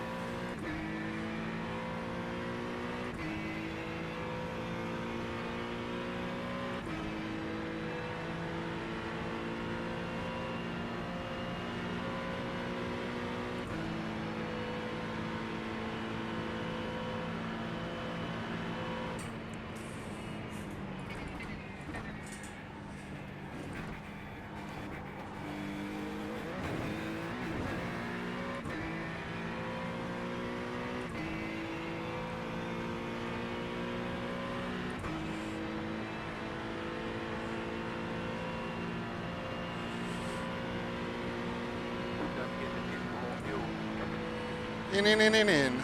In. And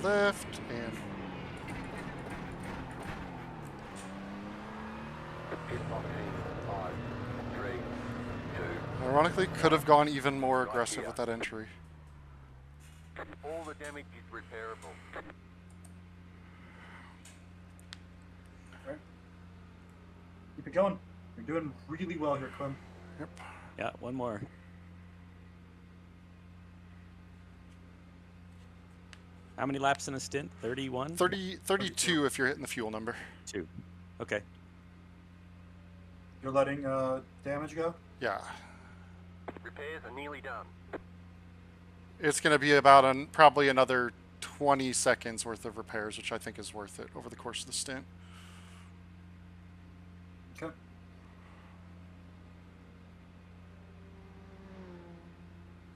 left, and... Pit lock in 5, 3, 2. Ironically, could have gone even more aggressive with that entry. All the damage is repairable. Right. Keep it going. You're doing really well here, Clem. Yep. Yeah, one more. How many laps in a stint? 31? 32 if you're hitting the fuel number. 2. Okay. You're letting damage go? Yeah. Repairs are nearly done. It's going to be about probably another 20 seconds worth of repairs, which I think is worth it over the course of the stint. Okay.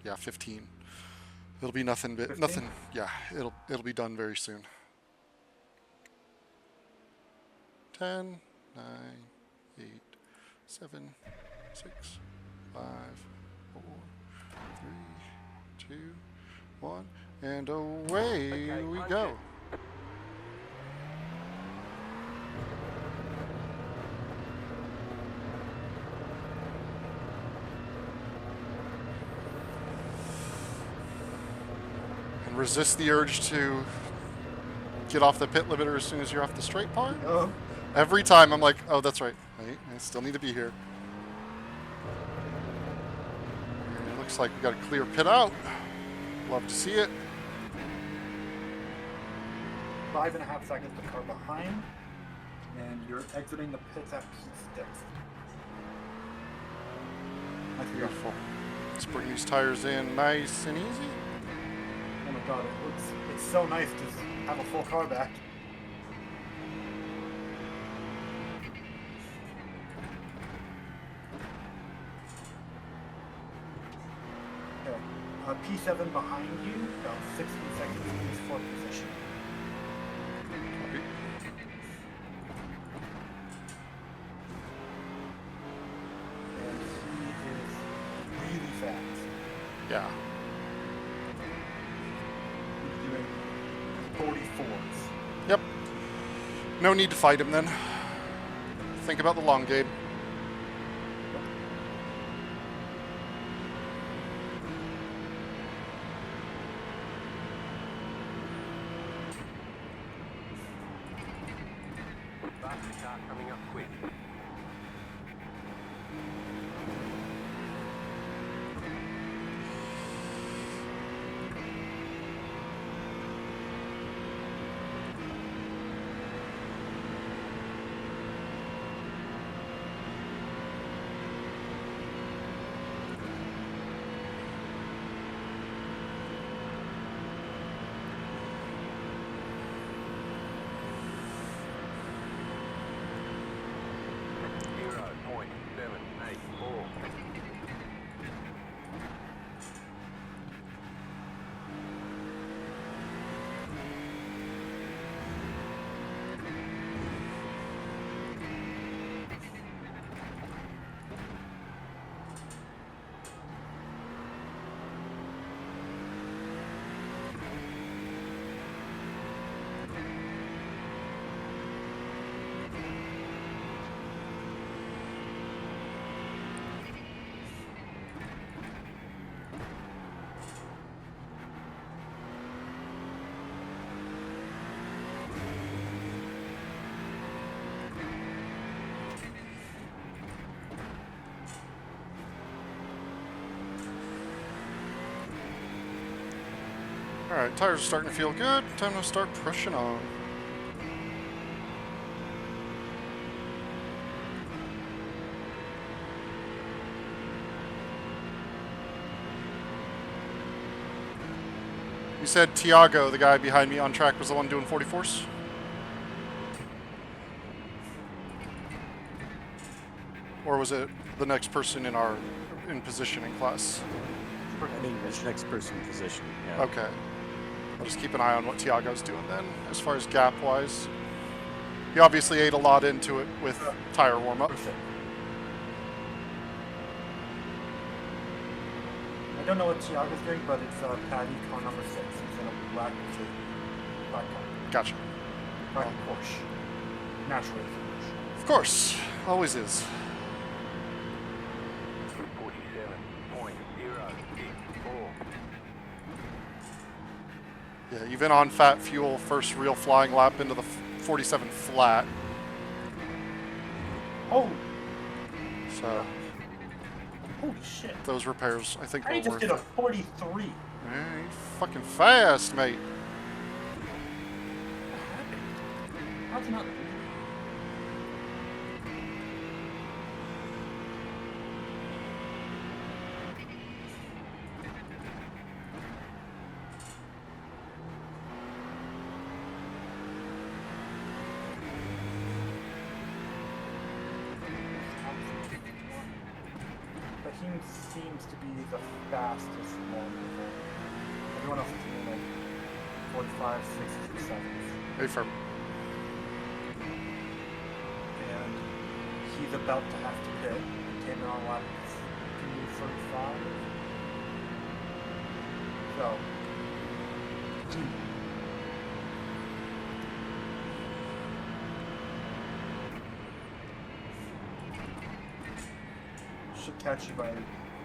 Yeah, 15. It'll be nothing but 15? nothing. Yeah, it'll be done very soon. 10, 9, 8, 7, 6, 5, 4, 3, 2, 1, and away we go. And resist the urge to get off the pit limiter as soon as you're off the straight part. Every time I'm like, oh, that's right. Wait, I still need to be here. And it looks like we got a clear pit out. Love to see it. 5.5 seconds the car behind, and you're exiting the pits at P6. That's Beautiful. Let's bring these tires in nice and easy. Oh my god, it's so nice to have a full car back. Okay. P7 behind you, about 16 seconds in his fourth position. Copy. And he is really fast. Yeah. He's doing 44s. Yep. No need to fight him then. Think about the long game. Faster car coming up quick. Alright, tires are starting to feel good. Time to start pushing on. You said Tiago, the guy behind me on track, was the one doing 44s? Or was it the next person in positioning class? I think it's next person position. Yeah. Okay. I'll just keep an eye on what Tiago's doing then, as far as gap-wise. He obviously ate a lot into it with tire warm-up. I don't know what Tiago's doing, but it's Paddy car number 6. He's in a black car. Gotcha. Black Porsche. Naturally Porsche. Of course. Always is. 47.064. Yeah, even on fat fuel, first real flying lap into the 47 flat. Oh! So, Holy shit. those repairs, I think, I were just worth did a it. 43. Yeah, you're fucking fast, mate. What happened? How's it not? But he seems to be the fastest one. Everyone else is doing like 45, 60, 70s. Hey, firm. And he's about to have to pit. He came in on lap 35. So, should catch you by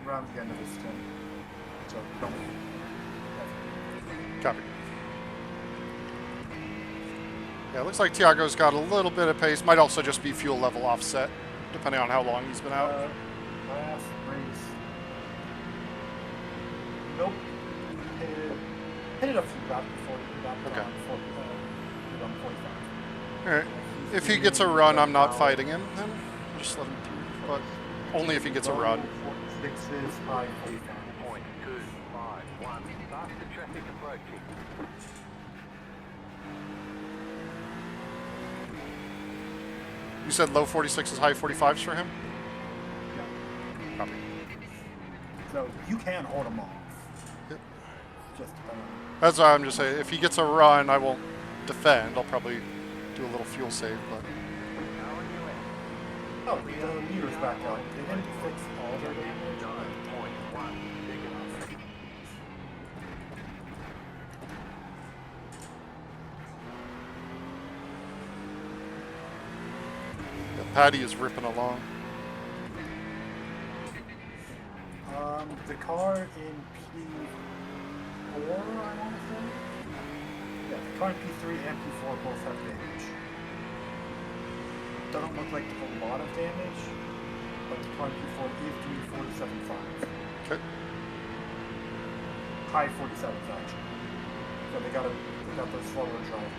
around the end of this stint. So don't. Copy. Yeah, it looks like Tiago's got a little bit of pace. Might also just be fuel level offset, depending on how long he's been out. Last race. Nope. Hit it a few laps before he got Okay. on 45. Alright. If he gets a run, I'm not fighting him, then I'll just let him through. But only if he gets a run. 46 is high 45. 0.251. Faster traffic approaching. You said low 46s, high 45s for him? Yeah. Copy. So you can hold him off. Yep. Just That's why I'm just saying, if he gets a run, I won't defend. I'll probably do a little fuel save, but... Oh, the meter's back out. They didn't fix all their damage. 9.1 seconds. Yeah, Patty is ripping along. The car in P4, I want to say? Yeah, the car in P3 and P4 both have damage. Doesn't look like a lot of damage, but the car in P4 is doing 47.5. Okay. High 47s actually. So they got the slower drive.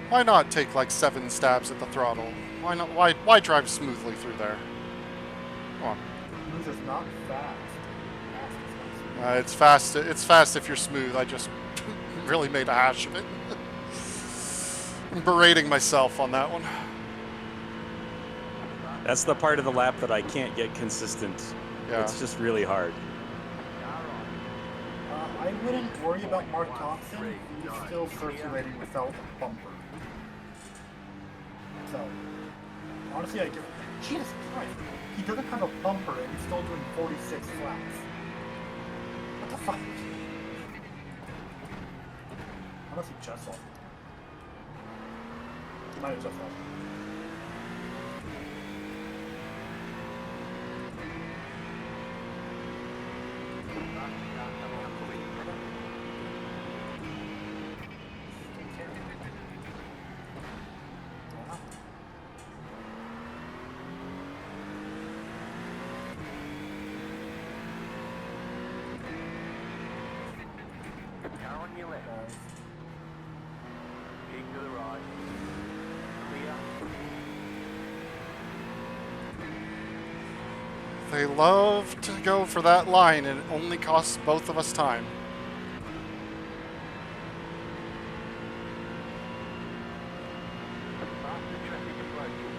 Why not take like 7 stabs at the throttle? Why not? Why drive smoothly through there? Come on. Smooth is not fast. Fast is not smooth. It's fast. It's fast if you're smooth. I just really made a hash of it. I'm berating myself on that one. That's the part of the lap that I can't get consistent. Yeah. It's just really hard. I wouldn't worry about Mark Thompson. He's still circulating without a bumper. So, honestly, I give. Jesus Christ. He doesn't have a bumper and he's still doing 46 flaps. What the fuck? Unless he just off. He might have just off. Car on your left. Keep to the right. Clear. They love to go for that line, and it only costs both of us time. Faster traffic approaching.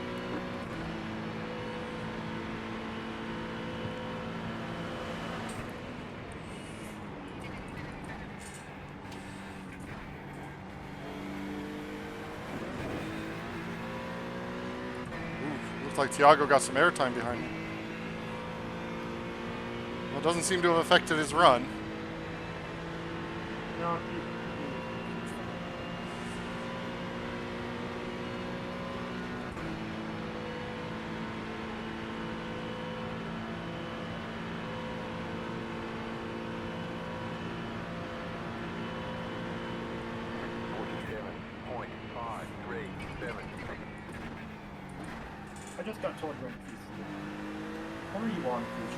Ooh, looks like Tiago got some airtime behind him. Well, it doesn't seem to have affected his run. No, I just got told you're in PC. What are you on, PC?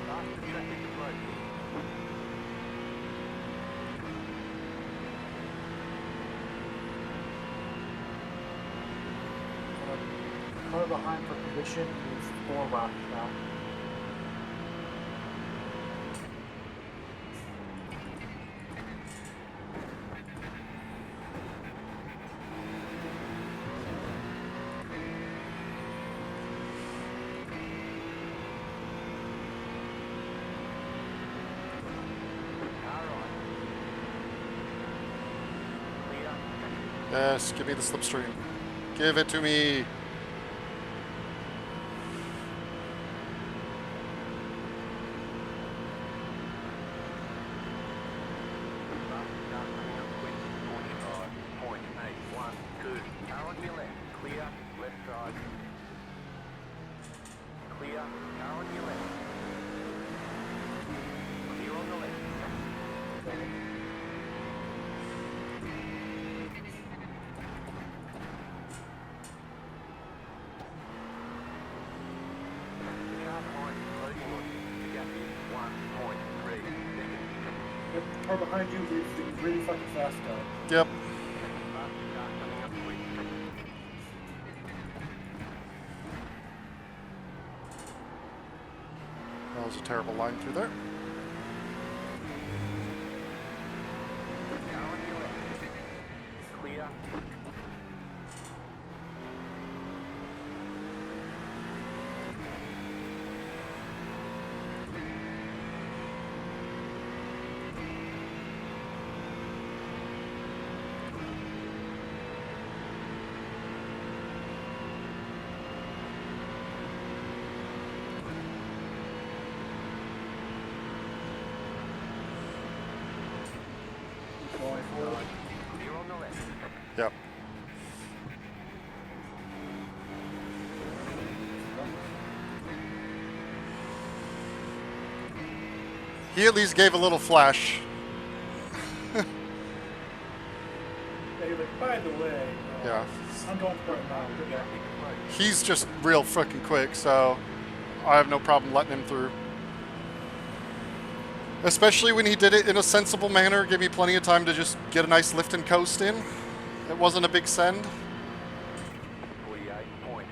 Faster traffic approaching. car behind for position is 4 laps now. Yes, give me the slipstream. Give it to me. Yep, the car behind you is really fucking fast though. Yep. That was a terrible line through there. Clear. Going forward. Clear on the left. Yep. He at least gave a little flash. Hey, like, by the way, Yeah. I'm going for it now. Yeah. He's just real freaking quick, so I have no problem letting him through. Especially when he did it in a sensible manner, gave me plenty of time to just get a nice lift and coast in. It wasn't a big send. 48.078.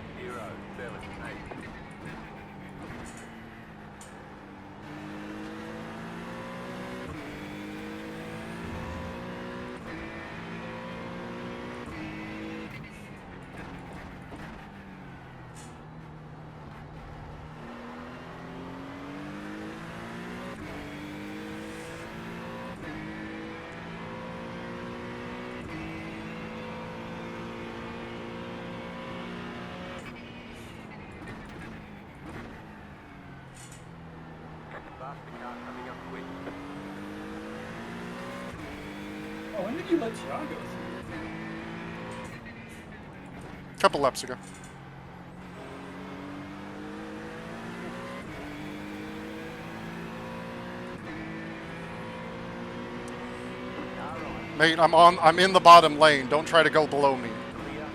Faster car coming up quick. Oh, when did you let Thiago through? Couple laps ago. Mate, I'm in the bottom lane. Don't try to go below me. Clear.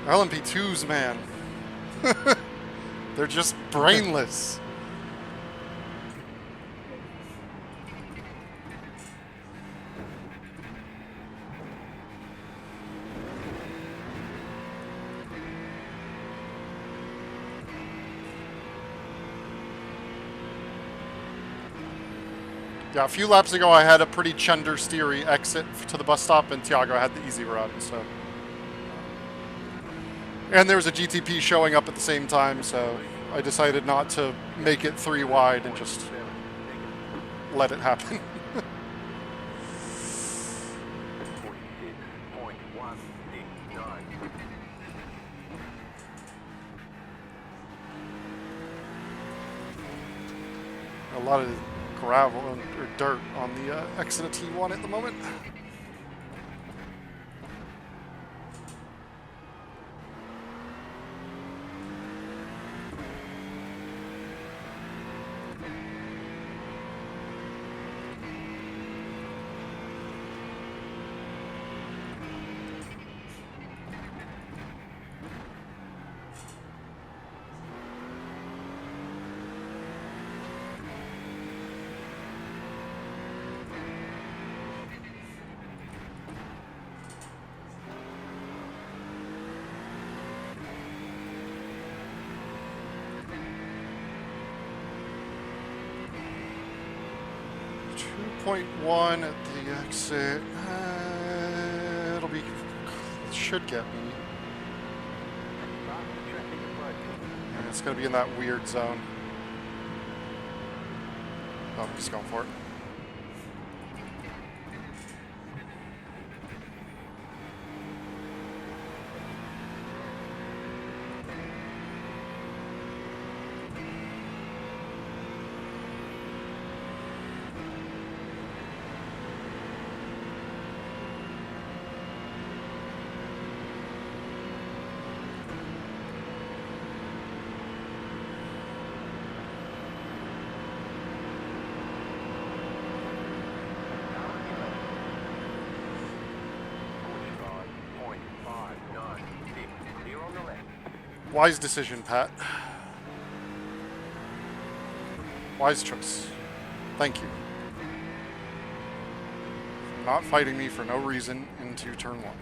LMP2s, man. They're just brainless. Yeah, a few laps ago I had a pretty chunder steery exit to the bus stop, and Thiago had the easy run, so. And there was a GTP showing up at the same time, so I decided not to make it 3 wide and just let it happen. 46.169. A lot of gravel or dirt on the exit of T1 at the moment. 2.1 at the exit. Should get me. Yeah, it's going to be in that weird zone. Oh, I'm just going for it. Wise decision, Pat. Wise choice. Thank you. Not fighting me for no reason into turn 1.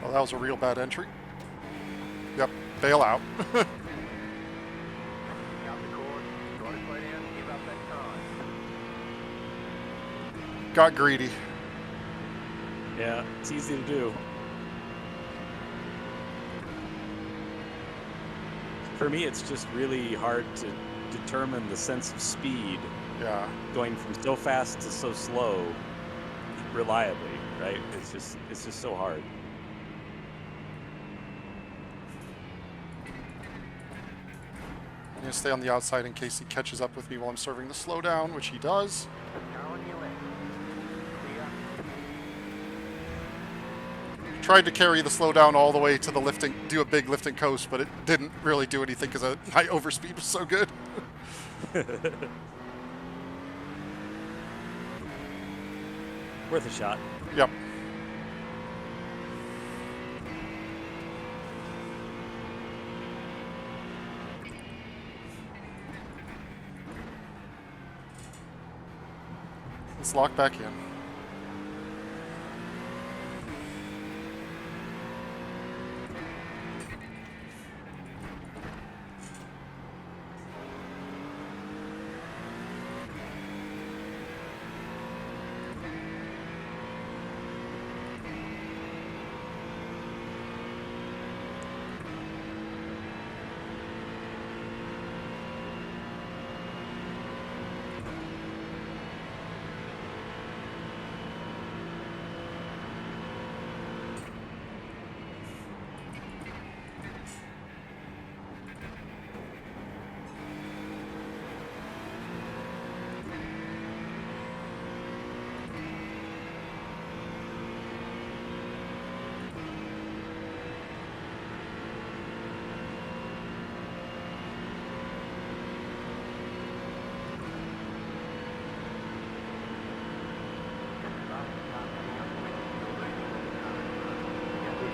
Well, that was a real bad entry. Yep, bail out. Got greedy. Yeah, it's easy to do. For me, it's just really hard to determine the sense of speed. Yeah. Going from so fast to so slow reliably, right? It's just so hard. I'm going to stay on the outside in case he catches up with me while I'm serving the slowdown, which he does. Tried to carry the slowdown all the way to the lifting, do a big lifting coast, but it didn't really do anything because my overspeed was so good. Worth a shot. Yep. Let's lock back in.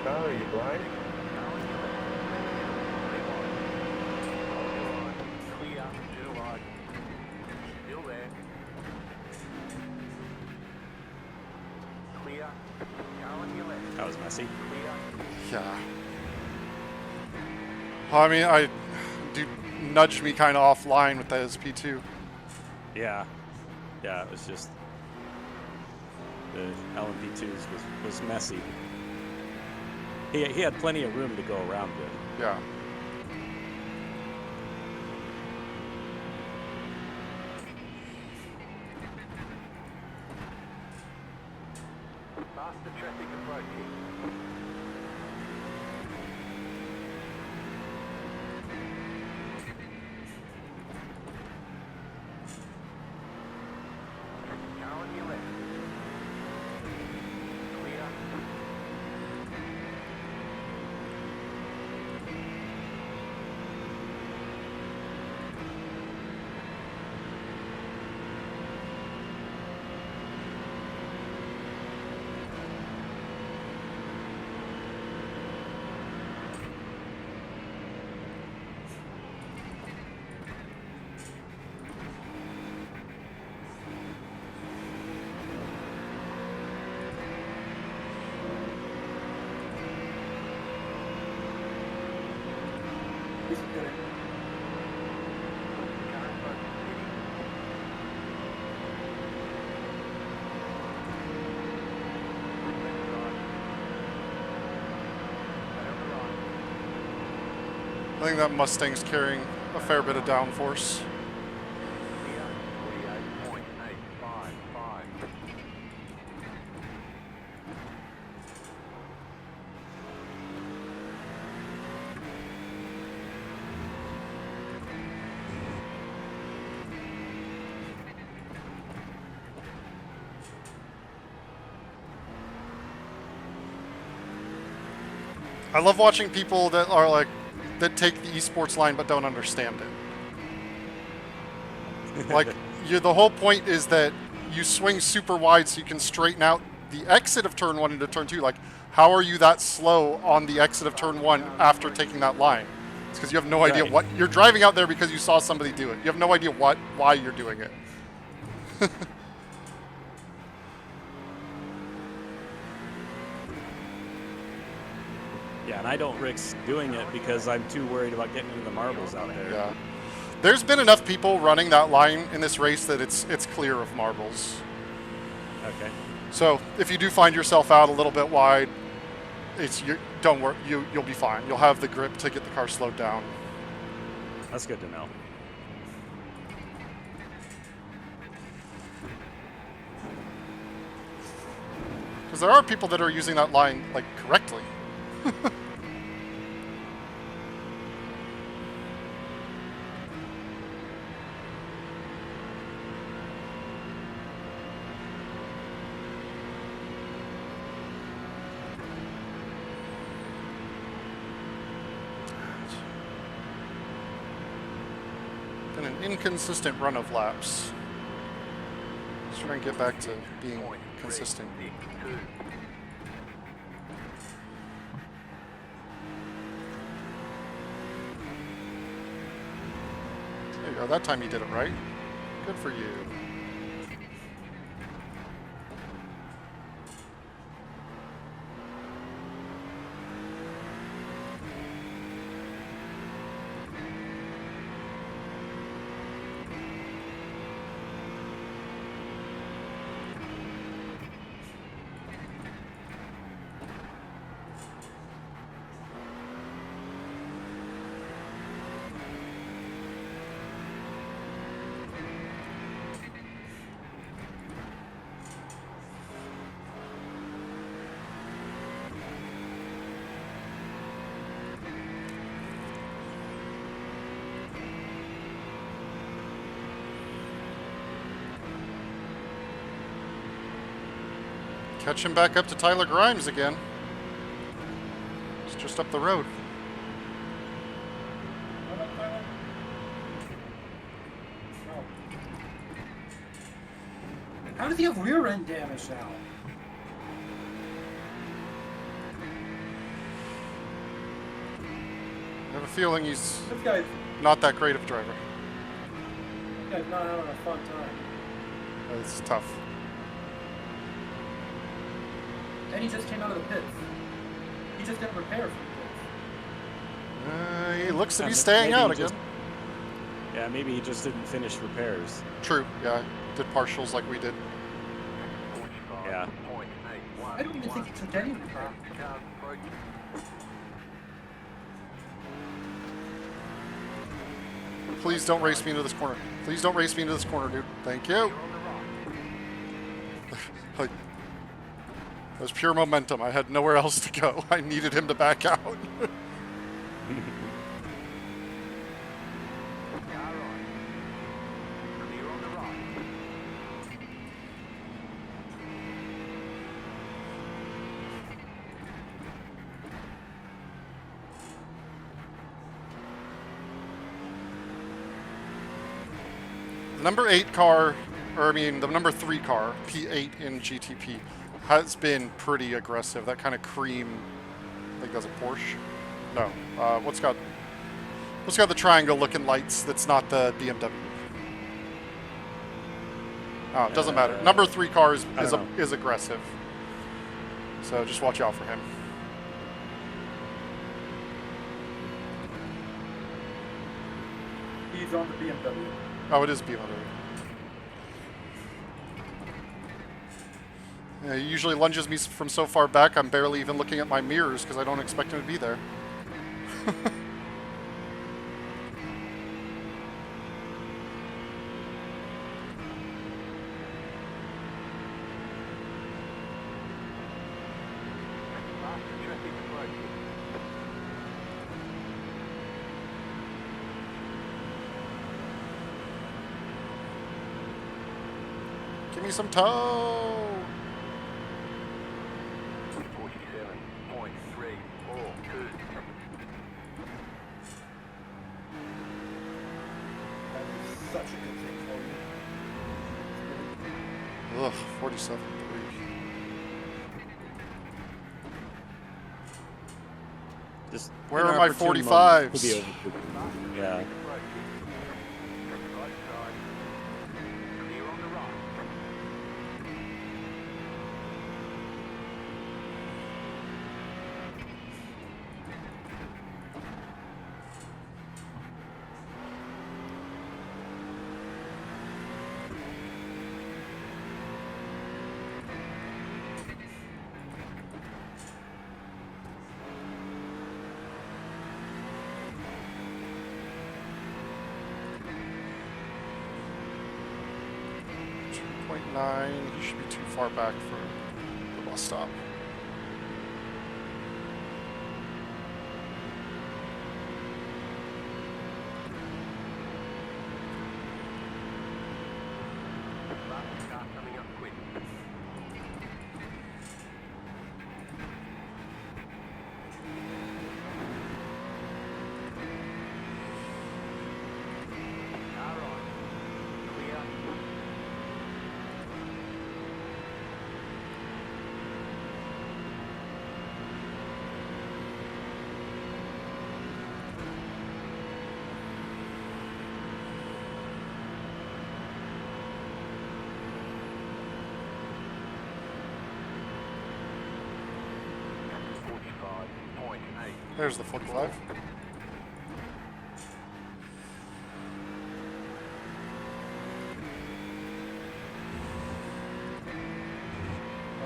Are you blind? Clear, to the right. Still there. Clear. Car on your left. That was messy. Clear. Yeah. Well, I mean, I do nudged me kind of offline with that SP2. Yeah. Yeah, it was just the LMP2s was messy. He had plenty of room to go around it. Yeah. past the traffic approaching. Car on your left. Clear. This is good. Car in front is hitting. Left side. Stay on the right. I think that Mustang's carrying a fair bit of downforce. Clear. 48.855. I love watching people that are like, that take the esports line but don't understand it. Like, the whole point is that you swing super wide so you can straighten out the exit of turn 1 into turn 2. Like, how are you that slow on the exit of turn 1 after taking that line? It's because you have no idea Right. what you're driving out there because you saw somebody do it. You have no idea why you're doing it. Yeah, and I don't risk doing it because I'm too worried about getting into the marbles out there. Yeah. There's been enough people running that line in this race that it's clear of marbles. Okay. So if you do find yourself out a little bit wide, don't worry, you'll be fine. You'll have the grip to get the car slowed down. That's good to know. Because there are people that are using that line like correctly. Been an inconsistent run of laps. Let's try and get back to being consistent. 3.62. There you go. That time you did it right. Good for you. Catching back up to Tyler Grimes again. It's just up the road. How does he have rear end damage now? I have a feeling he's This guy's not that not a driver. not having a fun time. It's tough. And he just came out of the pits. He just got repaired from the pits. He looks to be And staying maybe out he again. just- Yeah, maybe he just didn't finish repairs. True, yeah. Did partials like we did. Yeah. 45.81. I don't even think he took any repair. Fast cars approaching. Please don't race me into this corner. Please don't race me into this corner, dude. Thank you. You're on the right. Like, was pure momentum. I had nowhere else to go. I needed him to back out. Car on. Clear on the right. The number 8 car, or I mean the number 3 car, P8 in GTP, has been pretty aggressive. That kind of cream, I think that's a Porsche. No, what's got the triangle looking lights that's not the BMW? Oh, it doesn't matter. Number 3 car is aggressive. So just watch out for him. He's on the BMW. Oh, it is BMW. Yeah, he usually lunges me from so far back, I'm barely even looking at my mirrors because I don't expect him to be there. Faster traffic approaching. Give me some tow! 47.342. That is such a good thing for you. Ugh, 47.3. Just Where an are my opportune 45s? moment to be over- Yeah. Right side. Clear on the right. He should be too far back for the bus stop. Last car coming up quick. Car on. Clear. There's the 45.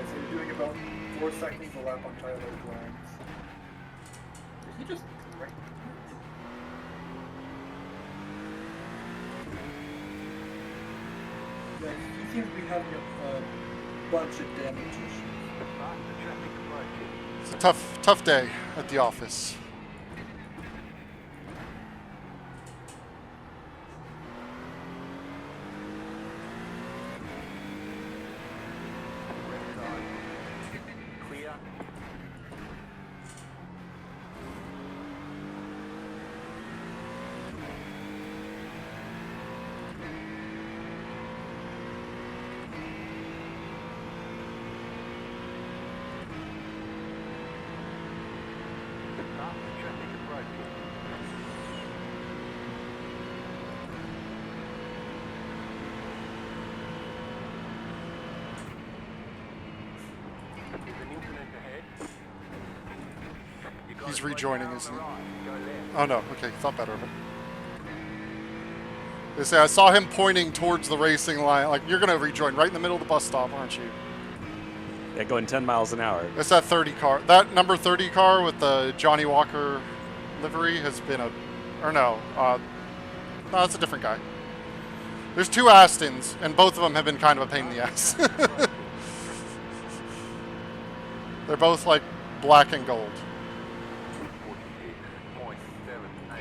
So you're doing about 4 seconds a lap on Tyler's lines. Did he just right? Yeah, he seems to be having a bunch of damage issues. Faster traffic approaching. It's a tough day at the office. Left side. Clear. Faster traffic approaching. There's an incident ahead. You got He's it right rejoining, now on isn't the he? right. Go left. Oh no, okay, thought better of it. They say I saw him pointing towards the racing line, like you're gonna rejoin right in the middle of the bus stop, aren't you? Yeah, going 10 miles an hour. It's that 30 car. That number 30 car with the Johnny Walker livery has been a, or no, no, that's a different guy. There's 2 Astons, and both of them have been kind of a pain in the ass. They're both like black and gold. 46.786.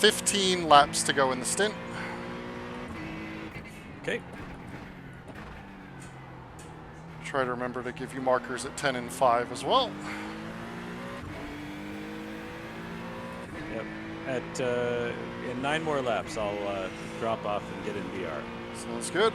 15 laps to go in the stint. Okay. Try to remember to give you markers at 10 and 5 as well. Yep. At in 9 more laps, I'll drop off and get in VR. Sounds good.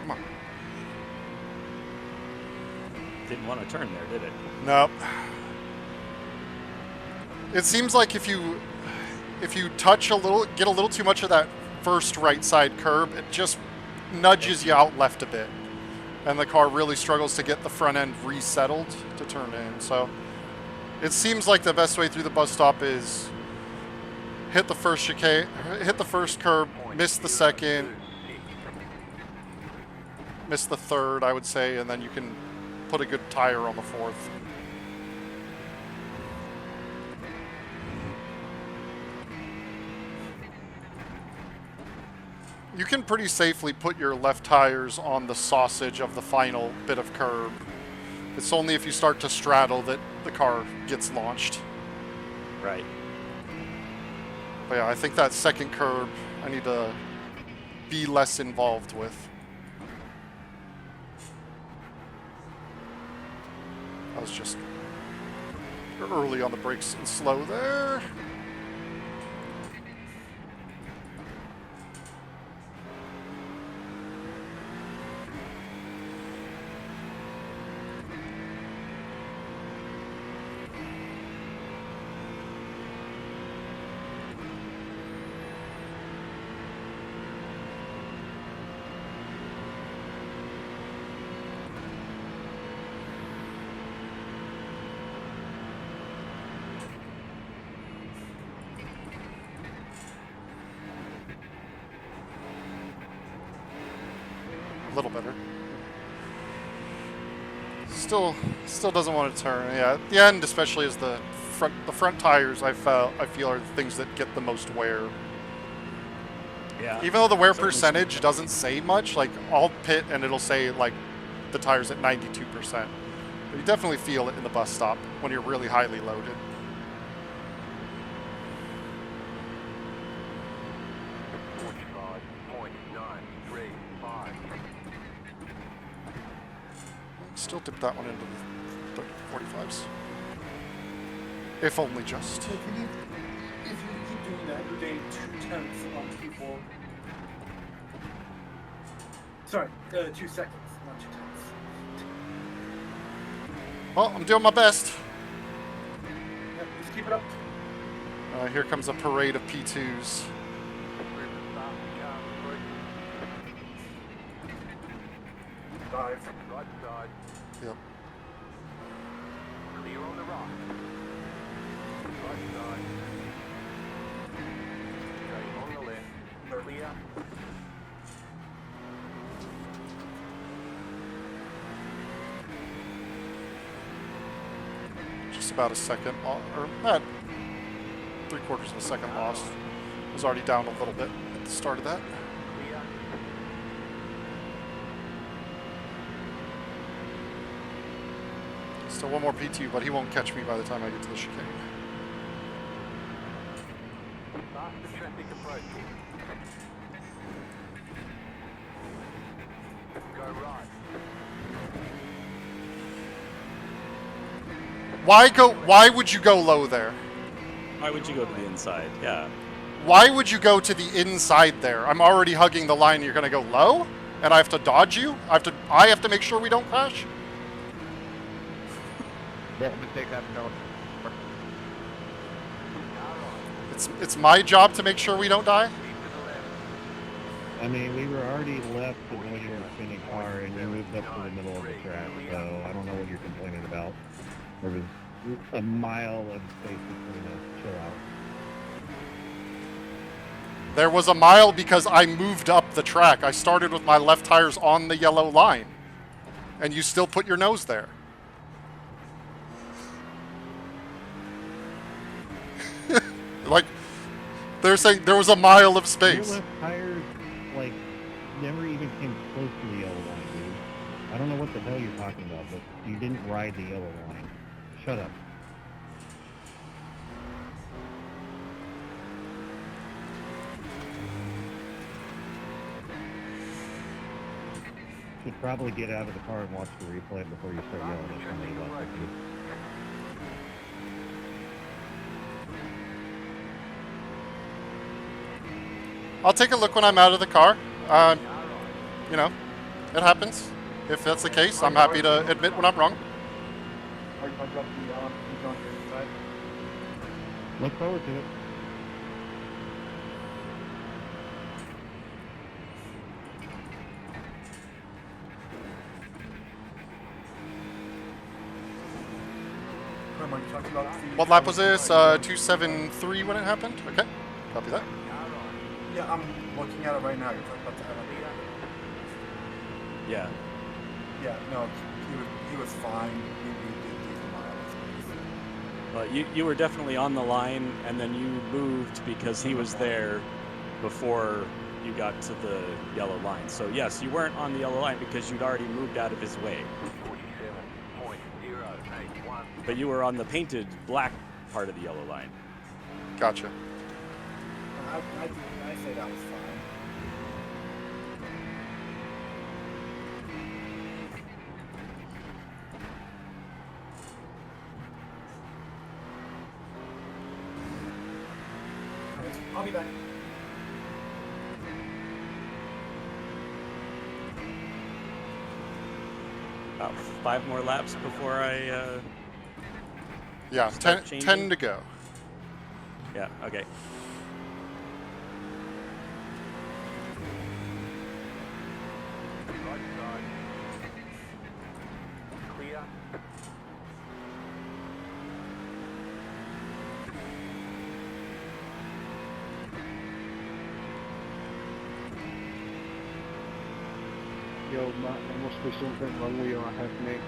Come on. Didn't want to turn there, did it? Nope. It seems like if you touch a little, get a little too much of that first right side curb, it just nudges you out left a bit. And the car really struggles to get the front end resettled to turn in. So it seems like the best way through the bus stop is hit the first chicane, hit the first curb, miss the second, miss the third, I would say, and then you can put a good tire on the fourth. You can pretty safely put your left tires on the sausage of the final bit of curb. It's only if you start to straddle that the car gets launched. Right. But yeah, I think that second curb I need to be less involved with. I was just early on the brakes and slow there. A little better. Still doesn't want to turn. Yeah, at the end, especially as the front tires, I feel are the things that get the most wear. Yeah. Even though the wear Certainly. percentage doesn't say much, like I'll pit and it'll say like the tires at 92%. But you definitely feel it in the bus stop when you're really highly loaded. Still dip that one into the 45s. If only just. If you keep doing that, you're getting 2/10 on people. Sorry, 2 seconds, not 2/10. Well, I'm doing my best. Yeah, just keep it up. Here comes a parade of P2s. 5. Right side. Yep. Clear on the right. Right side. Okay, on the left. Clear. Just about a second, or not 3/4 of a second lost. Was already down a little bit at the start of that. Clear. Still one more P2, but he won't catch me by the time I get to the chicane. Faster traffic approaching. Go right. Why would you go low there? Why would you go to the inside? Yeah. Why would you go to the inside there? I'm already hugging the line. You're gonna go low, and I have to dodge you. I have to make sure we don't crash. It's my job to make sure we don't die. I mean, we were already left avoiding the spinning car, and you moved up to the middle of the track, so I don't know what you're complaining about. There was a mile of space between us. Chill out. There was a mile because I moved up the track. I started with my left tires on the yellow line, and you still put your nose there. Like, they're saying there was a mile of space. Your left tires, like, never even came close to the yellow line, dude. I don't know what the hell you're talking about, but you didn't ride the yellow line. Shut up. You should probably get out of the car and watch the replay before you start yelling at somebody about something. I'll take a look when I'm out of the car. You know, it happens. If that's the case, I'm happy to admit when I'm wrong. Look forward to it. What lap was this? 273 when it happened? Okay, copy that. Yeah, I'm looking at it right now. You're talking about the elevator. Yeah. Yeah, no, he was fine. We did these miles. Well, you were definitely on the line, and then you moved because he was there before you got to the yellow line. So yes, you weren't on the yellow line because you'd already moved out of his way. 47.081. But you were on the painted black part of the yellow line. Gotcha. I say that was fine. I'll be back. About 5 more laps before I. Yeah, Start 10 changing? to go. Yeah. Okay. Right side. Clear. Yo, Matt, there must be something wrong with your head, mate.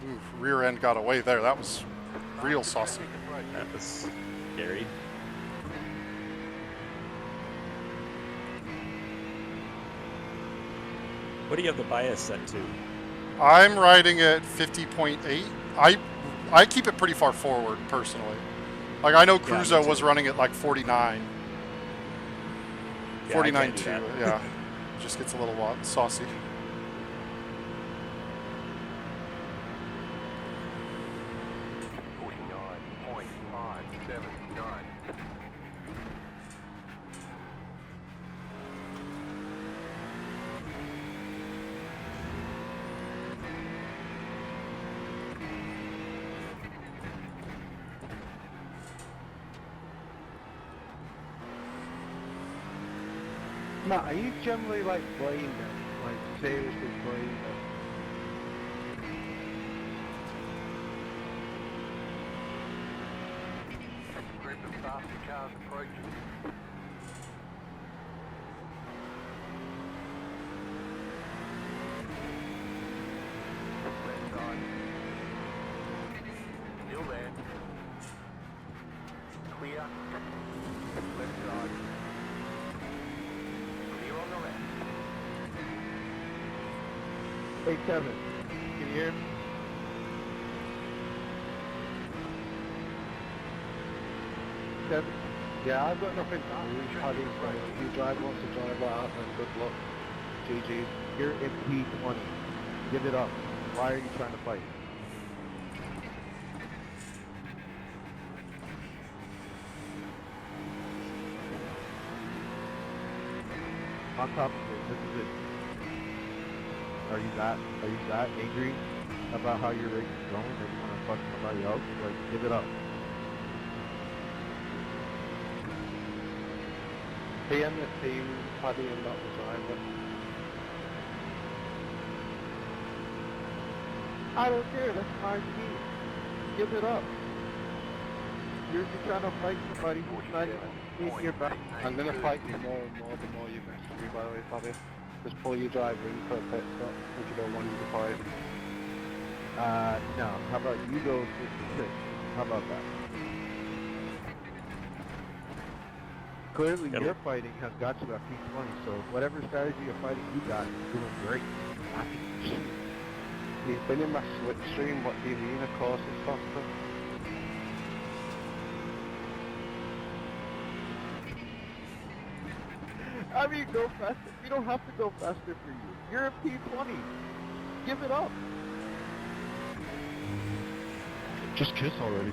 Ooh, rear end got away there. That was real saucy. That was scary. What do you have the bias set to? I'm riding at 50.8. I keep it pretty far forward personally. Like I know me Cruzo too. was running at like 49. Yeah, I 49 can't do too. that. Yeah. Just gets a little saucy. Matt, are you generally like playing them? Like seriously playing them? Group of faster cars approaching. Left side. Still there. Clear. Left side. Clear on the left. 87. Can you hear me? Kevin. Yeah, I've got nothing to do. I didn't say if you drive wants to drive out, then good luck. GG. You're in P20. Give it up. Why are you trying to fight? On top of it, this is it. Are you that angry about how your race is going that you want to fuck somebody else? Like, give it up. PM the team, Paddy and not the driver. I don't care, that's my team. Give it up. You're trying to fight somebody who's not even in your back. I'm gonna fight you more and more the more you mess with me, by the way, Paddy. Just pull your driver in for a pit stop if you don't want him to fight. No, how about you go 66? How about that? Clearly your fighting has got you at P20, so whatever strategy of fighting you got is doing great. He's been in my slipstream, what do you mean, of course it's faster? I mean, go faster. We don't have to go faster for you. You're a P20. Give it up. Just kiss already.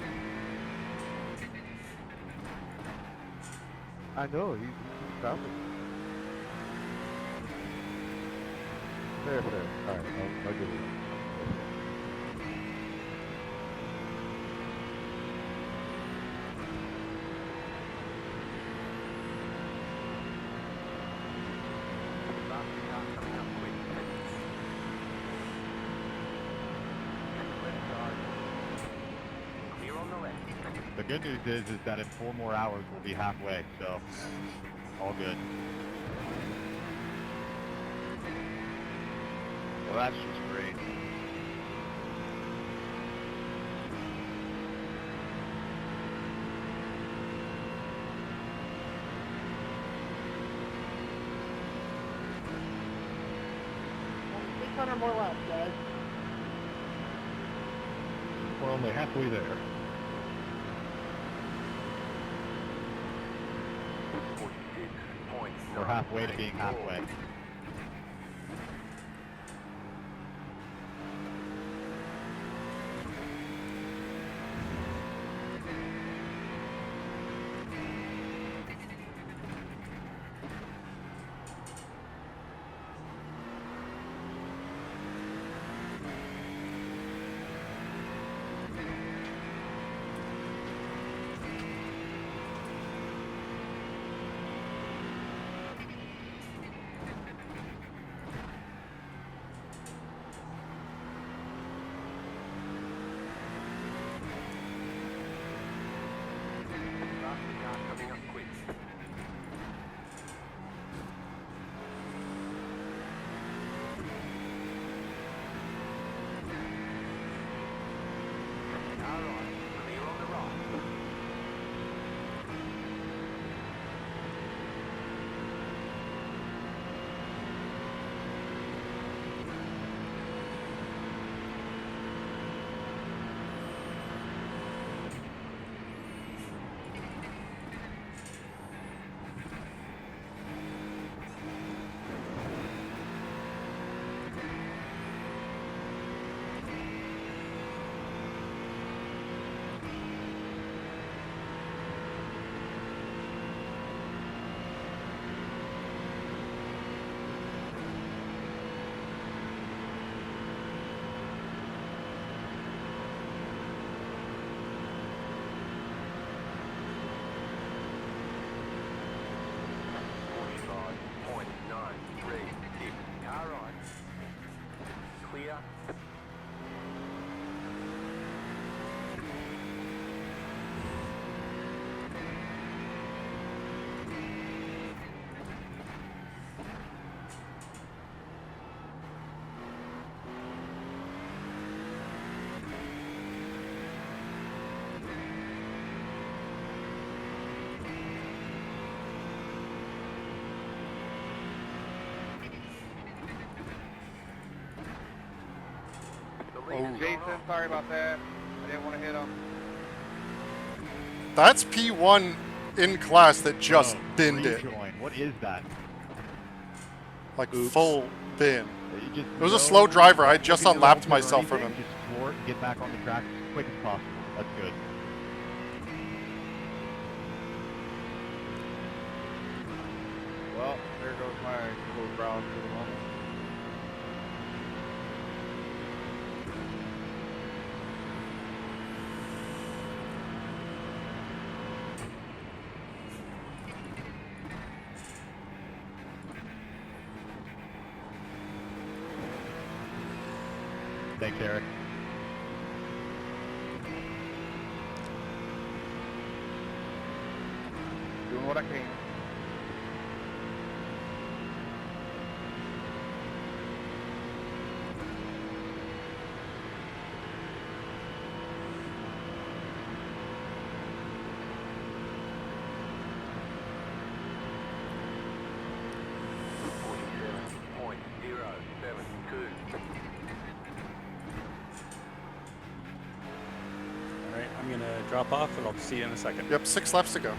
I know, he's stopping. Fair. Alright, I'll give it up. The good news is that in 4 more hours we'll be halfway, so all good. Well, that's just great. Only 600 more laps, guys. We're only halfway there. We're halfway to being halfway. Coming up quick. Alright, clear on the right. Clear. Oh, Jason, sorry about that. I didn't want to hit him. That's P1 in class that just binned it. Rejoin. What is that? Like Oops. full bin. You just It was a slow driver. I just looking unlapped around or myself from anything, him. Just thwart, get back on the track as quick as possible. That's good. Well, there goes my little browse for the moment. Thanks, Eric. Doing what I can. All right, I'm gonna drop off, and I'll see you in a second. Yep, 6 laps to go.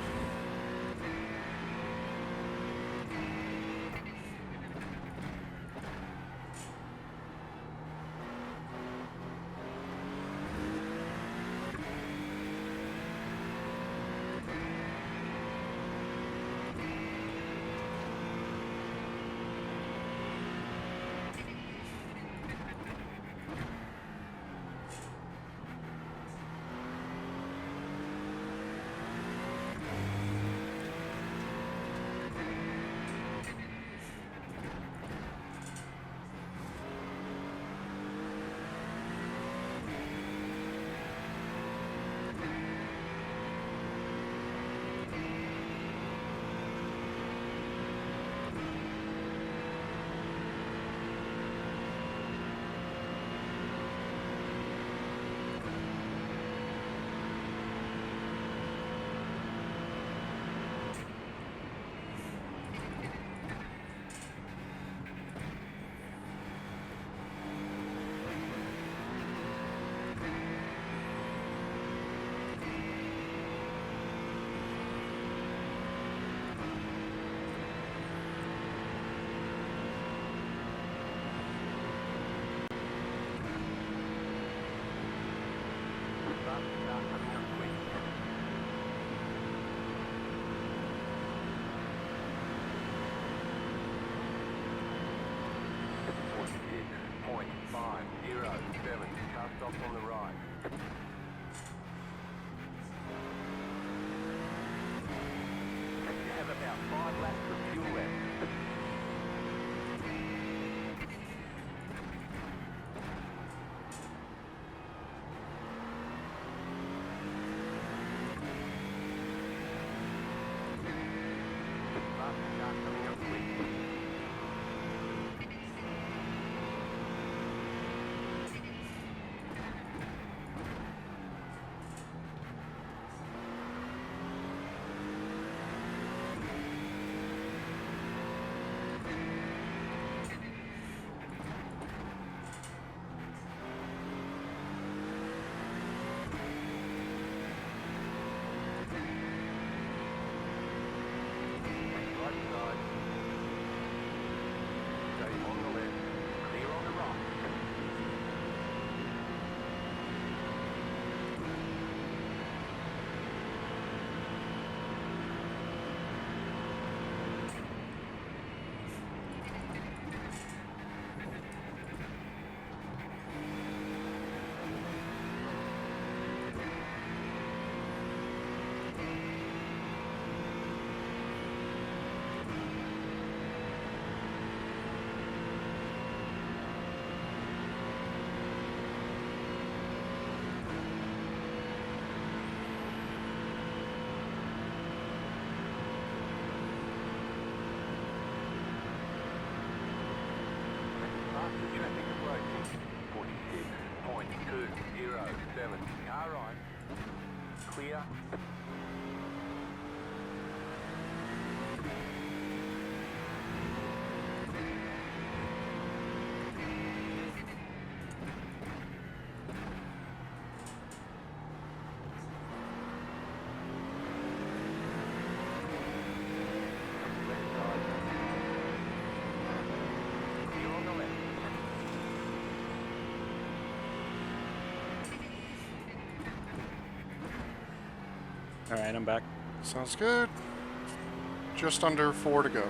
All right, I'm back. Sounds good. Just under 4 to go.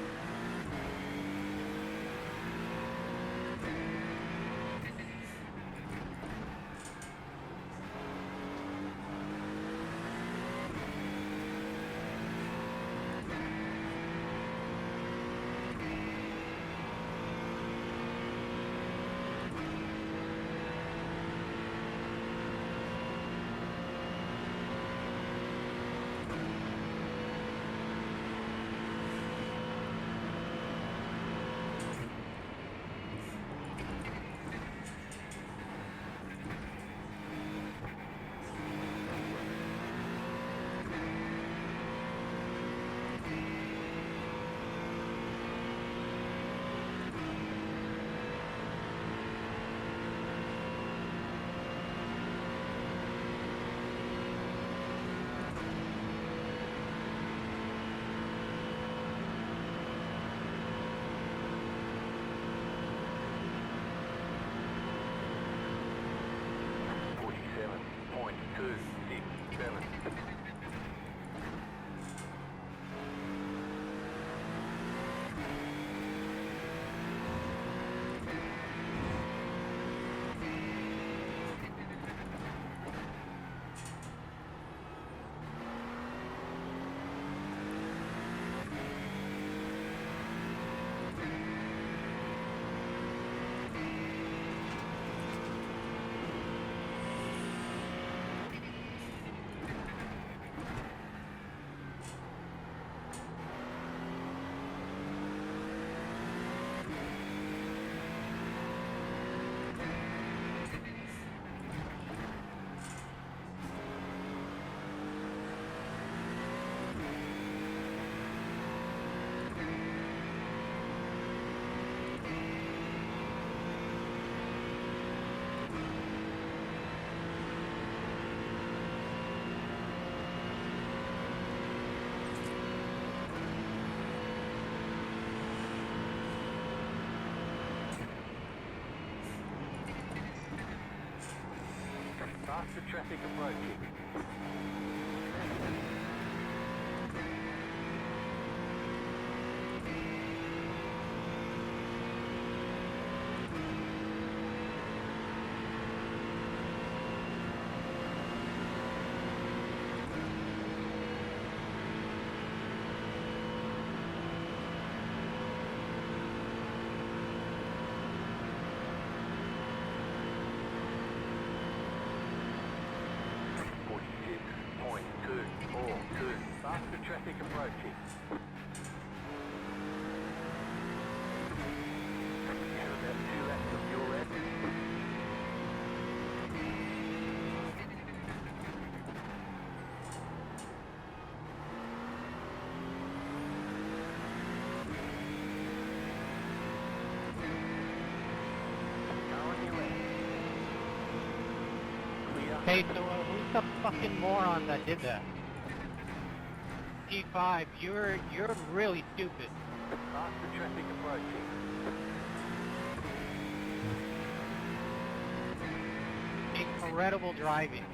Faster traffic approaching. Faster traffic approaching. You have about 2 laps of your left. Go on your left. Clear. Hey, so who's the fucking moron that did that? G5, you're really stupid. Faster traffic approaching. Incredible driving.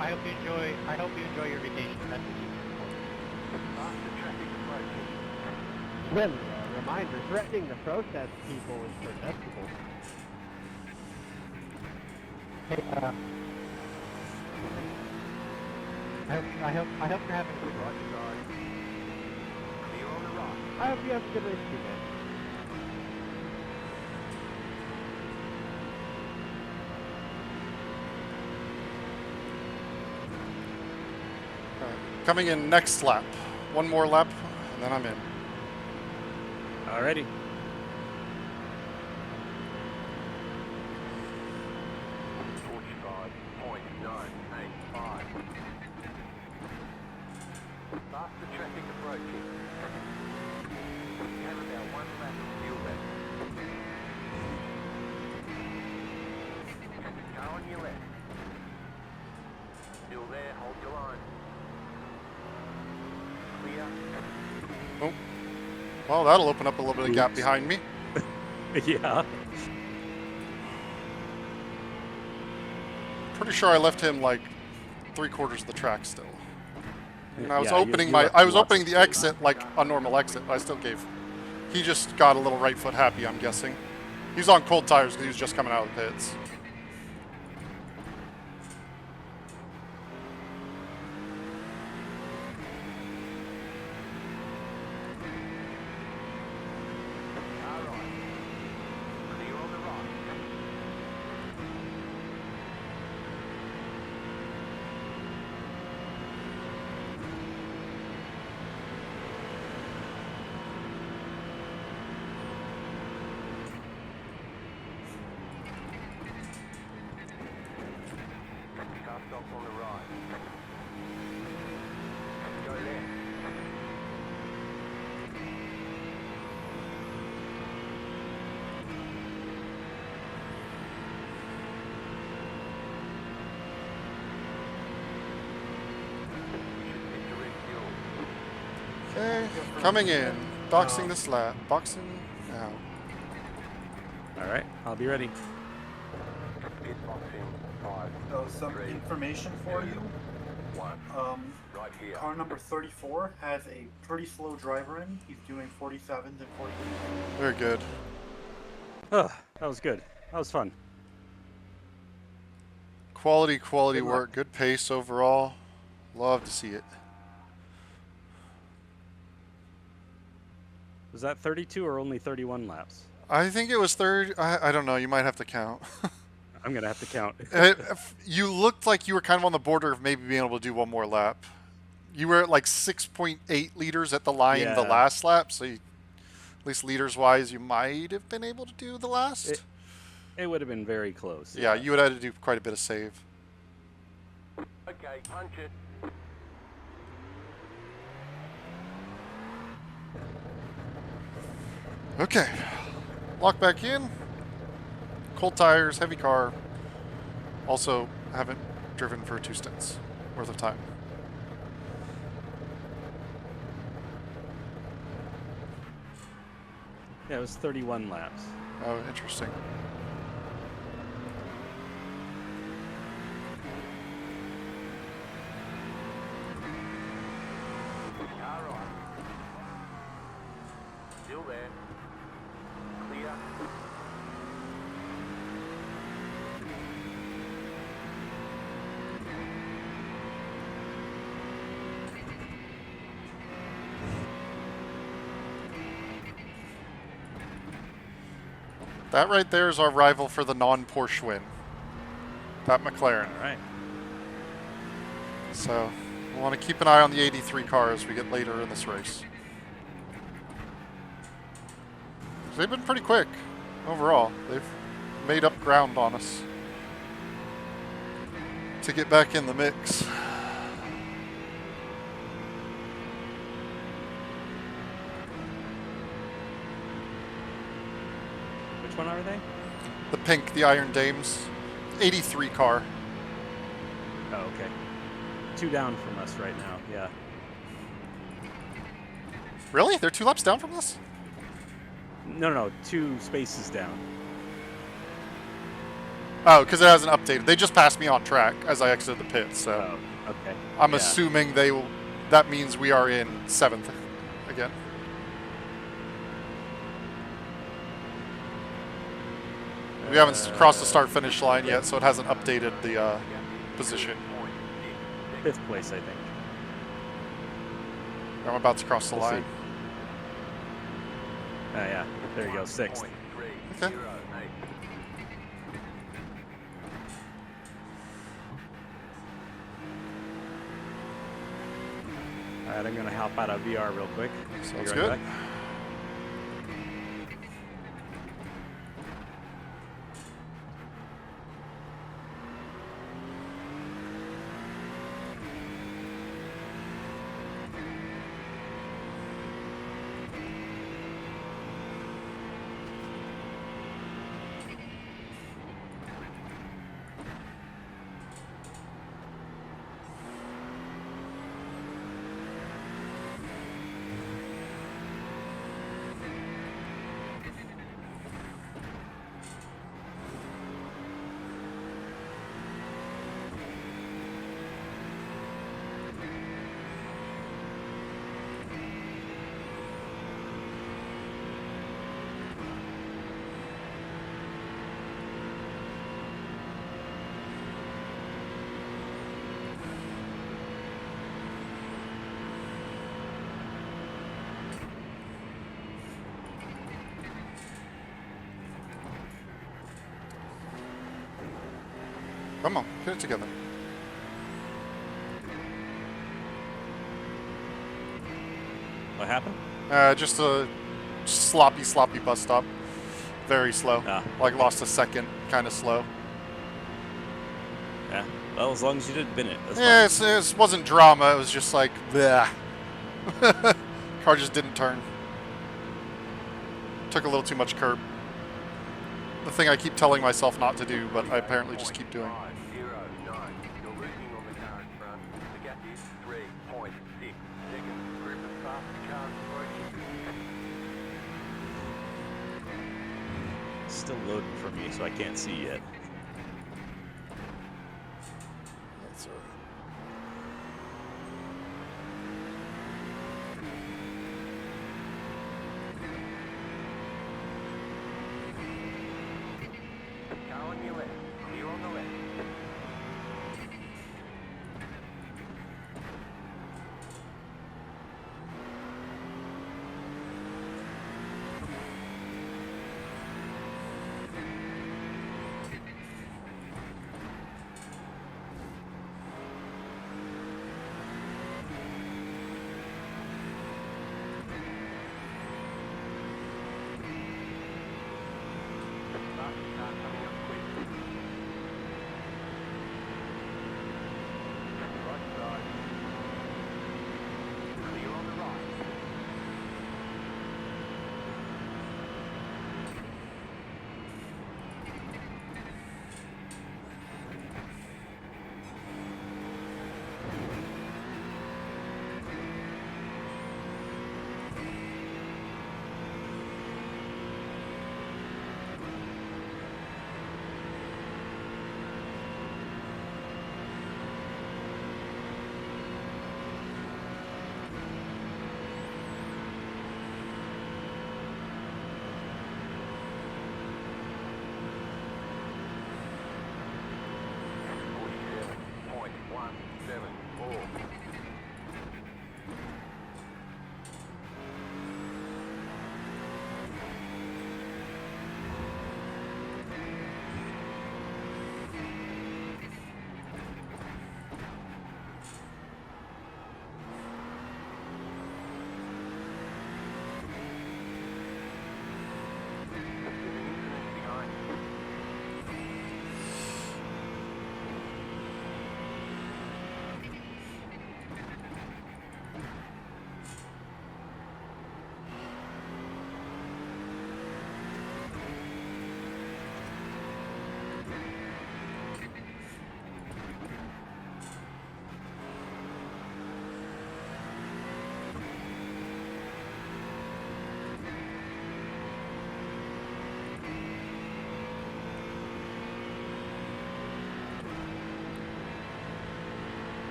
I hope you enjoy your vacation. That's Faster traffic approaching. Slim, reminder, threatening the protest people is protestable. Hey, I hope you're having a good run. Clear on the right. I hope you have a good race too, man. Coming in next lap. One more lap, and then I'm in. Alrighty. Faster traffic approaching. You have about 1 lap of fuel left. Go on your left. Still there, hold your line. Clear. Oh. Well, that'll open up a little bit of gap Oops. behind me. Yeah. Pretty sure I left him like 3/4 of the track still. And I was Yeah, you- opening you my, left I was lots opening of the space. exit like a normal exit, but I still gave. He just got a little right foot happy, I'm guessing. He's on cold tires because he was just coming out of the pits. All right. Clear on the right. Car stops on the right. Go left. You should hit direct fuel. Okay, coming in. Boxing this lap. Boxing now. All right, I'll be ready. Pit boxing. 5, So some 3, information for you. 1. Right here. Car number 34 has a pretty slow driver in. He's doing 47s and 48s. Very good. Oh, that was good. That was fun. Quality Good luck. work. Good pace overall. Love to see it. Was that 32 or only 31 laps? I think it was third. I don't know. You might have to count. I'm gonna have to count. You looked like you were kind of on the border of maybe being able to do one more lap. You were at like 6.8 liters at the line the Yeah. last lap, so you, at least liters wise, you might have been able to do the last. It would have been very close. Yeah, you would have had to do quite a bit of save. Okay, punch it. Okay, lock back in. Cold tires, heavy car. Also, haven't driven for 2 stints worth of time. Yeah, it was 31 laps. Oh, interesting. All right. Still there. Clear. That right there is our rival for the non-Porsche win. That McLaren. All right. So we'll want to keep an eye on the 83 car as we get later in this race. They've been pretty quick overall. They've made up ground on us to get back in the mix. Which one are they? The pink, the Iron Dames, 83 car. Oh, okay. 2 down from us right now. Yeah. Really? They're 2 laps down from us? No, 2 spaces down. Oh, because it hasn't updated. They just passed me on track as I exited the pit, so Oh, okay. I'm Yeah. assuming they will. That means we are in 7th again. We haven't crossed the start-finish line yet, so it hasn't updated the position. 5th place, I think. I'm about to cross the We'll see. line. Oh, yeah. There you go. 6th. Okay. All right, I'm gonna hop out of VR real quick. Sounds Be right good. back. Come on, get it together. What happened? Just a sloppy bus stop. Very slow. Ah. Like lost a second, kind of slow. Yeah. Well, as long as you didn't bin it. That's Yeah, fine. it wasn't drama. It was just like, bleh. Car just didn't turn. Took a little too much curb. The thing I keep telling myself not to do, but I apparently just keep doing. 509. You're losing on the car in front. The gap is 3.6 seconds. Group of fast cars approaching. It's still loading for me, so I can't see yet. That's all right. Car on your left. Clear on the left. Fast car coming up quick. Right side. Clear on the right.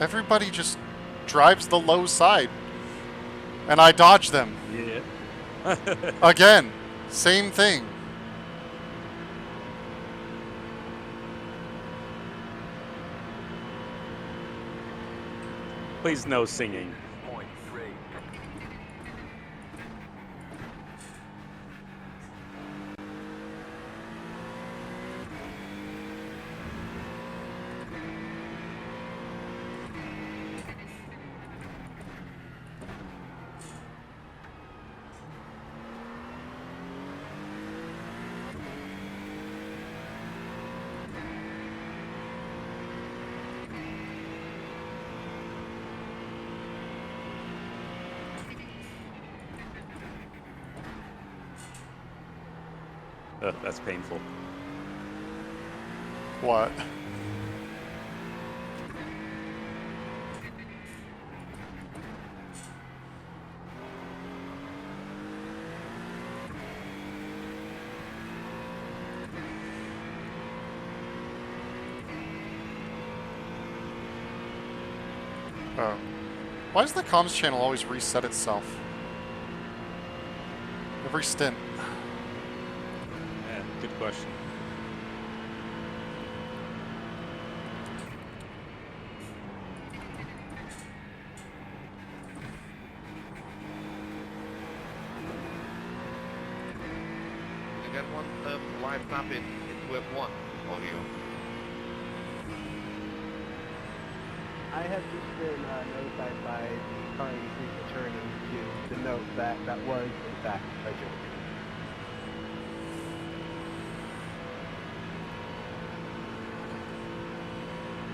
Everybody just drives the low side. And I dodge them. Yeah. Again, same thing. Please no singing. Point 3. That's painful. What? Oh. Why does the comms channel always reset itself? Every stint. Yeah, good question. You got one live map in F1 audio. I have just been notified by the car industry's attorney to note that that was, in fact, a joke.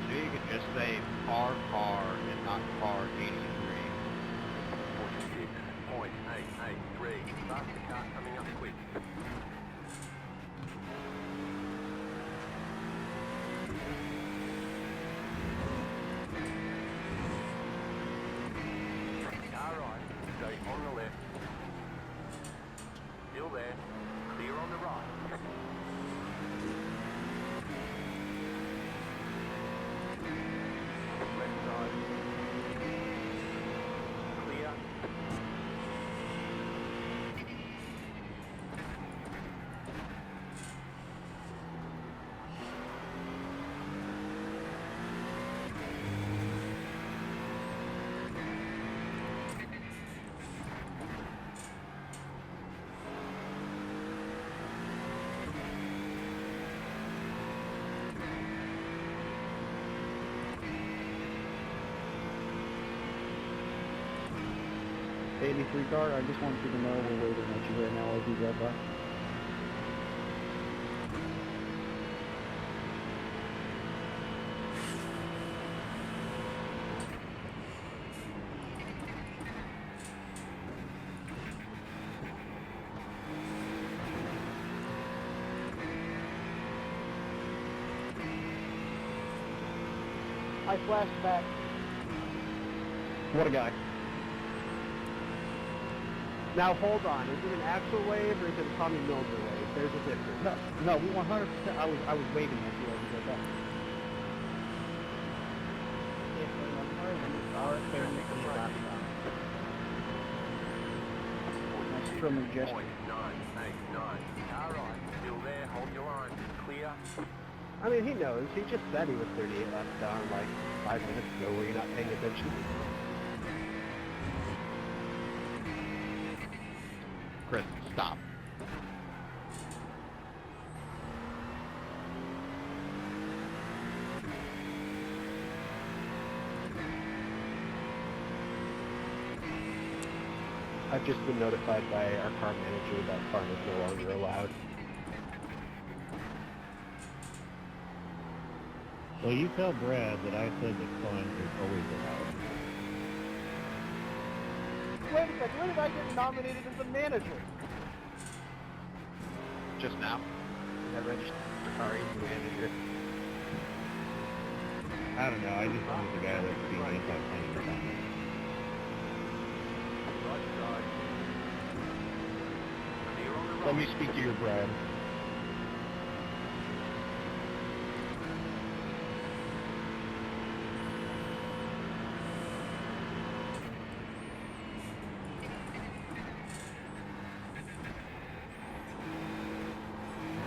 So you could just say car and not car 83. 46.883. Faster car coming up quick. Car right, stay on the left. Still there. Clear on the right. Left side. Clear. '83 car, I just wanted you to know we're waiting at you right now as you drive by. I flashed back. What a guy. Now hold on, is it an actual wave or is it a Tommy Mildred wave? There's a difference. No, we 100%. I was waving at you as you drove by. Nice trimming gesture. 989. Car right, still there. Hold your line. Clear. I mean, he knows. He just said he was 38 laps down like 5 minutes ago. Were you not paying attention? Chris, stop. I've just been notified by our car manager that farm is no longer allowed. Well, you tell Brad that I said that fun is always allowed. Wait a second, when did I get nominated as a manager? Just now. I registered the car as a manager. I don't know, I just wanted the guy that's being anti-funny about it. Right side. Clear on the right. Let me speak to your Brad.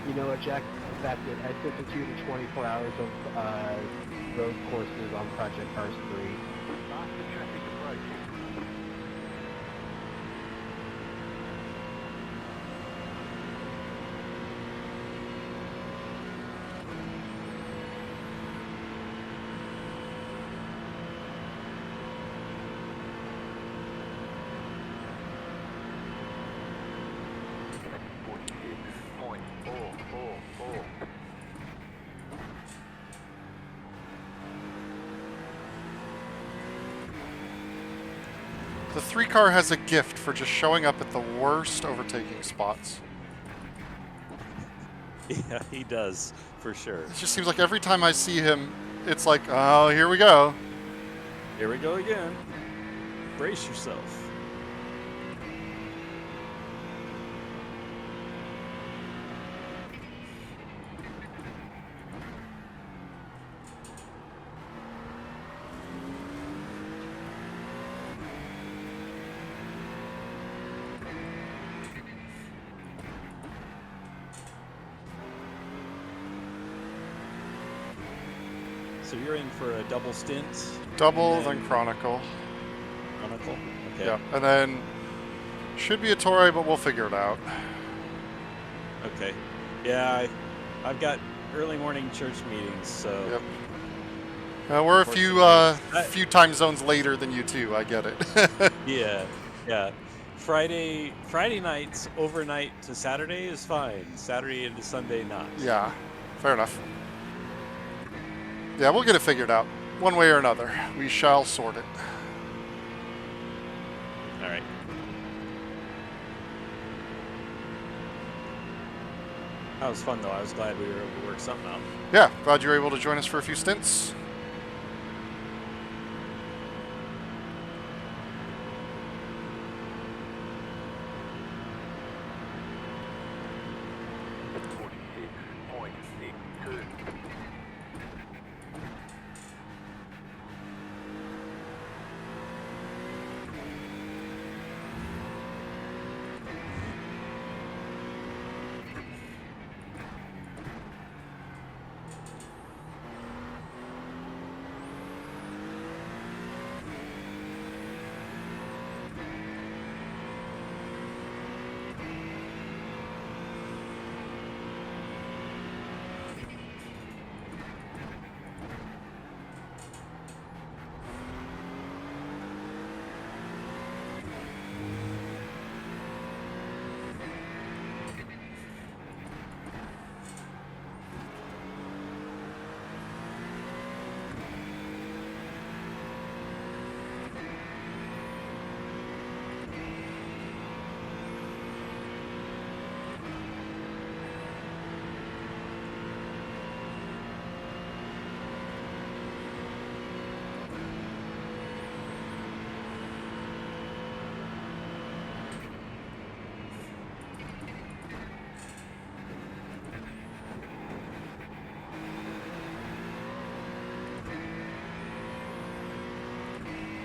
You know what, Jack? That's it. I sentenced you to 24 hours of road courses on Project Cars 3. Faster traffic approaching. The 3 car has a gift for just showing up at the worst overtaking spots. Yeah, he does, for sure. It just seems like every time I see him, it's like, oh, here we go. Here we go again. Brace yourself. So you're in for a double stint. Double, and then Chronicle. Chronicle. Okay. Yeah, and then should be a Torrey, but we'll figure it out. Okay. Yeah, I've got early morning church meetings, so. Yep. We're a few time zones later than you two. I get it. Yeah, yeah. Friday nights overnight to Saturday is fine. Saturday into Sunday not. Yeah, fair enough. Yeah, we'll get it figured out. One way or another. We shall sort it. All right. That was fun, though. I was glad we were able to work something out. Yeah, glad you were able to join us for a few stints.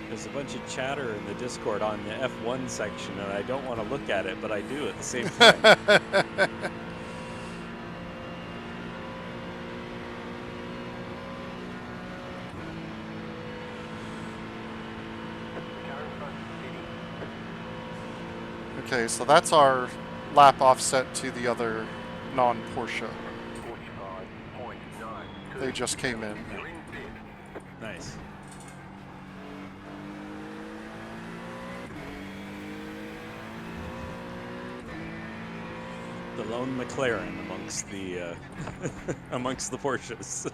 There's a bunch of chatter in the Discord on the F1 section, and I don't want to look at it, but I do at the same time. Okay, so that's our lap offset to the other non-Porsche. They just came in. Nice. The lone McLaren amongst the amongst the Porsches.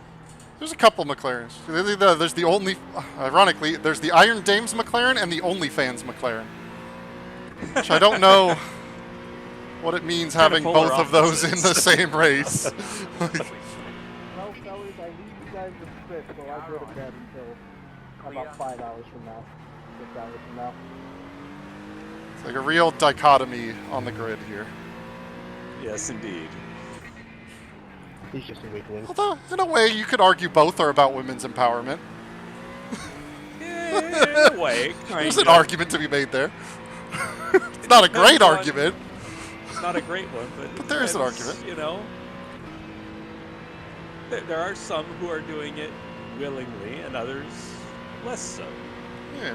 There's a couple McLarens. There's the only, ironically, there's the Iron Dames McLaren and the OnlyFans McLaren. Which I don't know what it means having both of those in the same race. Well, fellas, I leave you guys to split, so I'll go to bed until about 5 hours from now. 6 hours from now. It's like a real dichotomy on the grid here. Yes, indeed. He's just a weakling. Although, in a way, you could argue both are about women's empowerment. Yeah, in a way, There's an argument to be made there. It's not a great argument. It's not a great one, but there is an argument. You know, there are some who are doing it willingly, and others less so. Yeah.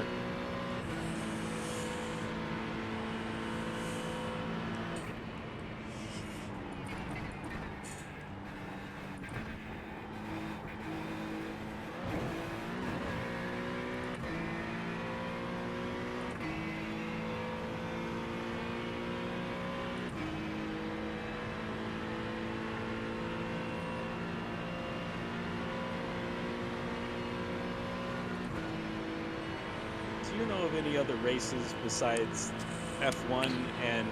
Do you know of any other races besides F1 and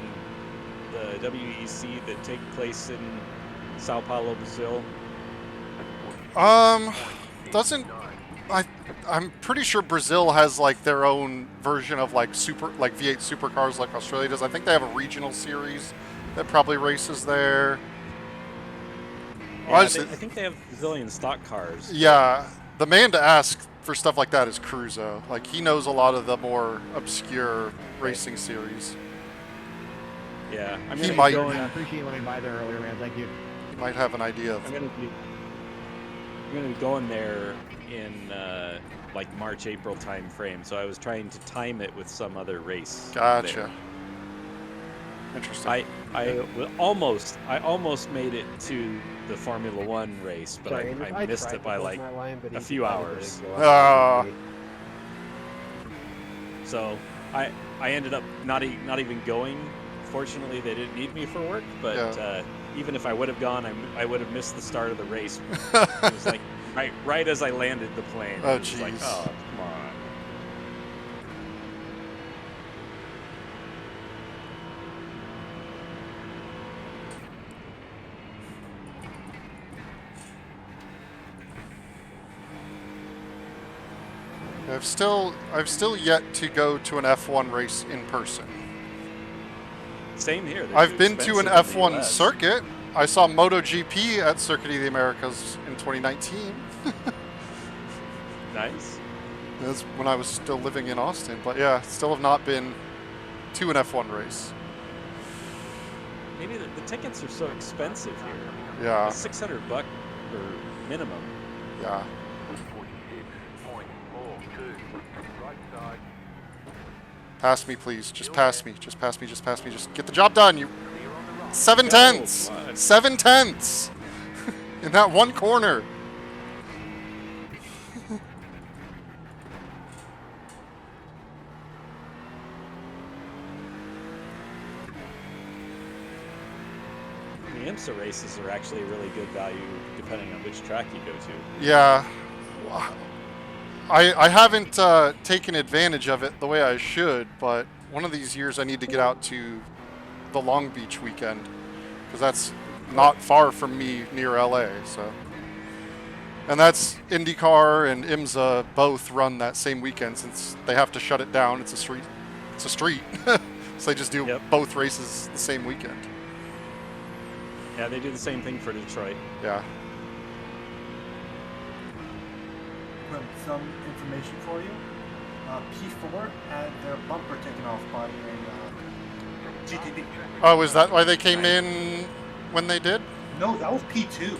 the WEC that take place in Sao Paulo, Brazil? I'm pretty sure Brazil has like their own version of like V8 supercars like Australia does. I think they have a regional series that probably races there. Yeah, I think they have Brazilian stock cars. Yeah, the man to ask for stuff like that is Cruzo. Like, he knows a lot of the more obscure racing series. Yeah, he might. I appreciate letting me by there earlier, man. Thank you. He might have an idea of. I'm gonna be going there in like March, April time frame, so I was trying to time it with some other race. Gotcha. there. Interesting. I almost made it to the Formula One race, but Sorry, I missed tried it by to like hold my line, but a he few decided to hours. go Ah. off the gate. So I ended up not even going. Fortunately, they didn't need me for work, but Yeah. even if I would have gone, I would have missed the start of the race. It was like right as I landed the plane. Oh, It was like, jeez. oh, come on. I've still yet to go to an F1 race in person. Same here. They're I've too been to an expensive in the F1 US. circuit. I saw MotoGP at Circuit of the Americas in 2019. Nice. That's when I was still living in Austin. But yeah, still have not been to an F1 race. Maybe the tickets are so expensive here. Yeah. It's $600 or minimum. Yeah. 46.42. Right side. Pass me, please. Just pass me. Just pass me. Just pass me. Just get the job done. You. Clear on the right. 7/10ths. come on. 7/10ths. In that one corner. The IMSA races are actually a really good value depending on which track you go to. Yeah. I haven't taken advantage of it the way I should, but one of these years I need to get out to the Long Beach weekend because that's not far from me near LA. So, and that's IndyCar and IMSA both run that same weekend since they have to shut it down. It's a street. It's a street, so they just do Yep. both races the same weekend. Yeah, they do the same thing for Detroit. Yeah. Well, some information for you. P4 had their bumper taken off by a GTB. Oh, is that why they came in when they did? No, that was P2.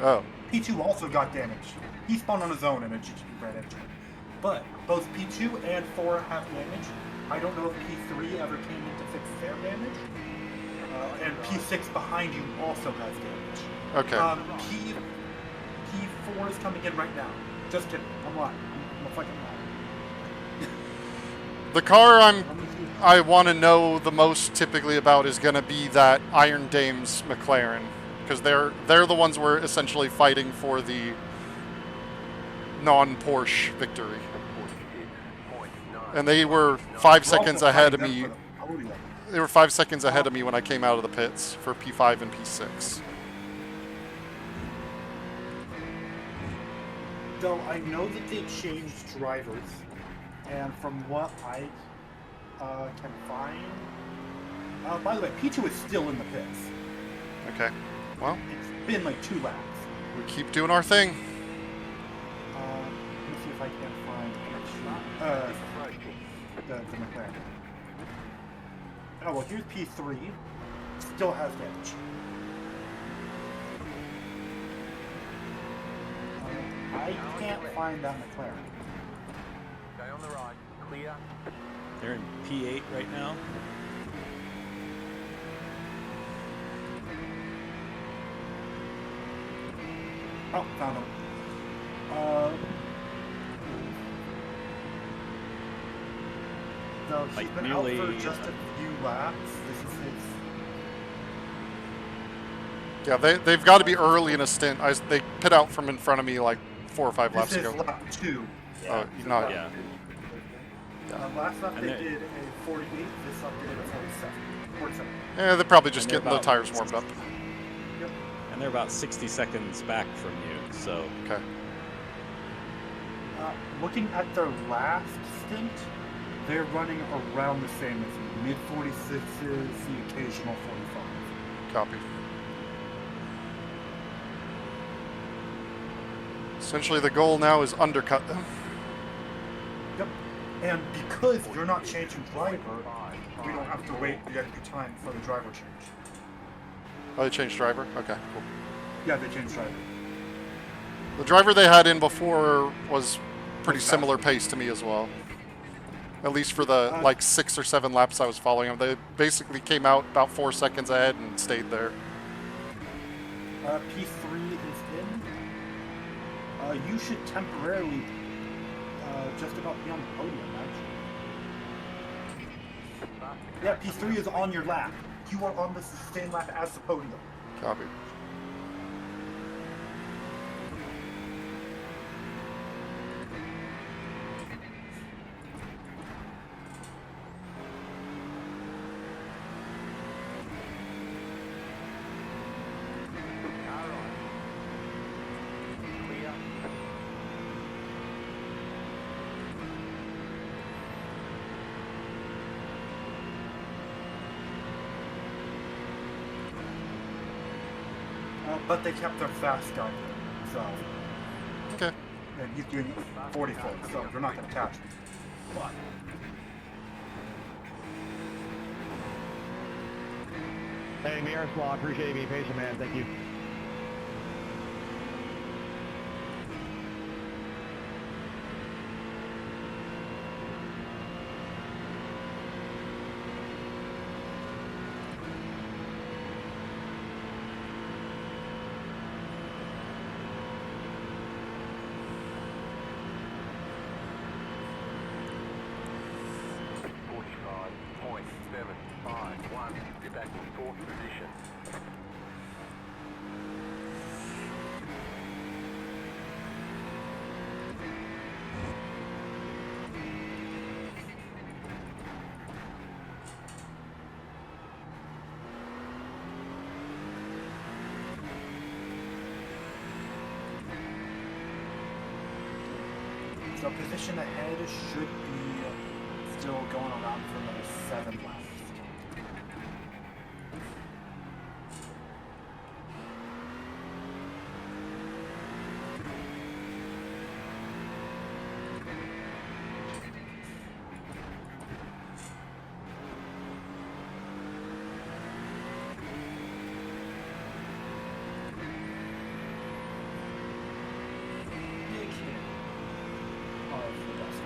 Oh. P2 also got damaged. He spun on his own in a GTB ran into it. But both P2 and 4 have damage. I don't know if P3 ever came in to fix their damage. And P6 behind you also has damage. Okay. P4 is coming in right now. Just kidding. I'm lying. I'm a fucking liar. The car I want to know the most typically about is going to be that Iron Dames McLaren because they're the ones we're essentially fighting for the non-Porsche victory. And they were 5 seconds ahead of me. They were 5 seconds ahead of me when I came out of the pits for P5 and P6. So I know that they changed drivers, and from what I can find, by the way, P2 is still in the pits. Okay. Well, It's been like 2 laps. we keep doing our thing. Let me see if I can find the McLaren. Oh well, here's P3. Still has damage. I can't find that McLaren. Stay on the right. Clear. They're in P8 right now. Oh, found him. So he's Like been nearly, out for just a few laps. This is his. Yeah, they've got to be early in a stint. They pit out from in front of me like 4 or 5 laps This is ago. lap 2. Oh, not Yeah. Last lap And they they- did a 48. This lap they did a 47. 47. Yeah, they're probably just And they're getting the about- tires warmed up. And they're about 60 seconds back from you, so Okay. Looking at their last stint, they're running around the same as me. Mid 46s, the occasional 45. Copy. Essentially, the goal now is undercut them. Yep. And because you're not changing driver, we don't have to wait the extra time for the driver change. Oh, they changed driver? Okay, cool. Yeah, they changed driver. The driver they had in before was pretty Was similar faster. pace to me as well. At least for the like 6 or 7 laps I was following them. They basically came out about 4 seconds ahead and stayed there. P3 is in. You should temporarily just about be on the podium, actually. Yeah, P3 is on your lap. You are on the same lap as the podium. Copy. But they kept their fast guy, so. Okay. And he's doing 44, so they're not going to catch him. But. Hey, Miroslav, appreciate you being patient, man. Thank you. You're back in 4th position. So position ahead should be still going around for another 7 laps. Big hit of the dust.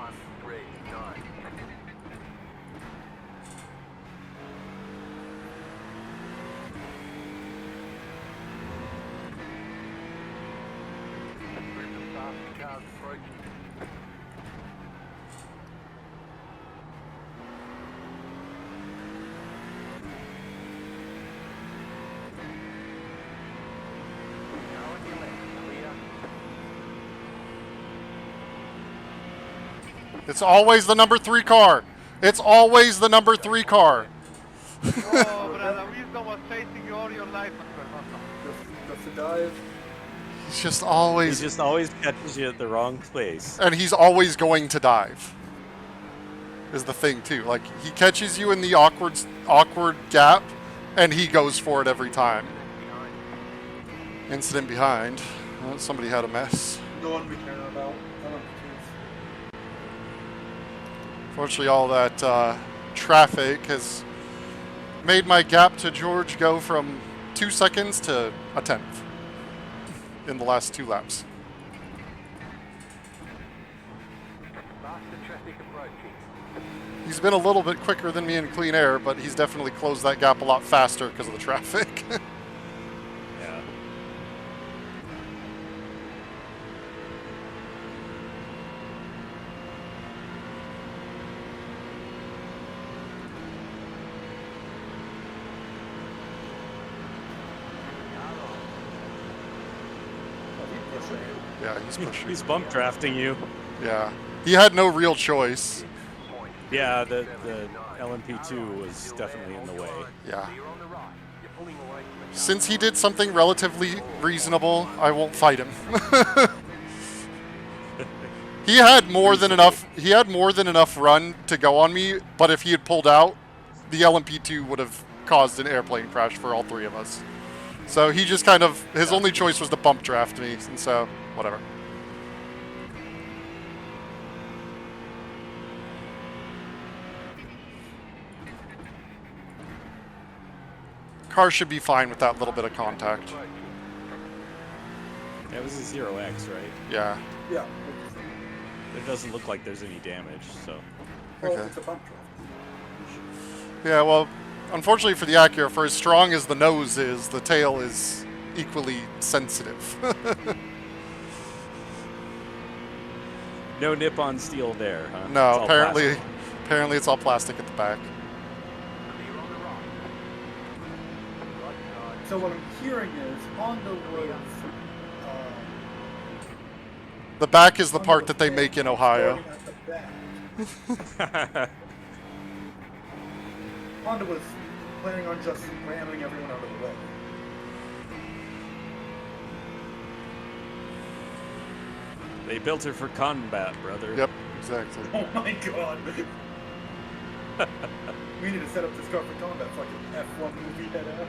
1:39. Group of fast cars approaching. Now on your left, clear. It's always the number 3 car. It's always the number 3 car. Oh, brother, wisdom was chasing you all your life. Just a dive. He's just He always, just always catches you at the wrong place. and he's always going to dive. Is the thing too. Like he catches you in the awkward gap, and he goes for it every time. Incident behind. Well, somebody had a mess. No one we care about. Fortunately, all that traffic has made my gap to George go from 2 seconds to a tenth in the last 2 laps. Faster traffic approaching. He's been a little bit quicker than me in clean air, but he's definitely closed that gap a lot faster because of the traffic. Yeah. Yeah, he's pushing. He's bump drafting you. Yeah, he had no real choice. Yeah, the LMP2 was definitely in the way. Yeah. Clear on the right. You're pulling away from the Since he did something relatively reasonable, I won't fight him. He had more than enough. He had more than enough run to go on me, but if he had pulled out, the LMP2 would have caused an airplane crash for all 3 of us. So he just kind of, his only choice was to bump draft me, and so whatever. Car should be fine with that little bit of contact. Yeah, it was a 0x, right? Yeah. Yeah. It doesn't look like there's any damage, so. Well, Okay. it's a bump draft. Yeah, well, unfortunately for the Acura, for as strong as the nose is, the tail is equally sensitive. No nip-on steel there, huh? It's No, all apparently, plastic. apparently it's all plastic at the back. clear on the right. Right side. So what I'm hearing is Honda was The back is the part that they make in Ohio. At the back. Honda was planning on just ramming everyone out of the way. They built her for combat, brother. Yep, exactly. Oh my god. We need to set up this car for combat, fucking F1 movie head ass.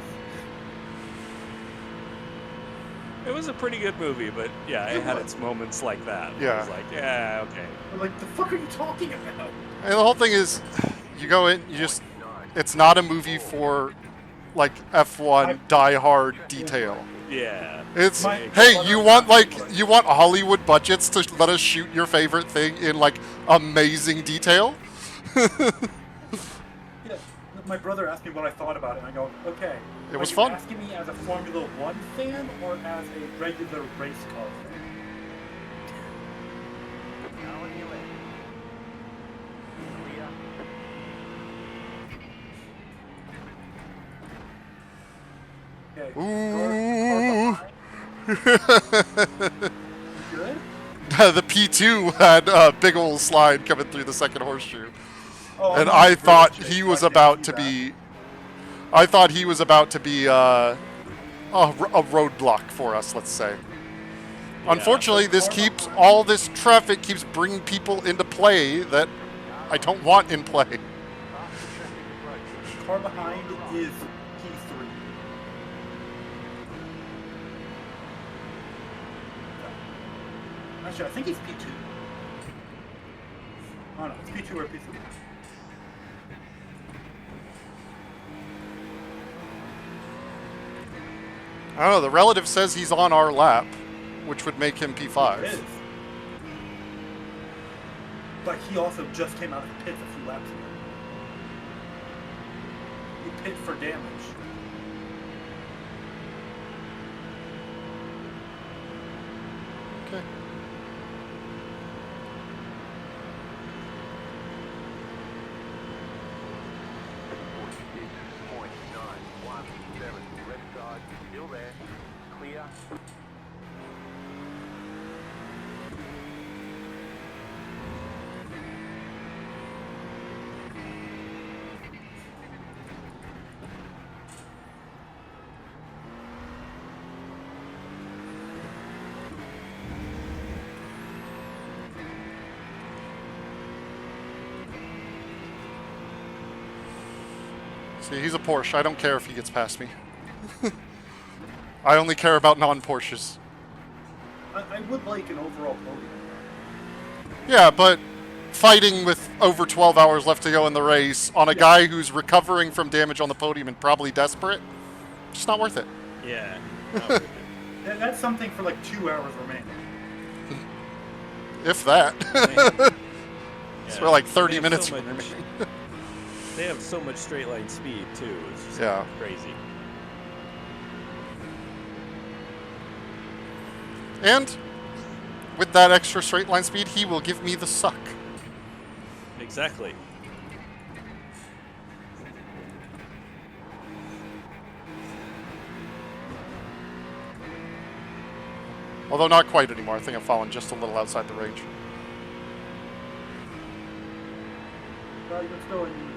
It was a pretty good movie, but yeah, it had its moments like that. Yeah. It was like, yeah, okay. We're like, the fuck are you talking about? And the whole thing is, you go in, you just, it's not a movie for, like, F1 die-hard detail. Yeah. It's, My- hey, you want Hollywood budgets to let us shoot your favorite thing in, like, amazing detail? Yeah, my brother asked me what I thought about it, and I go, okay. It was are fun. you asking me as a Formula One fan or as a regular race car fan? Now on your left. Clear. Okay. Ooh. Good? The P2 had a big old slide coming through the second horseshoe. Oh, And I'm I really thought chased, he so was I can't about see to that. be. I thought he was about to be a roadblock for us. Let's say. Unfortunately, all this traffic keeps bringing people into play that I don't want in play. Faster traffic approaching. Car behind is P3. Actually, I think he's P2. Oh no, it's P2 or P3. I don't know. The relative says he's on our lap, which would make him P5. It is. But he also just came out of the pits a few laps ago. He pit for damage. Okay. Left side, still there. Clear. See, he's a Porsche. I don't care if he gets past me. I only care about non-Porsches. I would like an overall podium. Yeah, but fighting with over 12 hours left to go in the race on a guy who's recovering from damage on the podium and probably desperate, just not worth it. Yeah. Not worth it. That's something for like 2 hours remaining. If that. It's for like 30 They have minutes so much- remaining. They have so much straight line speed too. It's just Yeah. crazy. And with that extra straight line speed, he will give me the suck. Exactly. Although not quite anymore. I think I've fallen just a little outside the range. You're still in.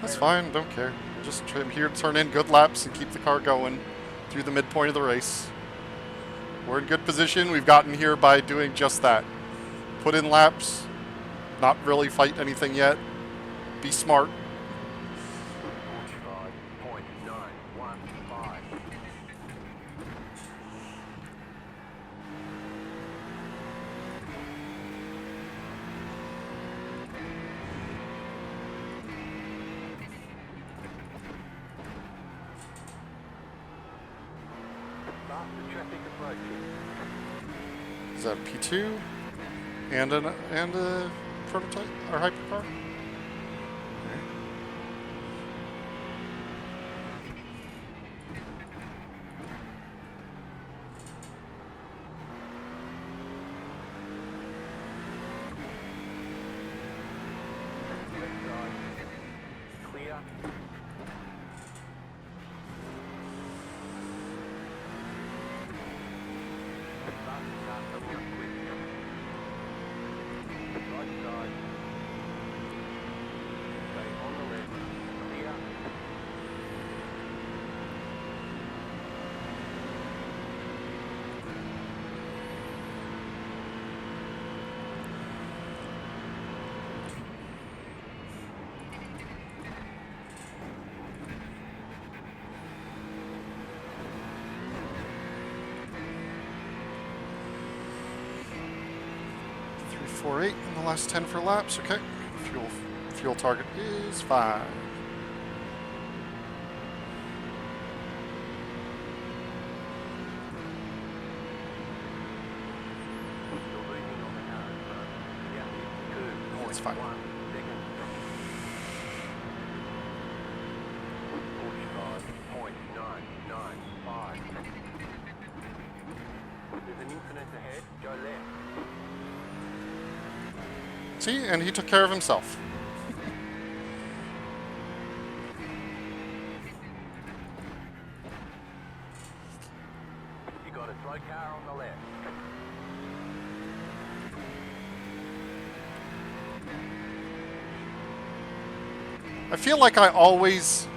That's fine, don't care. Just I'm here to turn in good laps and keep the car going through the midpoint of the race. We're in good position. We've gotten here by doing just that. Put in laps, not really fight anything yet. Be smart. 45.915. Faster traffic approaching. Is that a P2 and a prototype or hypercar? Left side. Clear. Faster car coming up quick. Right side. Stay on the left. Clear. Three, 4, 8 in the last 10 for laps. Okay. Fuel target is 5. You're leaning on the car in front. Yeah, curve. That's fine. 1 second. 45.995. There's an infinite ahead. Go left. See, and he took care of himself. You got a slow car on the left. I feel like I always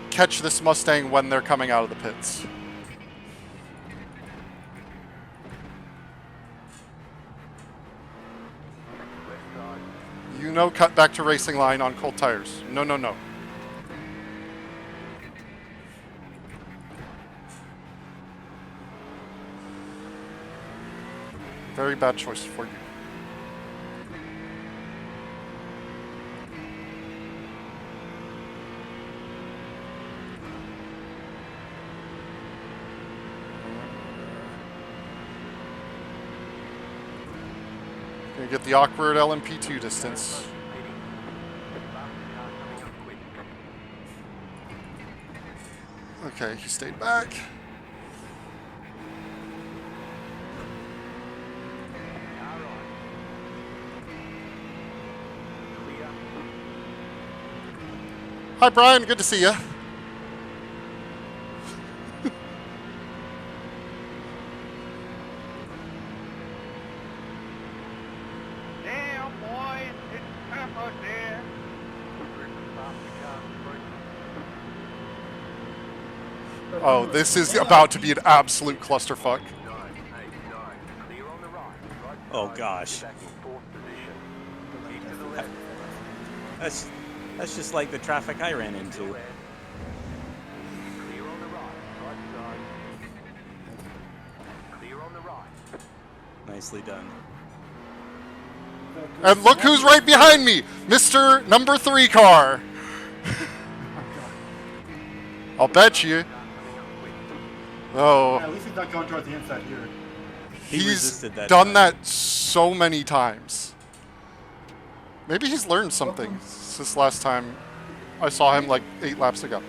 catch this Mustang when they're coming out of the pits. Left side. You know, cut back to racing line on cold tires. No, no, no. Very bad choice for you. get the awkward LMP2 distance. Okay, he stayed back. Hi, Brian. Good to see you. Damn, boy, it's tough out there. Oh, this is about to be an absolute clusterfuck. Oh gosh. That's just like the traffic I ran into. Nicely done. And look who's right behind me, Mr. Number 3 car. I'll bet you. Oh, At least he's not going towards the inside here. he's resisted that done time. that so many times. Maybe he's learned something since last time I saw him like 8 laps ago.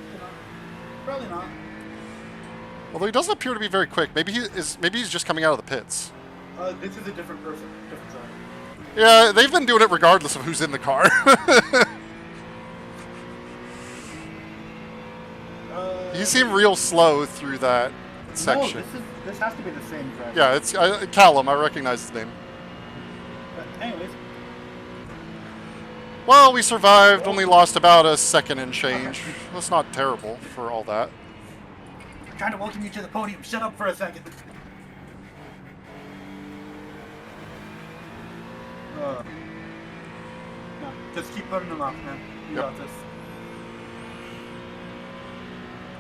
Probably not. Although he doesn't appear to be very quick. Maybe he's just coming out of the pits. This is a different person, different driver. Yeah, they've been doing it regardless of who's in the car. He seemed real slow through that section. No, this has to be the same driver. Yeah, it's Callum. I recognize his name. Anyways, Well, we survived. Only lost about a second and change. That's not terrible for all that. I'm trying to welcome you to the podium. Shut up for a second. No, just keep putting them up, man. You got this.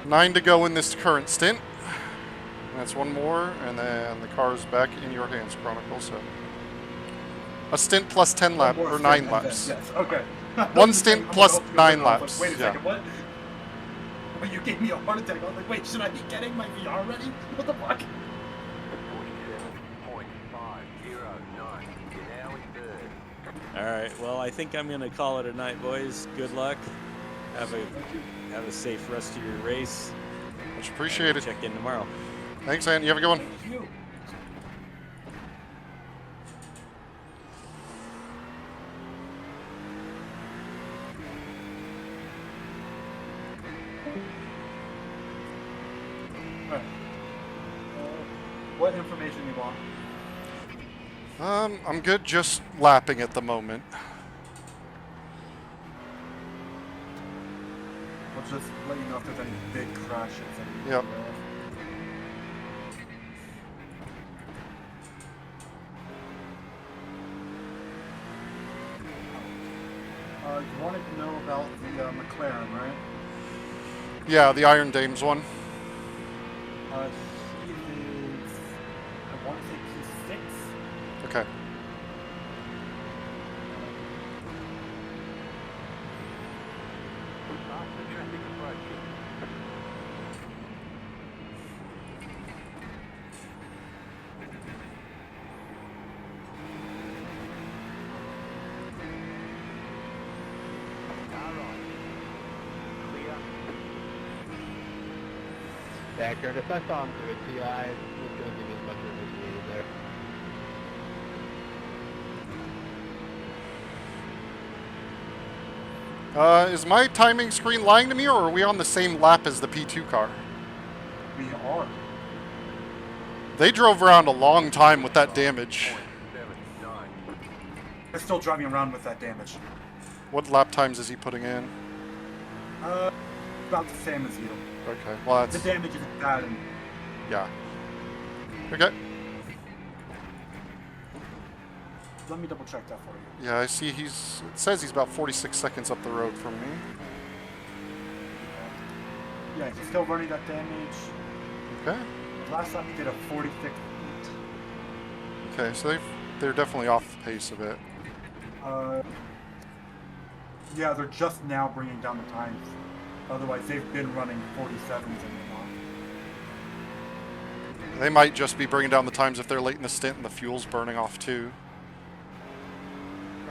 9 to go in this current stint. That's one more, and then the car's back in your hands, Chronicle. So a stint plus 10 laps or 9 laps. Yes, okay. One stint plus 9 laps. Wait a Yeah. second, what? But you gave me a heart attack. I was like, wait, should I be getting my VR ready? What the fuck? 47.509. You're now in third. All right. Well, I think I'm gonna call it a night, boys. Good luck. Have a safe rest of your race. Much appreciated. Check in tomorrow. Thanks, Ann. You have a good one. Thank you. Alright. What information you want? I'm good just lapping at the moment. I'll just let you know if there's any big crashes. Yep. You wanted to know about the McLaren, right? Yeah, the Iron Dames one. He is, I want to say P6. Okay. Faster traffic approaching. Yeah, Curtis, I saw him do it to you. I was going to give you as much room as you needed there. Is my timing screen lying to me, or are we on the same lap as the P2 car? We are. They drove around a long time with that damage. They're still driving around with that damage. What lap times is he putting in? About the same as you. Okay, well The that's... damage isn't bad. And Yeah. Okay. let me double check that for you. Yeah, I see it says he's about 46 seconds up the road from me. Yeah, he's still running that damage. Okay. Last time he did a 46. Okay, so they're definitely off the pace a bit. Yeah, they're just now bringing down the times. Otherwise, they've been running 47s and whatnot. They might just be bringing down the times if they're late in the stint and the fuel's burning off too.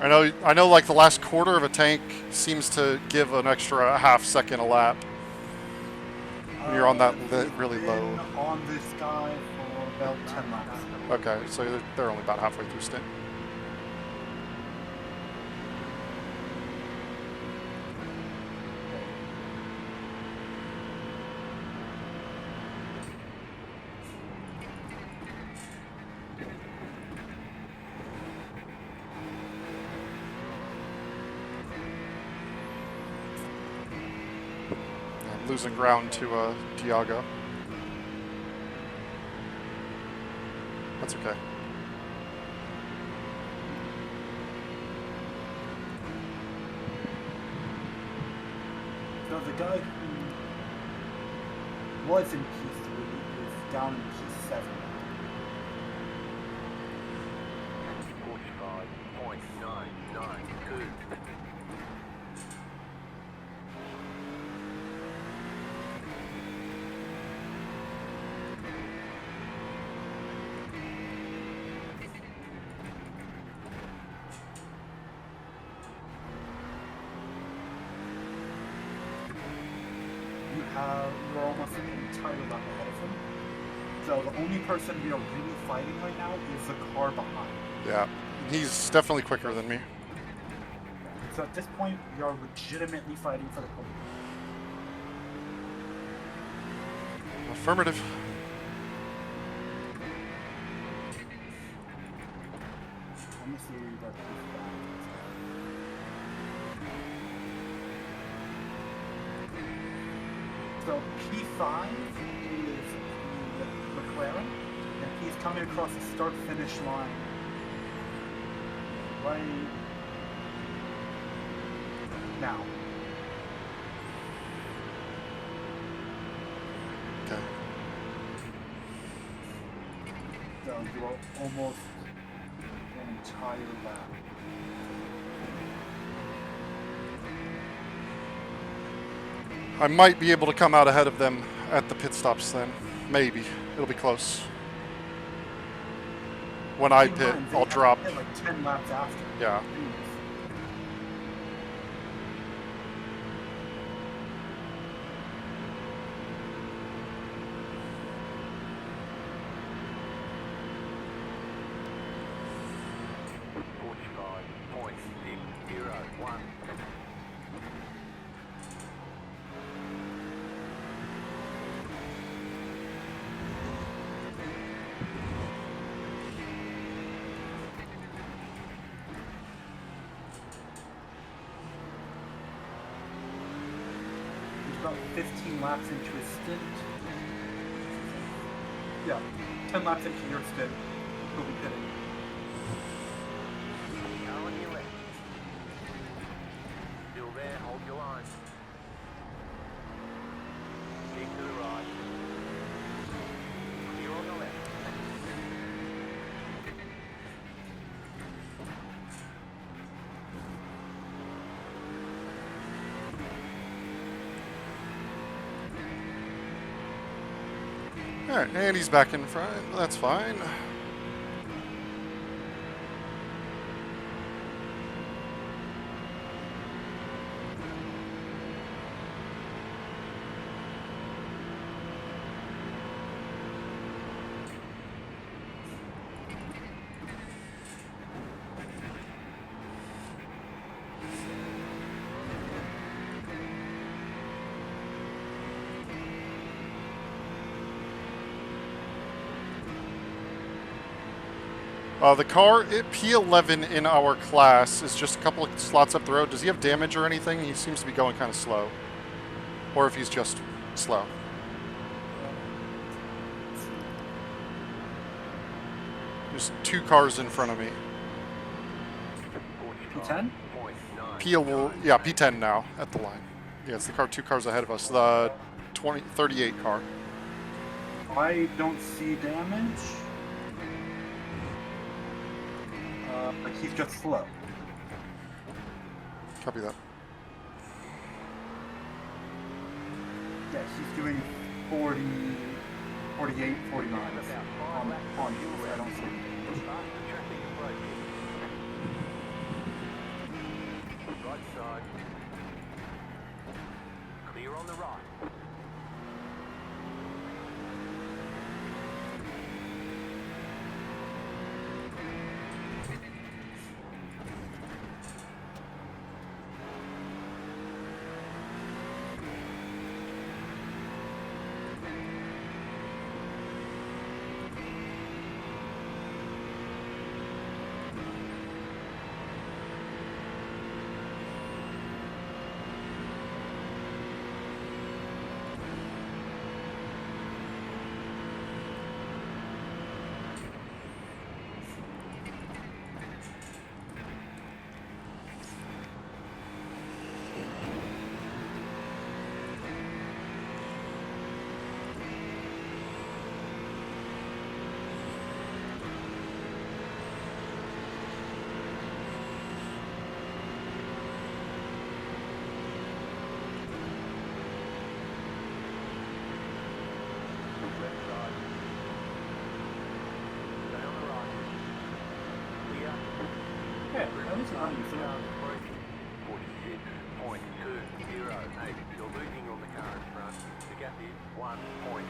I know like the last quarter of a tank seems to give an extra half second a lap when you're on that really Been low. on this guy for about 10 laps. Okay, so they're only about halfway through stint. I'm losing ground to Tiago. That's okay. So the guy who was in P3 is down in P7. 45.992. You're almost an entire lap ahead of him. So the only person we are really fighting right now is the car behind. Yeah, he's definitely quicker than me. So at this point, we are legitimately fighting for the podium. Affirmative. Let me see what he's got. So P5 is the McLaren, and he's coming across the start-finish line right now. Okay. So you are almost an entire lap. I might be able to come out ahead of them at the pit stops then. Maybe. It'll be close. When I pit, I'll drop. Like 10 laps after. Yeah. About 15 laps into his stint. Yeah, 10 laps into your stint, he'll be pitting. Car on your left. Still there, hold your line. Keep to the right. Clear on the left. Alright, and he's back in front. That's fine. The car at P11 in our class is just a couple of slots up the road. Does he have damage or anything? He seems to be going kind of slow. Or if he's just slow. There's 2 cars in front of me. P10? Yeah, P10 now at the line. Yeah, it's the car 2 cars ahead of us. The 38 car. I don't see damage. But he's just slow. Copy that. Yeah, he's doing 40, 48, 49 on you. I don't see him. side. Clear on the right. Yeah, that was not easy. 46.208. You're losing on the car in front. The gap is 1.7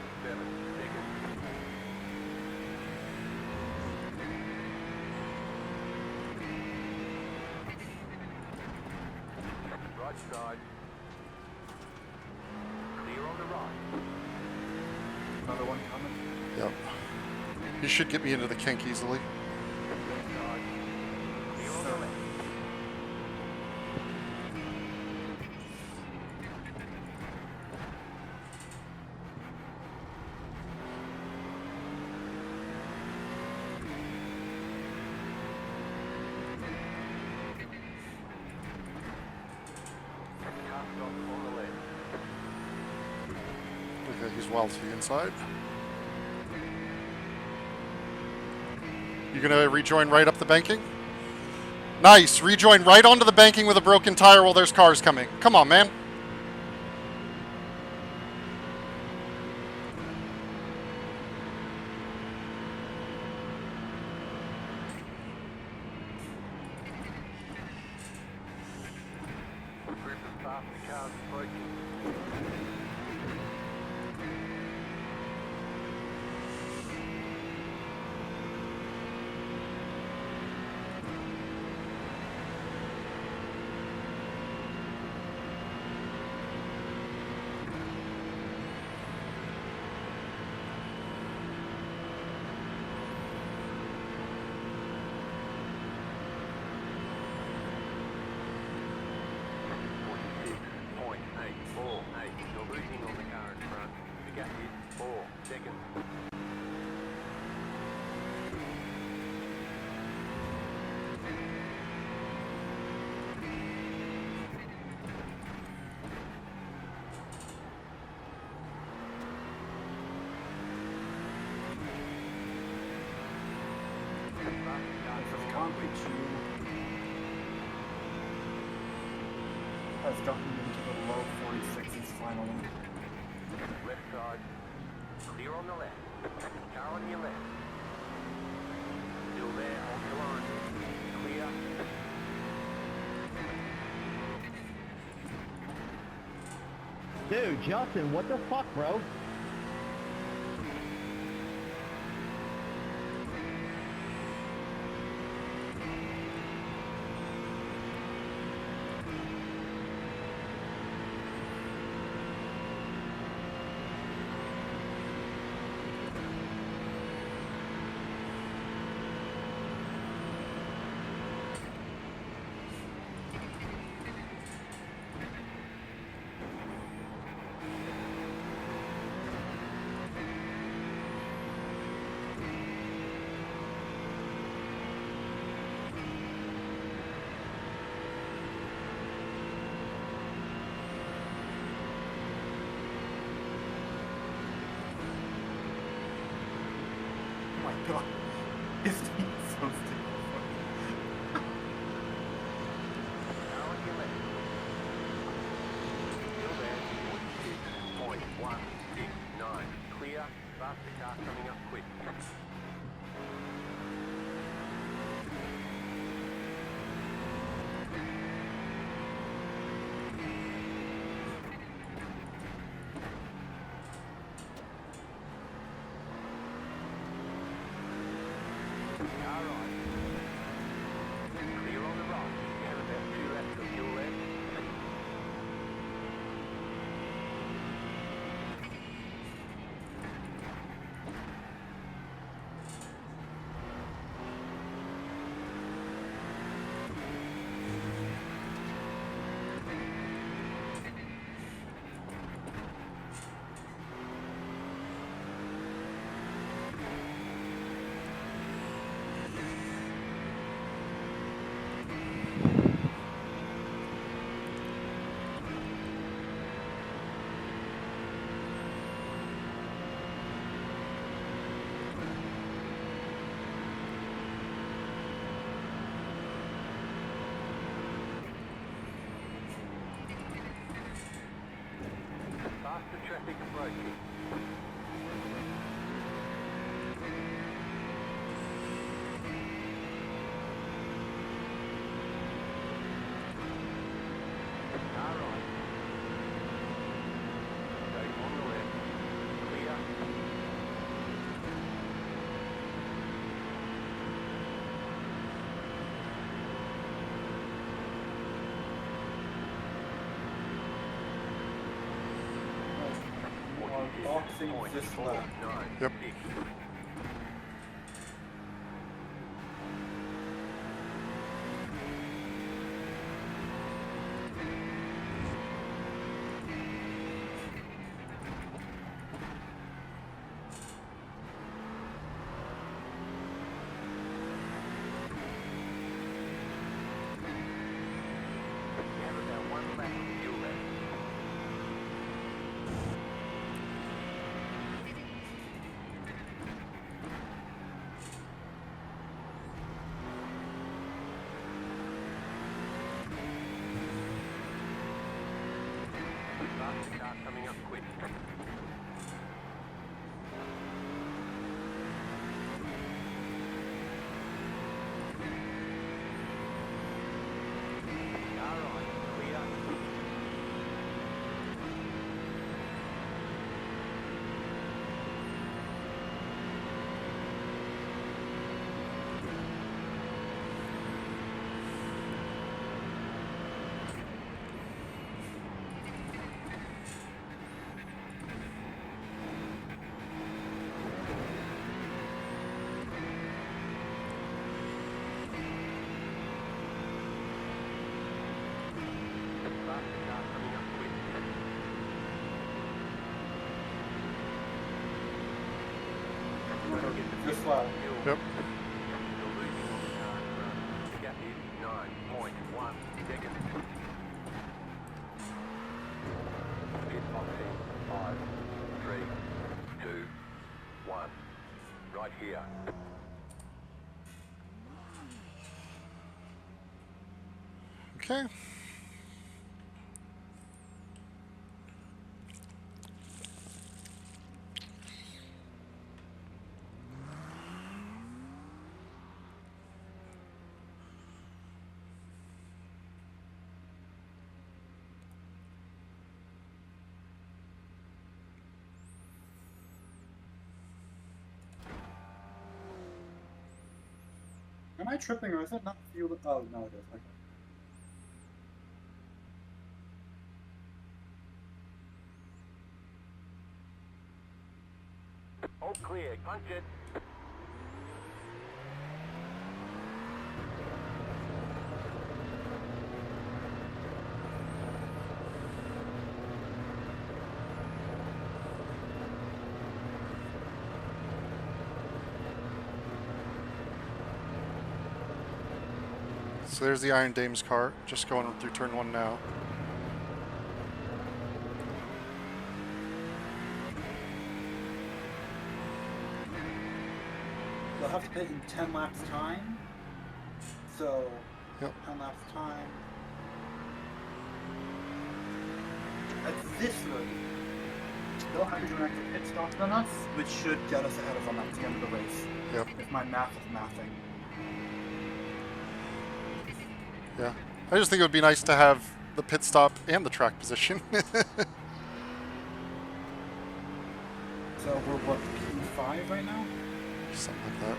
seconds. Right side. Clear on the right. Another one coming. Yep. You should get me into the kink easily. Left side. Clear on the left. Car stop on the left. Okay, he's well to the inside. You gonna rejoin right up the banking? Nice, rejoin right onto the banking with a broken tire while there's cars coming. Come on, man. Group of faster cars approaching. You're losing on the car in front. The gap is 4 seconds. Concrete shoe has gotten into the low 46s finally. Left side. Clear on the left. Car on your left. Still there on your line. Clear. Dude, Justin, what the fuck, bro? God. It's so stupid. Car on your left. Still there. 46.169. Clear. Faster car coming up quick. traffic approaching. Car right. Go on the left. Clear. We are boxing this lap. Yep. You have about 1 lap of fuel left. Faster car coming up quick. Car right, clear. Faster car coming up quick. This lap. Yep. You're losing on the car in front. The gap is 9.1 seconds. Pit boxing. 5, 3, 2, 1. Right here. Okay. Am I tripping or is that not fuel? Oh, no, it is. Okay. All clear. Punch it. So there's the Iron Dame's car, just going through turn 1 now. They'll have to pit in 10 laps time. So, Yep. 10 laps time. At this rate, they'll have to do an extra pit stop than us, which should get us ahead of them at the end of the race. Yep. If my math is mathing. Yeah. I just think it would be nice to have the pit stop and the track position. So we're what, P5 right now? Something like that.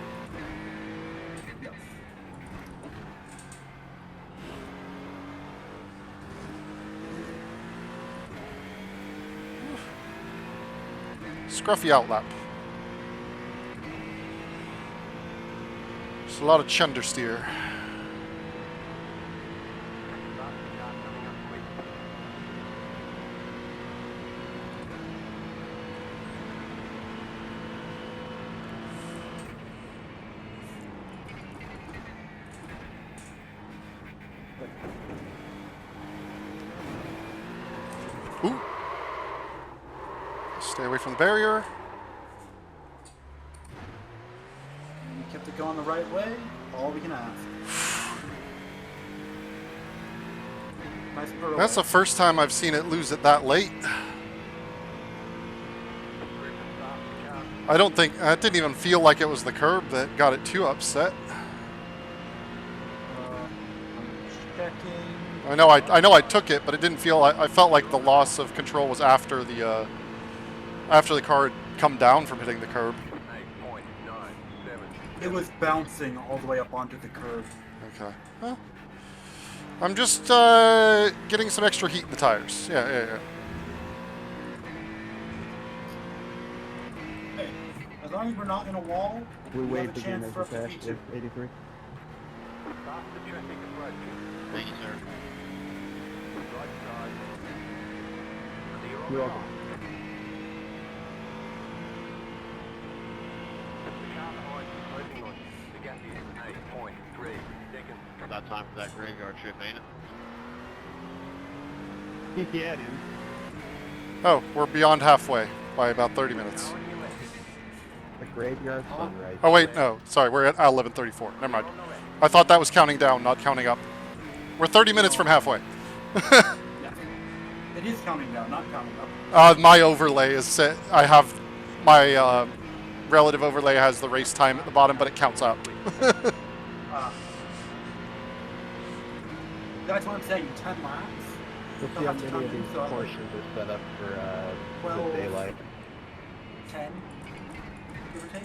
Yes. Scruffy outlap. Just a lot of chundersteer. Faster car coming up quick. Ooh. Stay away from the barrier. And we kept it going the right way. All we can ask. Nice That's the first time I've seen it lose it that late. I don't think it didn't even feel like it was the curb that got it too upset. I'm checking. I know I took it, but it didn't feel. I felt like the loss of control was after the car had come down from hitting the curb. 8.97. It was bouncing all the way up onto the curb. Okay. Well, I'm just getting some extra heat in the tires. Yeah. Hey, as long as we're not in a wall, We have a waved again chance as for we up to passed P2. 83. Faster traffic approaching. Thank you, sir. Right side. Clear on You're the welcome. right. The car behind is closing on you. The gap is 8.3 seconds. About time for that graveyard trip, ain't it? Yeah, dude. Oh, we're beyond halfway by about 30 minutes. Car on your left. The graveyard sunrise. Oh wait, no, sorry, we're at 11:34. Never mind. I thought that was counting down, not counting up. We're 30 minutes from halfway. Yeah. It is counting down, not counting up. My overlay is set. I have my relative overlay has the race time at the bottom, but it counts up. That's what I'm saying, 10 laps. We'll see They'll how have to many come of in, these so like portions are set up for 12, the daylight. 10, give or take.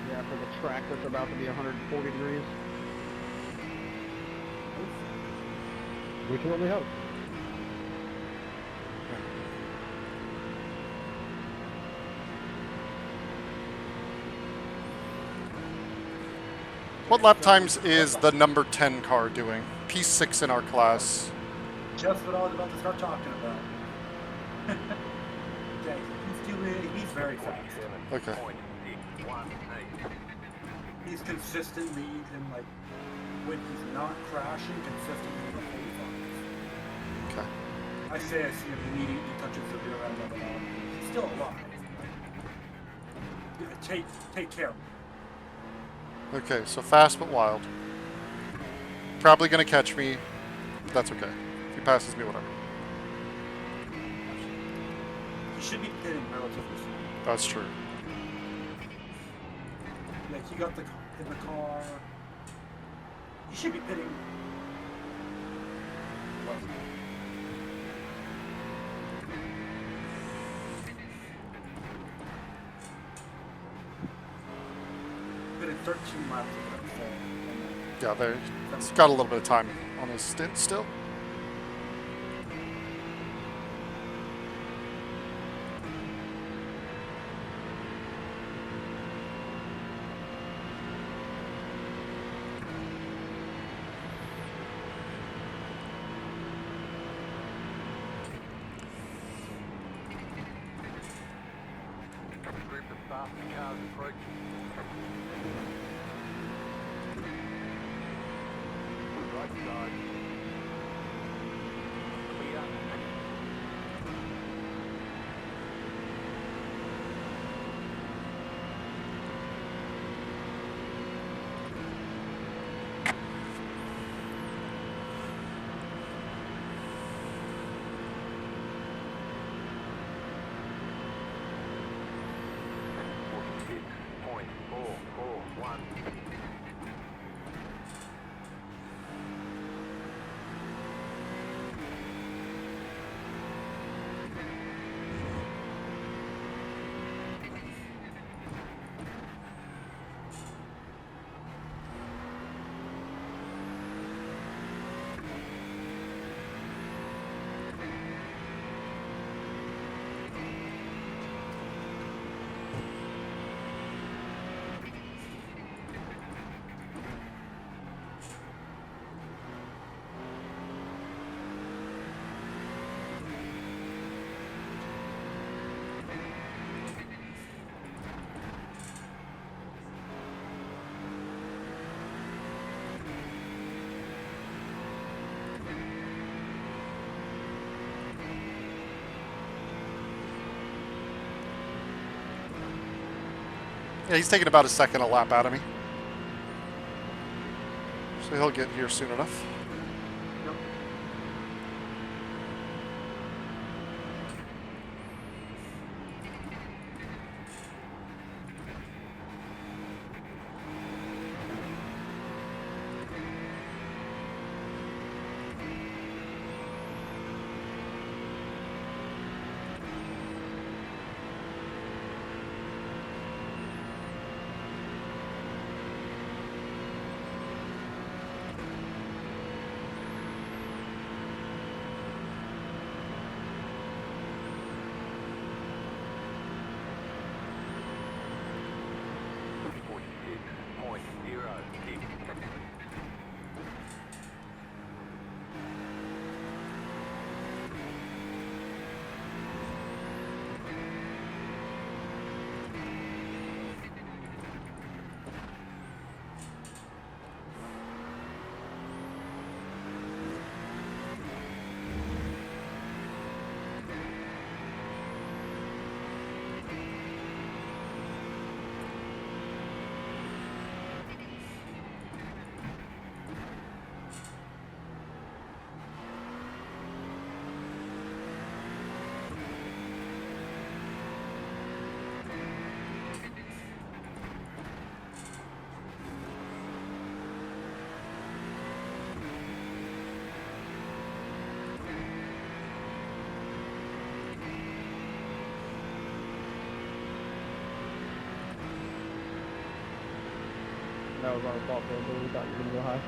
Yeah, for the track that's about to be 140 degrees. We can only hope. What lap times is the number 10 car doing? P6 in our class. Just what I was about to start talking about. Okay, he's very fast. Okay. 0.618. He's consistently in like, when he's not crashing, consistently in the 45s. Okay. I say I see him immediately touches the rear end of an arm. He's still alive. Yeah, take care. Okay, so fast but wild. Probably gonna catch me, but that's okay. If he passes me, whatever. He should be pitting relatively soon. That's true. Like, he got in the car. He should be pitting. What? Pitting 13 laps ago, so. Yeah, he's got a little bit of time on his stint still. Group of faster cars approaching. Right side. Clear. Yeah, he's taking about a second a lap out of me. So he'll get here soon enough. that was our fault, man, but we thought you were gonna go high.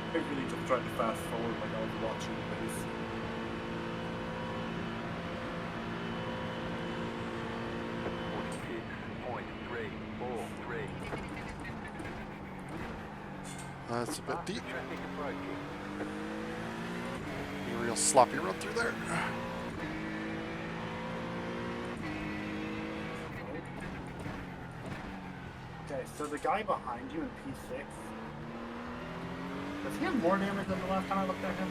I really just tried to fast forward like I was watching the race. That's a bit deep. A real sloppy run through there. Okay, so the guy behind you in P6, does he have more damage than the last time I looked at him?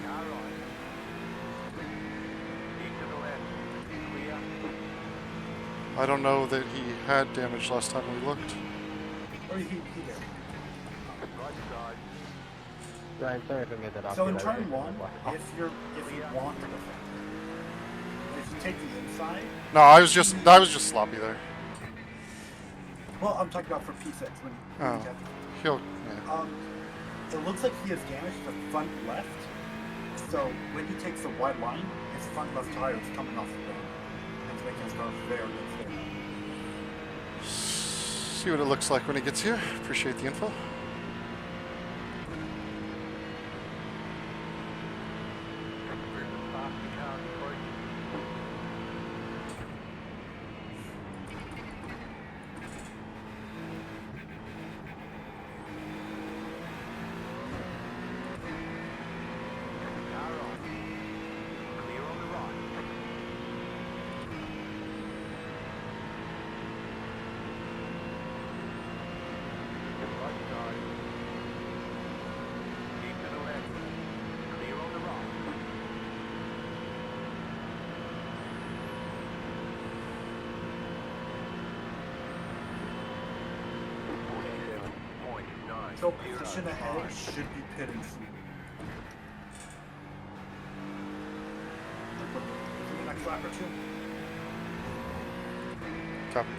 I don't know that he had damage last time we looked. Or he did. Ryan, sorry if I made that off. So in turn one, if you want to defend, if you take the inside. No, I was just sloppy there. Well, I'm talking about for P6 when Oh, you have he'll. Yeah. it looks like he has damage to the front left. So when he takes the wide line, his front left tire is coming off the ground. And it's making his car very unstable. See what it looks like when he gets here. Appreciate the info. So position ahead should be pitting soon. The next lap or two. Copy.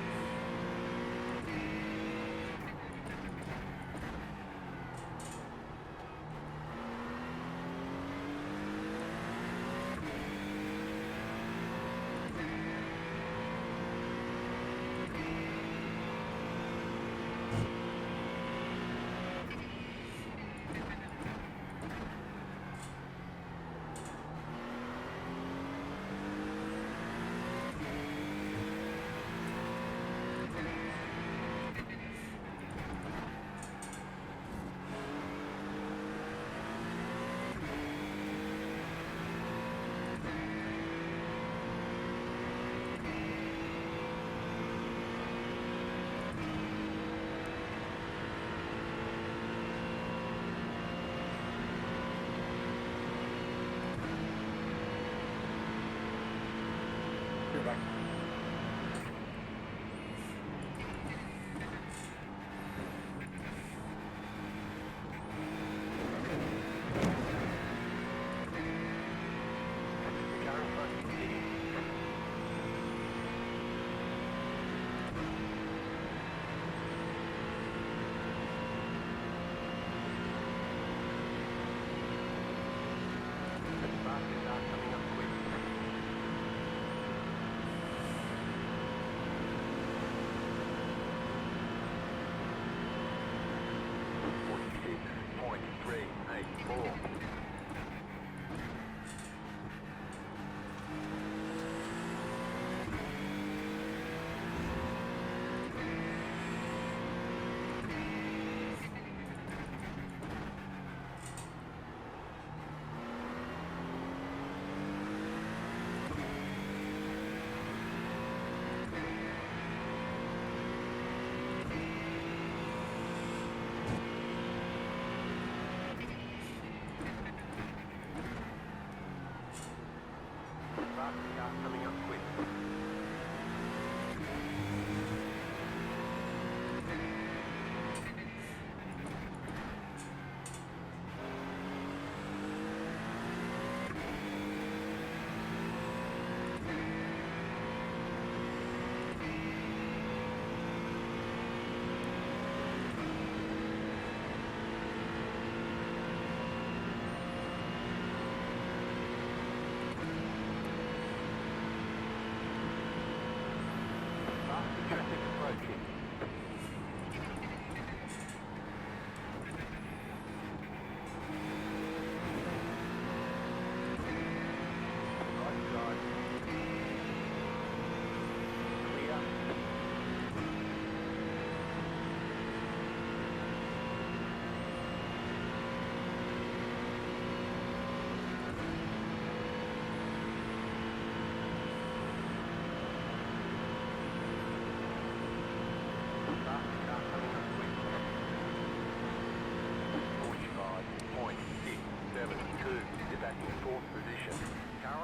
Back.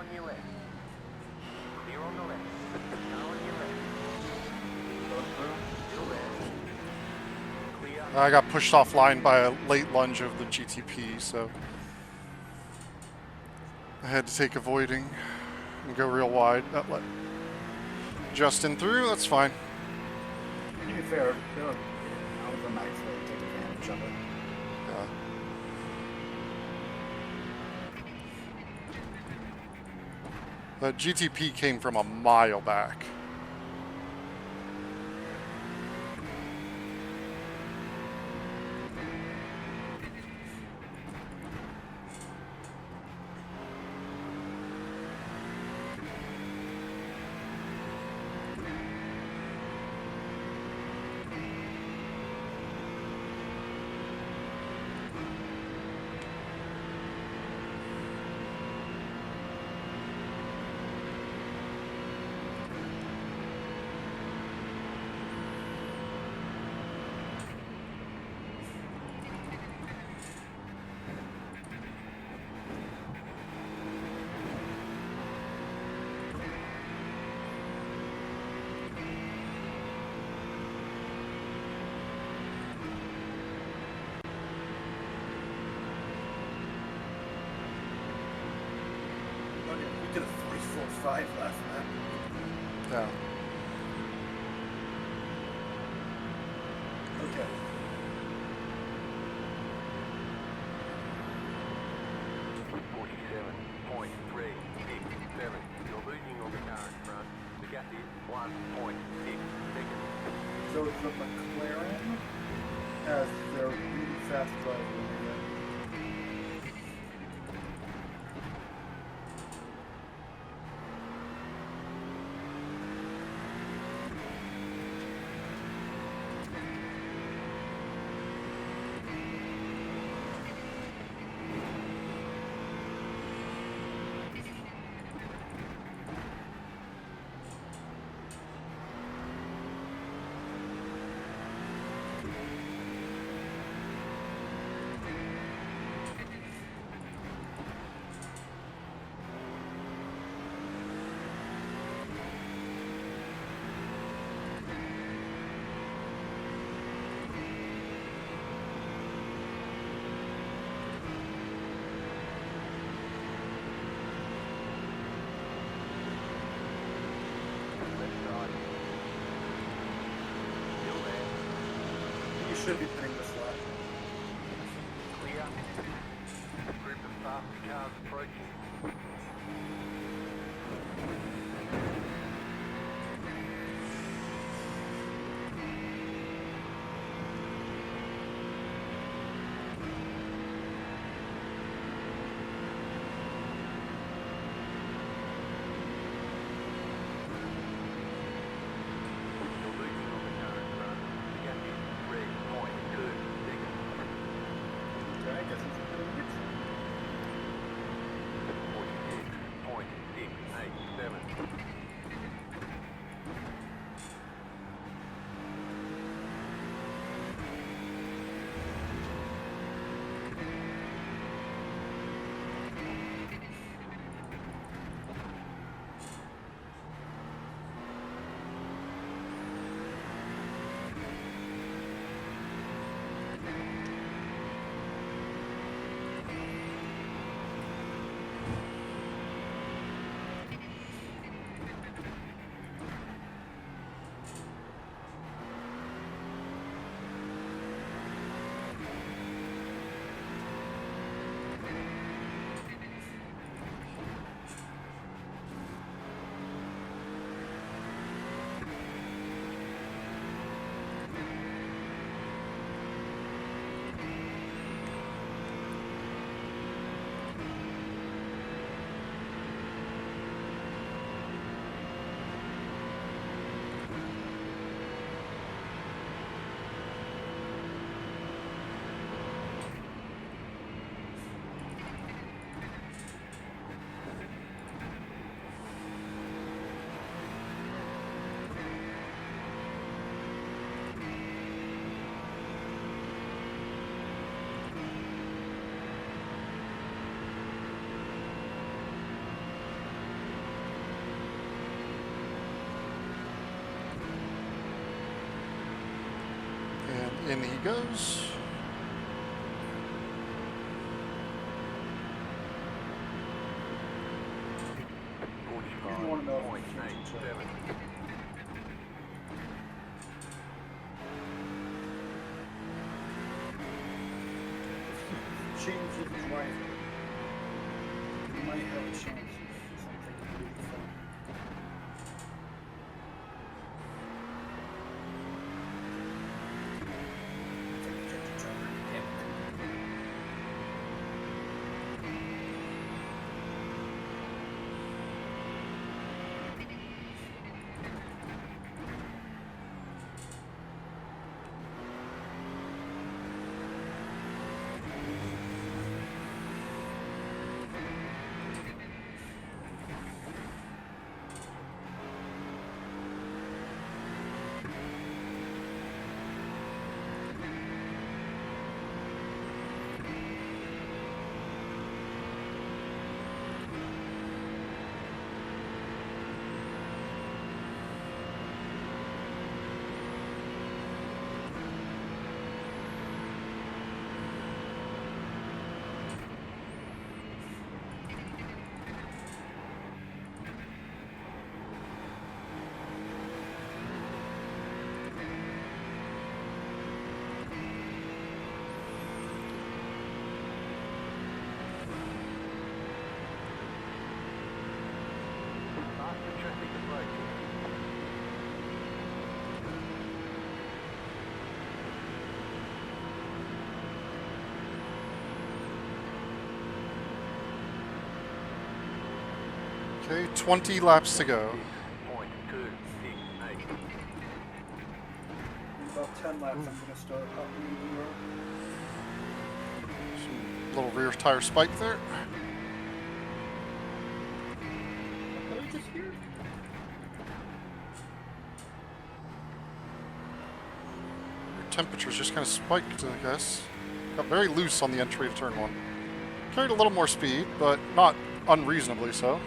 on your left. Clear on the left. Car on your left. Still there. Clear. I got pushed offline by a late lunge of the GTP, so I had to take avoiding and go real wide. That let Justin through. That's fine. To be fair, that was a nice way to take advantage of it. Yeah. The GTP came from a mile back. We did a 3-4-5 last lap. Yeah. Okay. You're losing on the car in front. The gap is 1.6 seconds. So it's the McLaren has their really fast driver in the should be pinning this lap. Clear. Group of fast cars approaching. In he goes. You want to know if we change each other. Change the driver. You might have a chance of something really fun. Okay, 20 laps to go. In about 10 laps, I'm going to start up moving road. Little rear tire spike there. What did I just hear? Temperature's just kind of spiked, I guess. Got very loose on the entry of turn 1. Carried a little more speed, but not unreasonably so.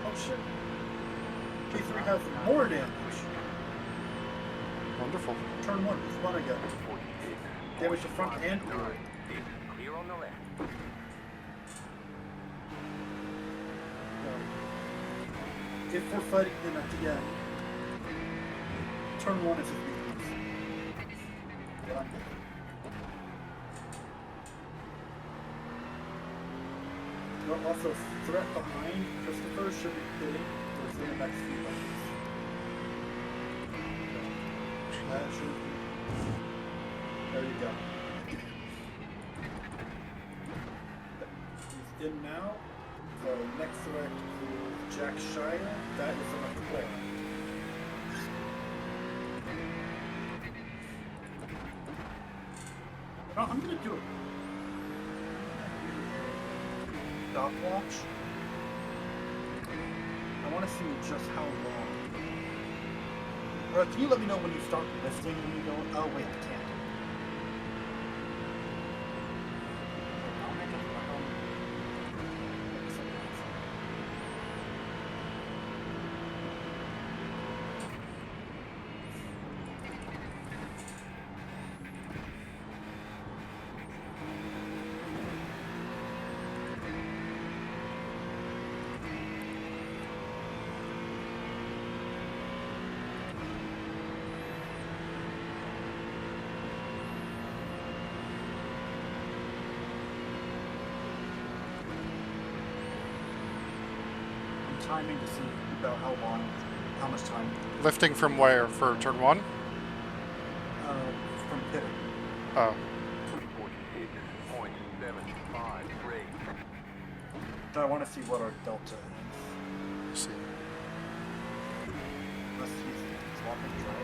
Oh shit. P3 has more damage. Wonderful. Turn 1, who's one again? Damage to front and rear. Clear on the left. If we're fighting them at the end, turn 1 is his weakness. But I'm good. But also, threat behind Christopher should be hitting within the next few lanes. That should be. There you go. He's in now. So next threat is Jack Shire. That is a McLaren. I'm gonna do it. Stopwatch. I want to see just how long. Can you let me know when you start lifting when you go? Oh wait, I can't. I'll make it my own. timing to see about how much time Lifting from where? For turn 1? from pitting. Oh. 46.753. So I want to see what our delta is. Let's see. Unless he's swapping drivers.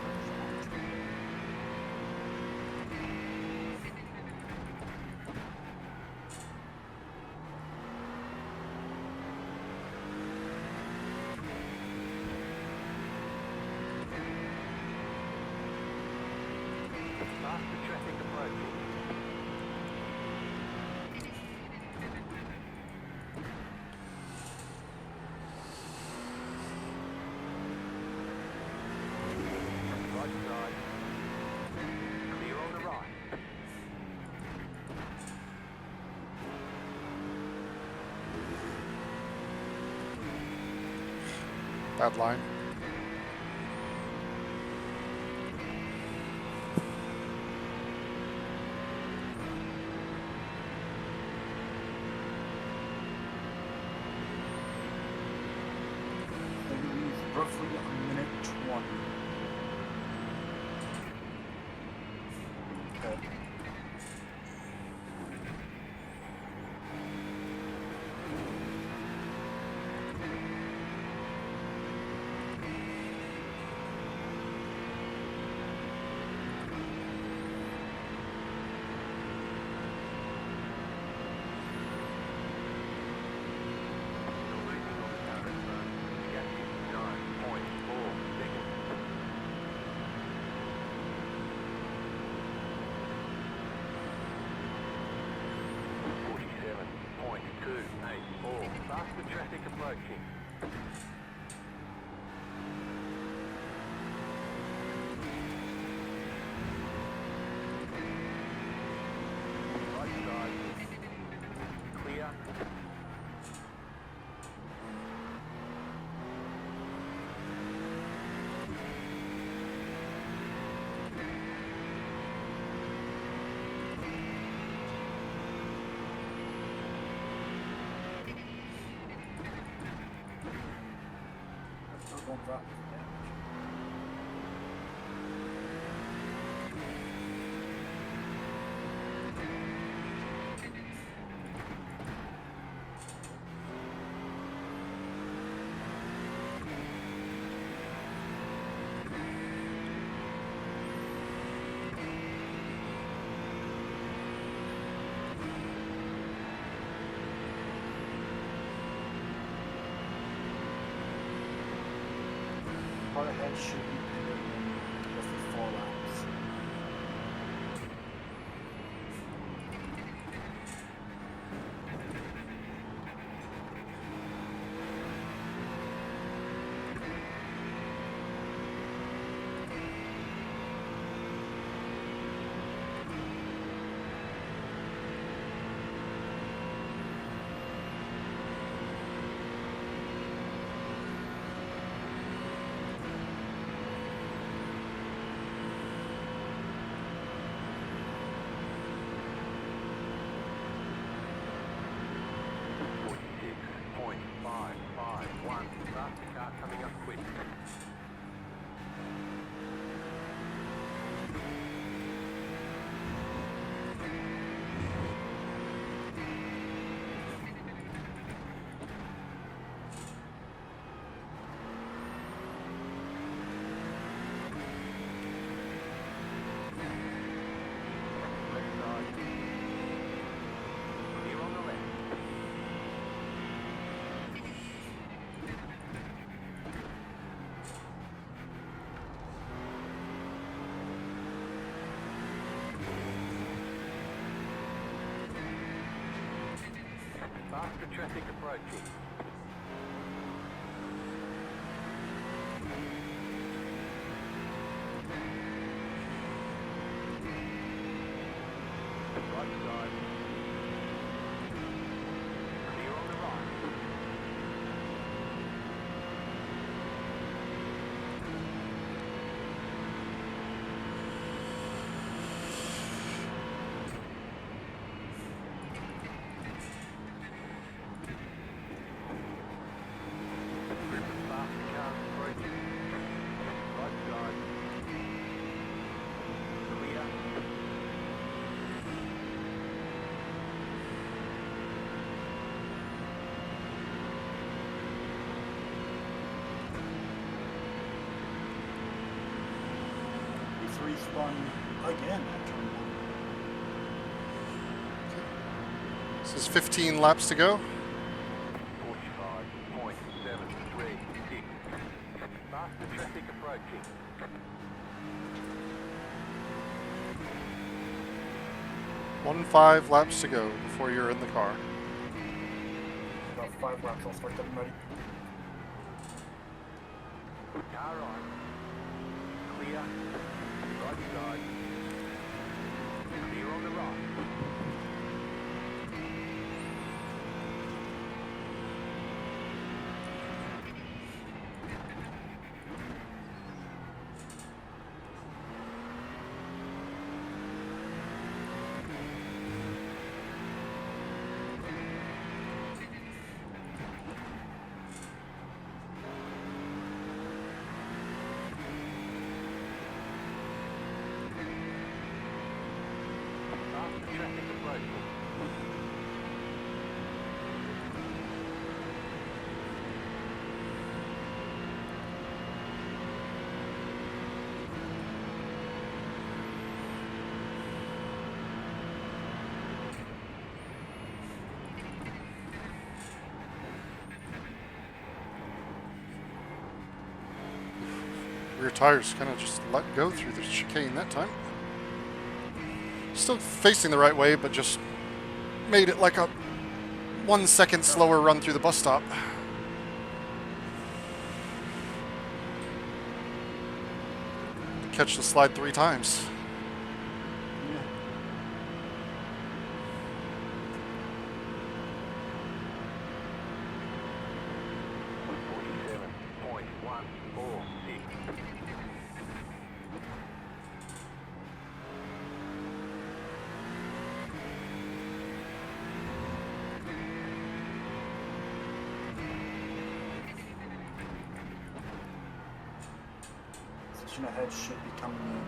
Faster traffic approaching. Right side. Clear on the right. Bad line. Roughly a minute 20. Okay. You're losing on the current zone. The gap is 9.4 seconds. .284. Faster traffic approaching. Right side. Clear. Still going to drop damage. Part ahead should be pitted in roughly 4 laps. Faster car coming up quick. Left side. Clear on the left. Faster traffic approaching. Right side. Clear on the right. spun again at turn 1. This is 15 laps to go. 45.736. Faster traffic approaching. One 5 laps to go before you're in the car. About 5 laps, I'll start getting ready. Car on. Clear. Right side. Clear on the right. Faster traffic approaching. Rear tires kind of just let go through the chicane that time. Still facing the right way, but just made it like a 1 second slower run through the bus stop. Catch the slide 3 times. Section ahead should be coming in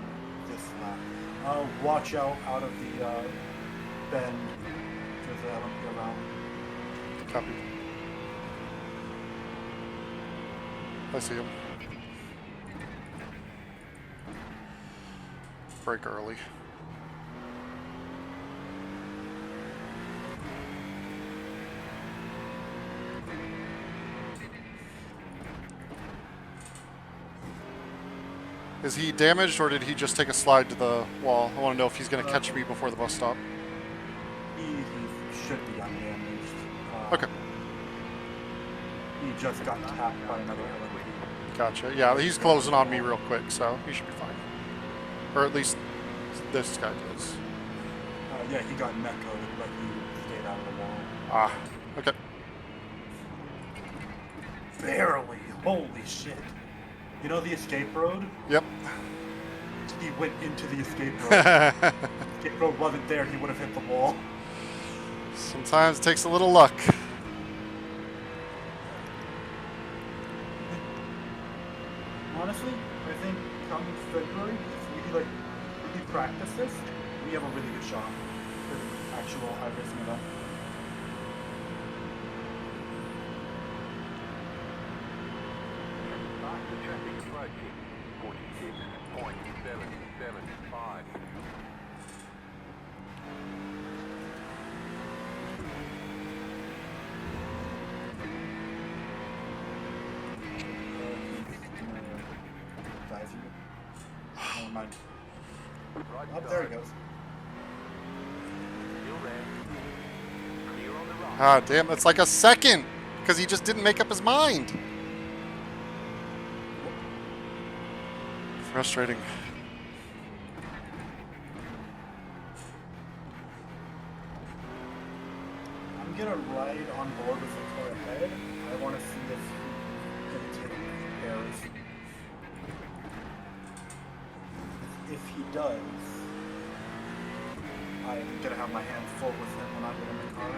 this lap. Watch out of the bend. There's a LMP around. Copy. I see him. Brake early. Is he damaged, or did he just take a slide to the wall? I want to know if he's going to catch me before the bus stop. He should be undamaged. Okay. He just got tapped by another LMP. Gotcha. Yeah, he's closing on me real quick, so he should be fine. Or at least this guy does. Yeah, he got net-coded, but he stayed out of the wall. Ah, okay. Barely. Holy shit. You know the escape road? Yep. He went into the escape road. Escape road wasn't there, he would have hit the wall. Sometimes it takes a little luck. Honestly, I think come February, if we really practice this, we have a really good shot for the actual iRacing event. Faster traffic approaching. 46.775. Dive you. Never mind. Right Oh, there he side. goes. Still there. Clear on the right. Ah, damn, that's like a second, because he just didn't make up his mind. Frustrating. I'm gonna ride on board with the car ahead. I want to see if he can take errors. If he does, I'm gonna have my hands full with him when I get in the car.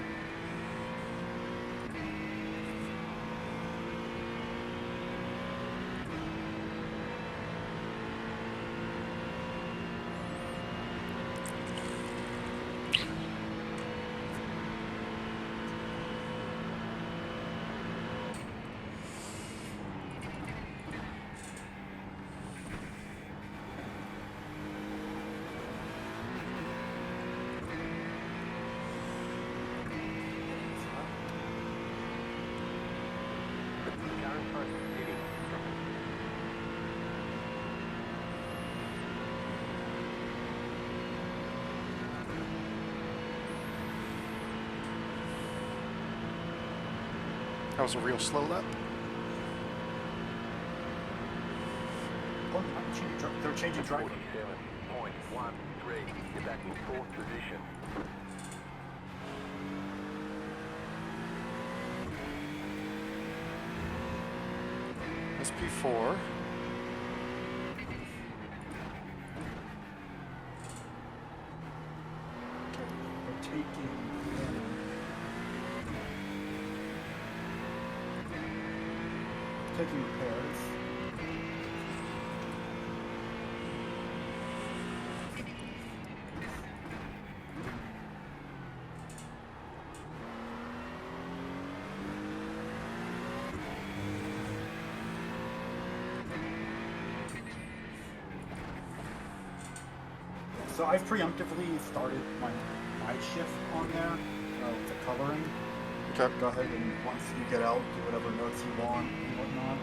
That was a real slow lap. Oh, they're changing driver. 47.13. You're back in 4th position. SP4. They're taking repairs. So I've preemptively started my night shift on there, the coloring. Okay. Go ahead and once you get out, do whatever notes you want and whatnot.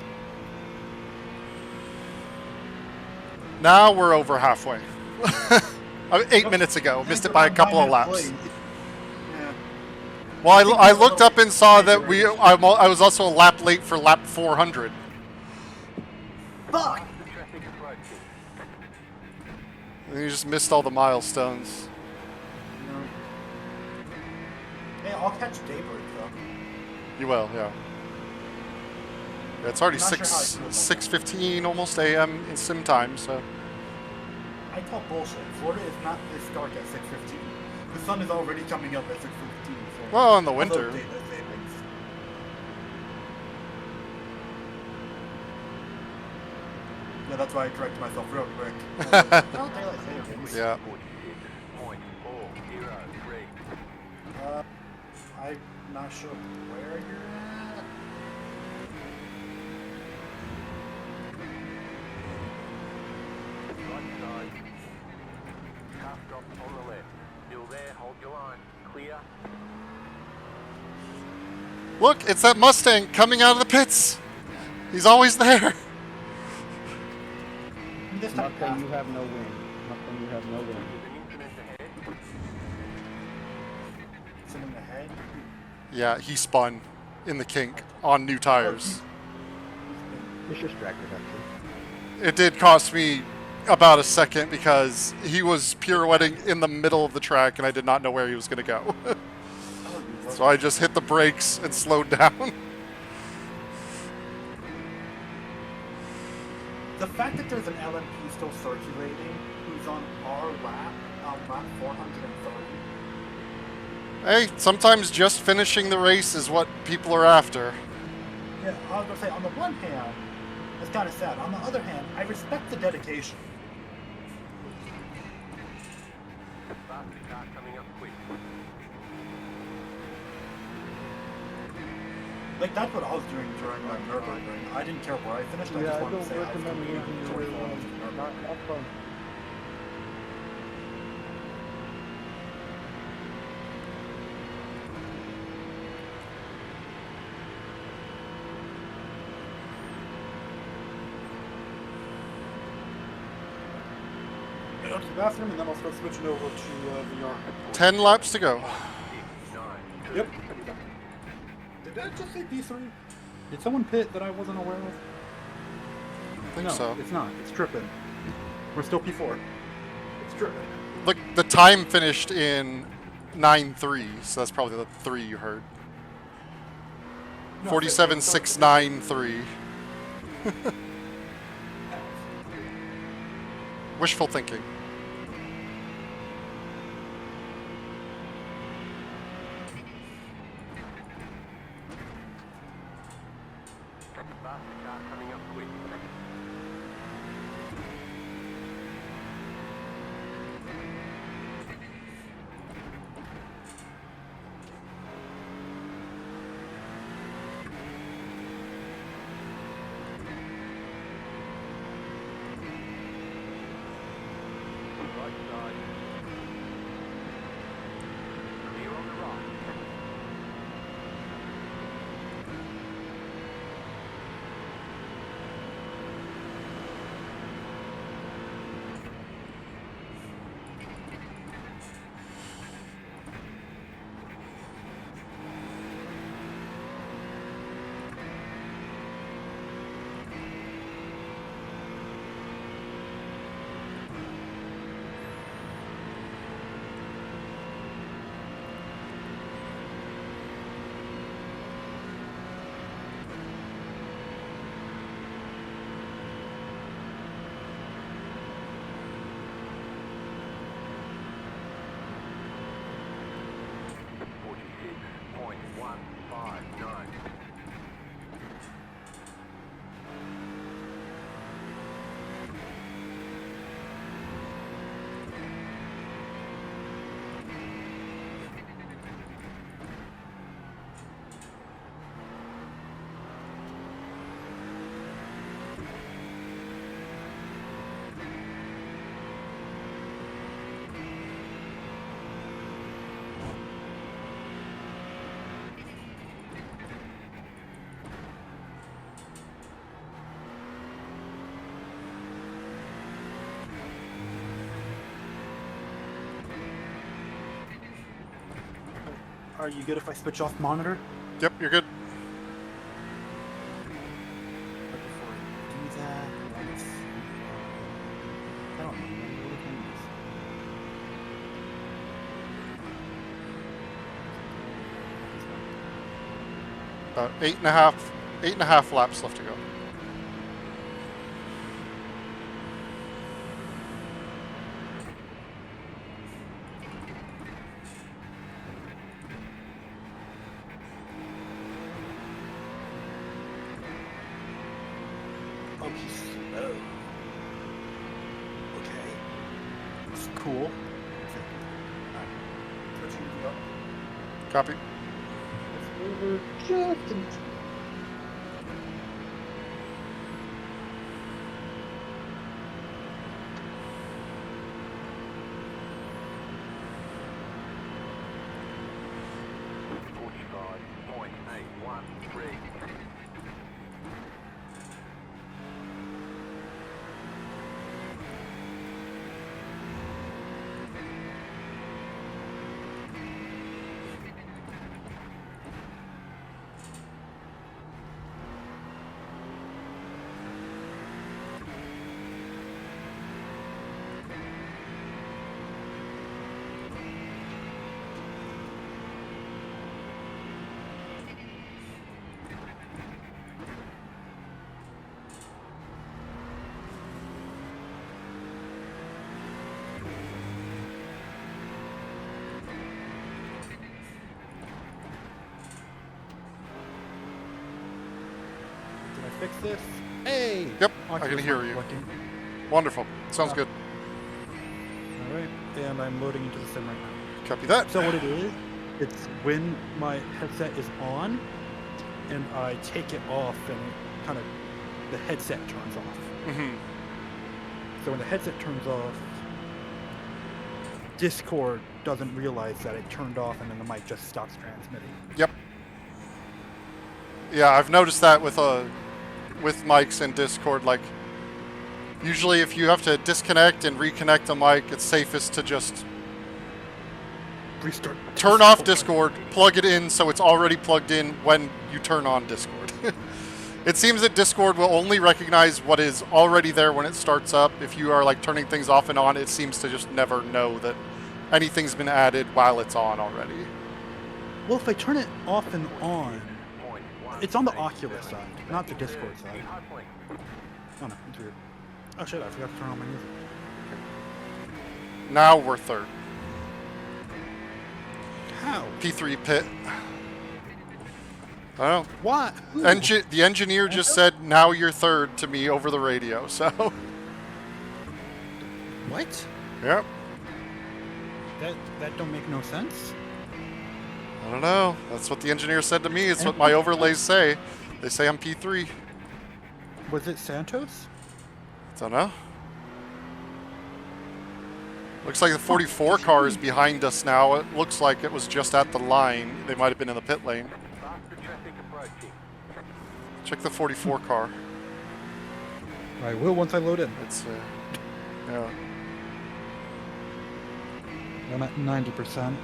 Now we're over halfway. 8 minutes ago. Missed it by a couple of laps. Yeah. Well, I looked up and saw that I was also a lap late for lap 400. Fuck! And you just missed all the milestones. No. Hey, I'll catch daybreak though. You will, yeah. Yeah, it's already I'm not sure how I feel about 6:15 almost a.m. in sim time, so. I call bullshit. Florida is not this dark at 6:15. The sun is already coming up at 6:15. So Well, in the although winter. daylight savings. Yeah, that's why I corrected myself real quick. Well, daylight savings. Yeah. 46.403. I'm not sure where you're at. Right side. Car stop on the left. Still there, hold your line. Clear. Look, it's that Mustang coming out of the pits. He's always there. This time Mustang, you have no win. Mustang, you have no win. An increment ahead. Something ahead. Yeah, he spun in the kink on new tires. It's just track reduction. It did cost me about a second because he was pirouetting in the middle of the track and I did not know where he was going to go. So I just hit the brakes and slowed down. The fact that there's an LMP still circulating who's on our lap, lap 430. Hey, sometimes just finishing the race is what people are after. Yeah, I was gonna say, on the one hand, it's kind of sad. On the other hand, I respect the dedication. Fastest car coming up quick. Like, that's what I was doing during my Nürburgring. I didn't care where I finished, I Yeah, just I wanted to don't say I was recommend going to losing be your rear 24 hours end. in Not Nürburgring. have fun. Go to the bathroom, and then I'll start switching over to VR. 10 laps to go. Yep. Did that just say P3? Did someone pit that I wasn't aware of? I think No, so. it's not. It's tripping. We're still P4. It's tripping. Look, the time finished in 9:3, so that's probably the 3 you heard. No, 47.693. Wishful thinking. Fastest car coming up quick. Right side. Clear on the right. Are you good if I switch off monitor? Yep, you're good. But before I do that, let's... I don't know. What can I use? About 8.5 laps left to go. Oh, he's slow. Okay. It's cool. Alright. Switching to up. Copy. Over just in Did I fix this? Hey! Yep, I Oculus can hear mic you. working. Wonderful. Sounds good. Alright, and I'm loading into the sim right now. Copy that. So what it is, it's when my headset is on, and I take it off, and it kind of, the headset turns off. Mm-hmm. So when the headset turns off, Discord doesn't realize that it turned off, and then the mic just stops transmitting. Yep. Yeah, I've noticed that with mics and Discord. Like, usually if you have to disconnect and reconnect a mic, it's safest to just Restart. turn off Discord, plug it in so it's already plugged in when you turn on Discord. It seems that Discord will only recognize what is already there when it starts up. If you are like turning things off and on, it seems to just never know that anything's been added while it's on already. Well, if I turn it off and on, it's on the Oculus side, not the Discord side. Oh no, it's weird. Oh shit, I forgot to turn on my music. Now we're third. How? P3 pit. I don't know. What? The engineer just said, now you're third to me over the radio, so. What? Yep. That don't make no sense. I don't know. That's what the engineer said to me. It's what my overlays say. They say I'm P3. Was it Santos? Don't know. Looks like the 44 car is behind us now. It looks like it was just at the line. They might have been in the pit lane. Check the 44 car. I will once I load in. It's, yeah. I'm at 90%.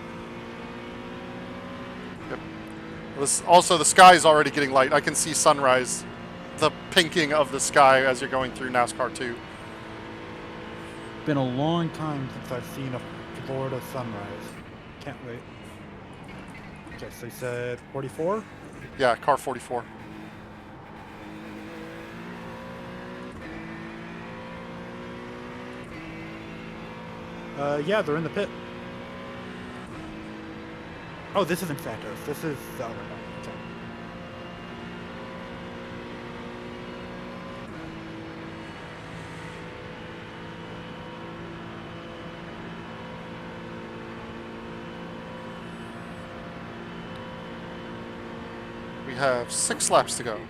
Yep. Also, the sky is already getting light. I can see sunrise, the pinking of the sky as you're going through NASCAR 2. Been a long time since I've seen a Florida sunrise. Can't wait. Okay, so you said 44? Yeah, car 44. Yeah, they're in the pit. Oh, this isn't Santos. This is the other one. Okay. We have 6 laps to go.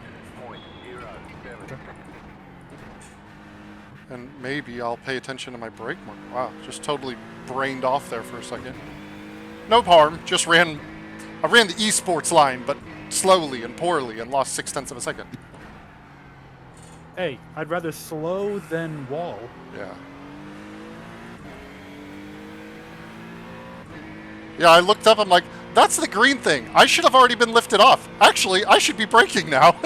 And maybe I'll pay attention to my brake mark. Wow, just totally brained off there for a second. No harm, I ran the esports line, but slowly and poorly and lost 0.6 of a second. Hey, I'd rather slow than wall. Yeah. Yeah, I looked up, I'm like, That's the green thing. I should have already been lifted off. Actually, I should be braking now.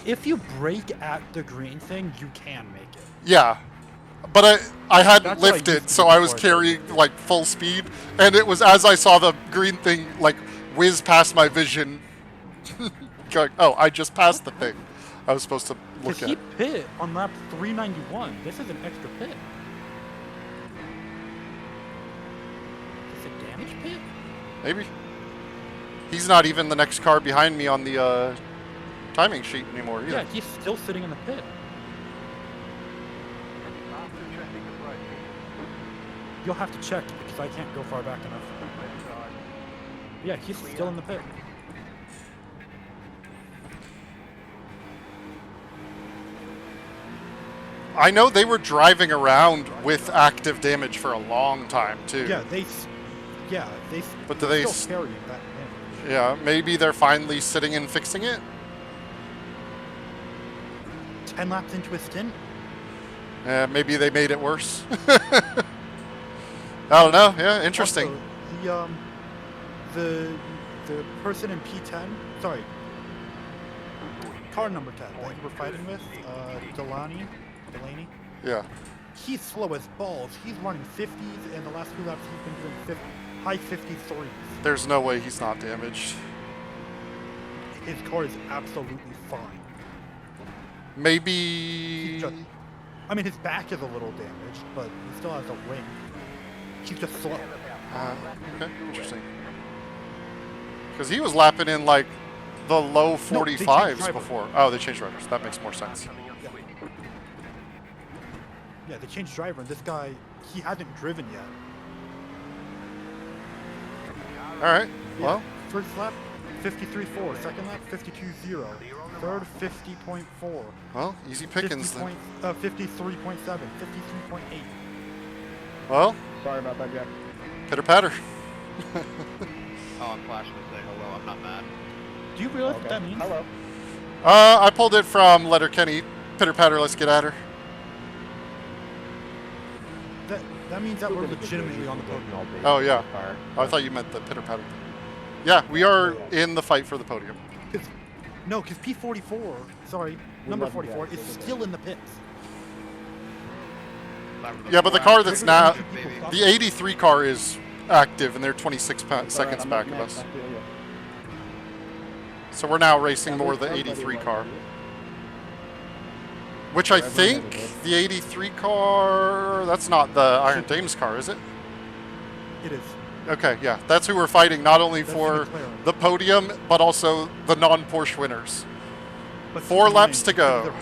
If you brake at the green thing, you can make it. Yeah. But I hadn't That's what I lifted, used to so do I was before I carrying like full speed, and it was as I saw the green thing like whiz past my vision. Going, oh, I just passed the thing. I was supposed to look Because at. he pit on lap 391. This is an extra pit. Is it damage pit? Maybe. He's not even the next car behind me on the timing sheet anymore either. Yeah, he's still sitting in the pit. You'll have to check because I can't go far back enough. Yeah, he's still in the pit. I know they were driving around with active damage for a long time too. Yeah, they. But do they? Still carrying that damage. Yeah, maybe they're finally sitting and fixing it. 10 laps into a stint. Maybe they made it worse. I don't know. Yeah, interesting. Also, the person in P10, sorry, car number 10 that you were fighting with, Delaney. Yeah. He's slow as balls. He's running 50s, and the last few laps he's been doing high 53s. There's no way he's not damaged. His car is absolutely fine. Maybe. I mean, his back is a little damaged, but he still has a wing. He's just slow. Okay, interesting. Because he was lapping in like the low 45s before. Oh, they changed drivers. That makes more sense. Yeah, they changed driver, and this guy, he hasn't driven yet. All right. Yeah. Well. First lap, 53.4. Second lap, 52.0. Third, 50.4. Well, easy pickings 50 then. 53.7. 53.8. Well. Sorry about that, Jack. Pitter patter. Oh, I'm flashing to say hello. I'm not mad. Do you realize what that means? Hello. I pulled it from Letterkenny. Pitter patter. Let's get at her. That means that we're legitimately on the podium. Oh yeah. Oh, I thought you meant the pitter patter. Yeah, we are in the fight for the podium. No, because P44, sorry, number 44 is still in the pits. Yeah, but the car that's now, the 83 car is active, and they're 26 seconds back of us. So we're now racing more the 83 car. Which I think the 83 car, that's not the Iron Dames car, is it? It is. Okay, yeah. That's who we're fighting, not only for the podium, but also the non-Porsche winners. But 4 laps to go. Because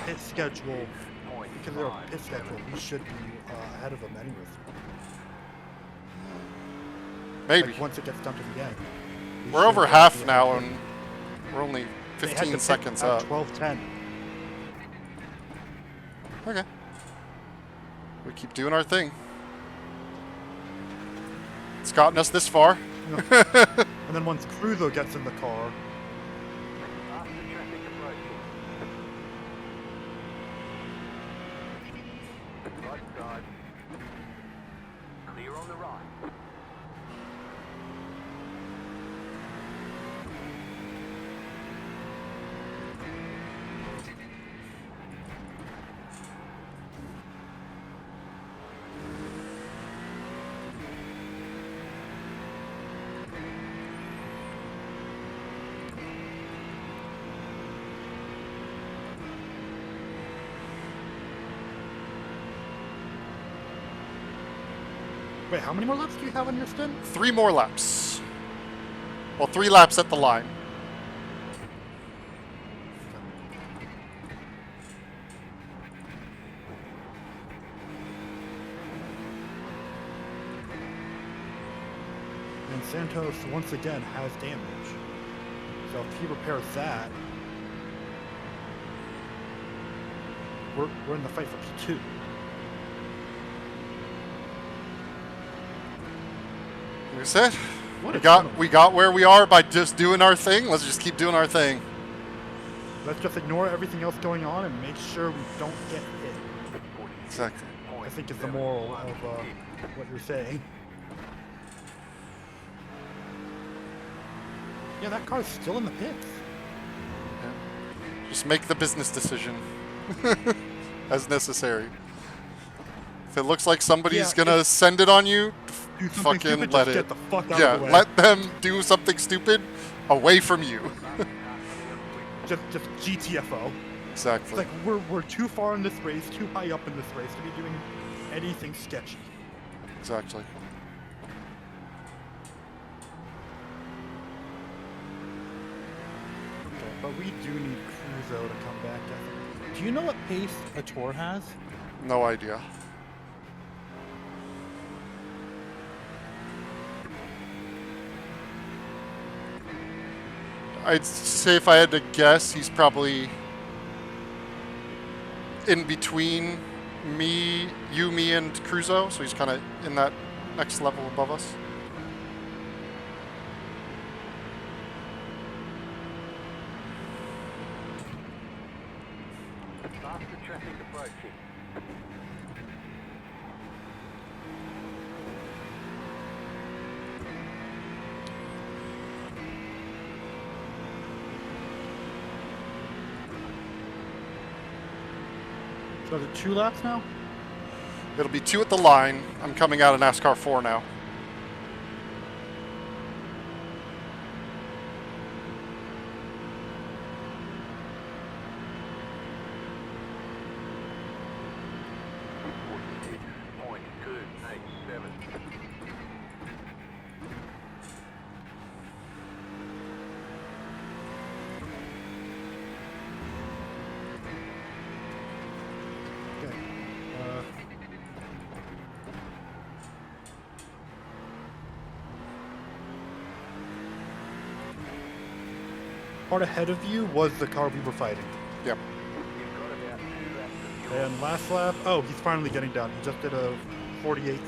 of their pit schedule, we should be ahead of them anyways. Maybe. Like once it gets down to the end. We're over half now, and we're only 15 seconds up. 12:10. Okay. We keep doing our thing. It's gotten us this far. And then once Cruzo gets in the car, Clear on the right. wait, how many more laps do you have on your stint? 3 more laps. Well, 3 laps at the line. And Santos once again has damage. So if he repairs that, we're in the fight for P2. Like I said, we got where we are by just doing our thing. Let's just keep doing our thing. Let's just ignore everything else going on and make sure we don't get hit. Exactly. I think is the moral of what you're saying. Yeah, that car's still in the pits. Just make the business decision as necessary. If it looks like somebody's gonna send it on you, Do something fucking stupid, let just it. get the fuck out Yeah, of the way. let them do something stupid away from you. Just GTFO. Exactly. It's like we're too far in this race, too high up in this race to be doing anything sketchy. Exactly. But we do need Cruzo to come back, definitely. Do you know what pace a tour has? No idea. I'd say if I had to guess, he's probably in between me, and Cruzo, so he's kind of in that next level above us. Faster traffic approaching. So is it 2 laps now? It'll be 2 at the line. I'm coming out of NASCAR 4 now. Part ahead of you was the car we were fighting. Yep. And last lap, oh, he's finally getting down. He just did a 48.8.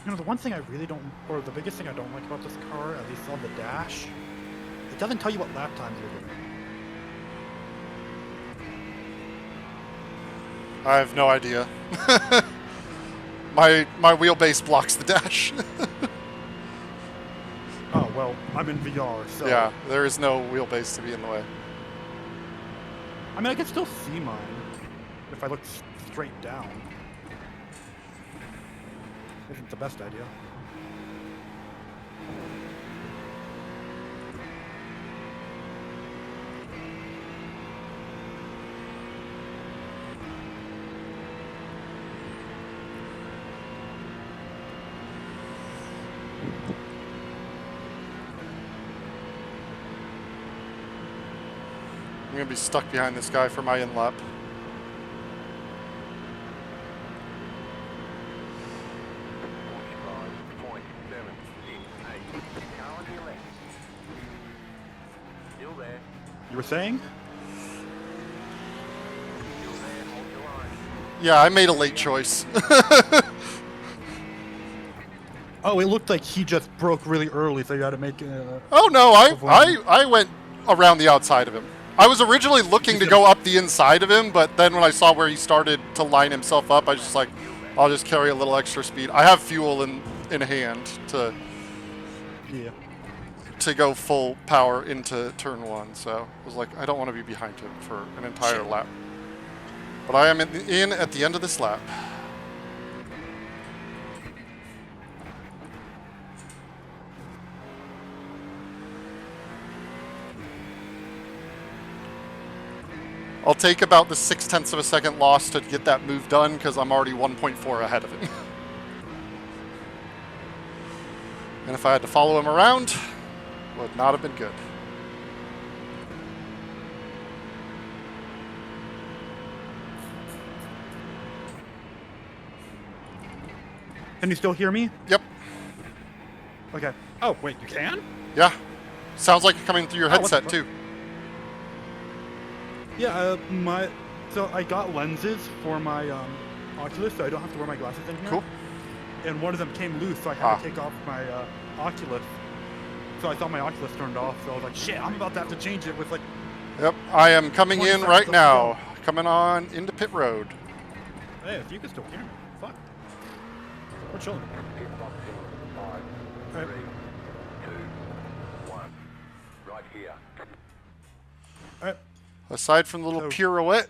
You know, the one thing I really don't, or the biggest thing I don't like about this car, at least on the dash, it doesn't tell you what lap times you're doing. I have no idea. my wheelbase blocks the dash. Oh, well, I'm in VR, so... Yeah, there is no wheelbase to be in the way. I mean, I can still see mine if I look straight down. Isn't the best idea. I'm gonna be stuck behind this guy for my in lap. You were saying? Yeah, I made a late choice. Oh, it looked like he just broke really early, so you had to make. Oh no, I went around the outside of him. I was originally looking to go up the inside of him, but then when I saw where he started to line himself up, I was just like, I'll just carry a little extra speed. I have fuel in hand to go full power into turn 1, so I was like, I don't want to be behind him for an entire lap. But I am in at the end of this lap. I'll take about the 0.6 of a second loss to get that move done because I'm already 1.4 ahead of him. And if I had to follow him around, would not have been good. Can you still hear me? Yep. Okay. Oh, wait, you can? Yeah. Sounds like you're coming through your headset too. Yeah, so I got lenses for my Oculus, so I don't have to wear my glasses in here. Cool. And one of them came loose, so I had to take off my Oculus So I saw my Oculus turned off, so I was like, shit, I'm about to have to change it with like. Yep, I am coming 20 in seconds right left to now. Coming on into pit road. Hey, if you can still hear me, fuck. We're chilling. Alright. 3, 2, 1. Right here. Alright. Aside from the little So- pirouette,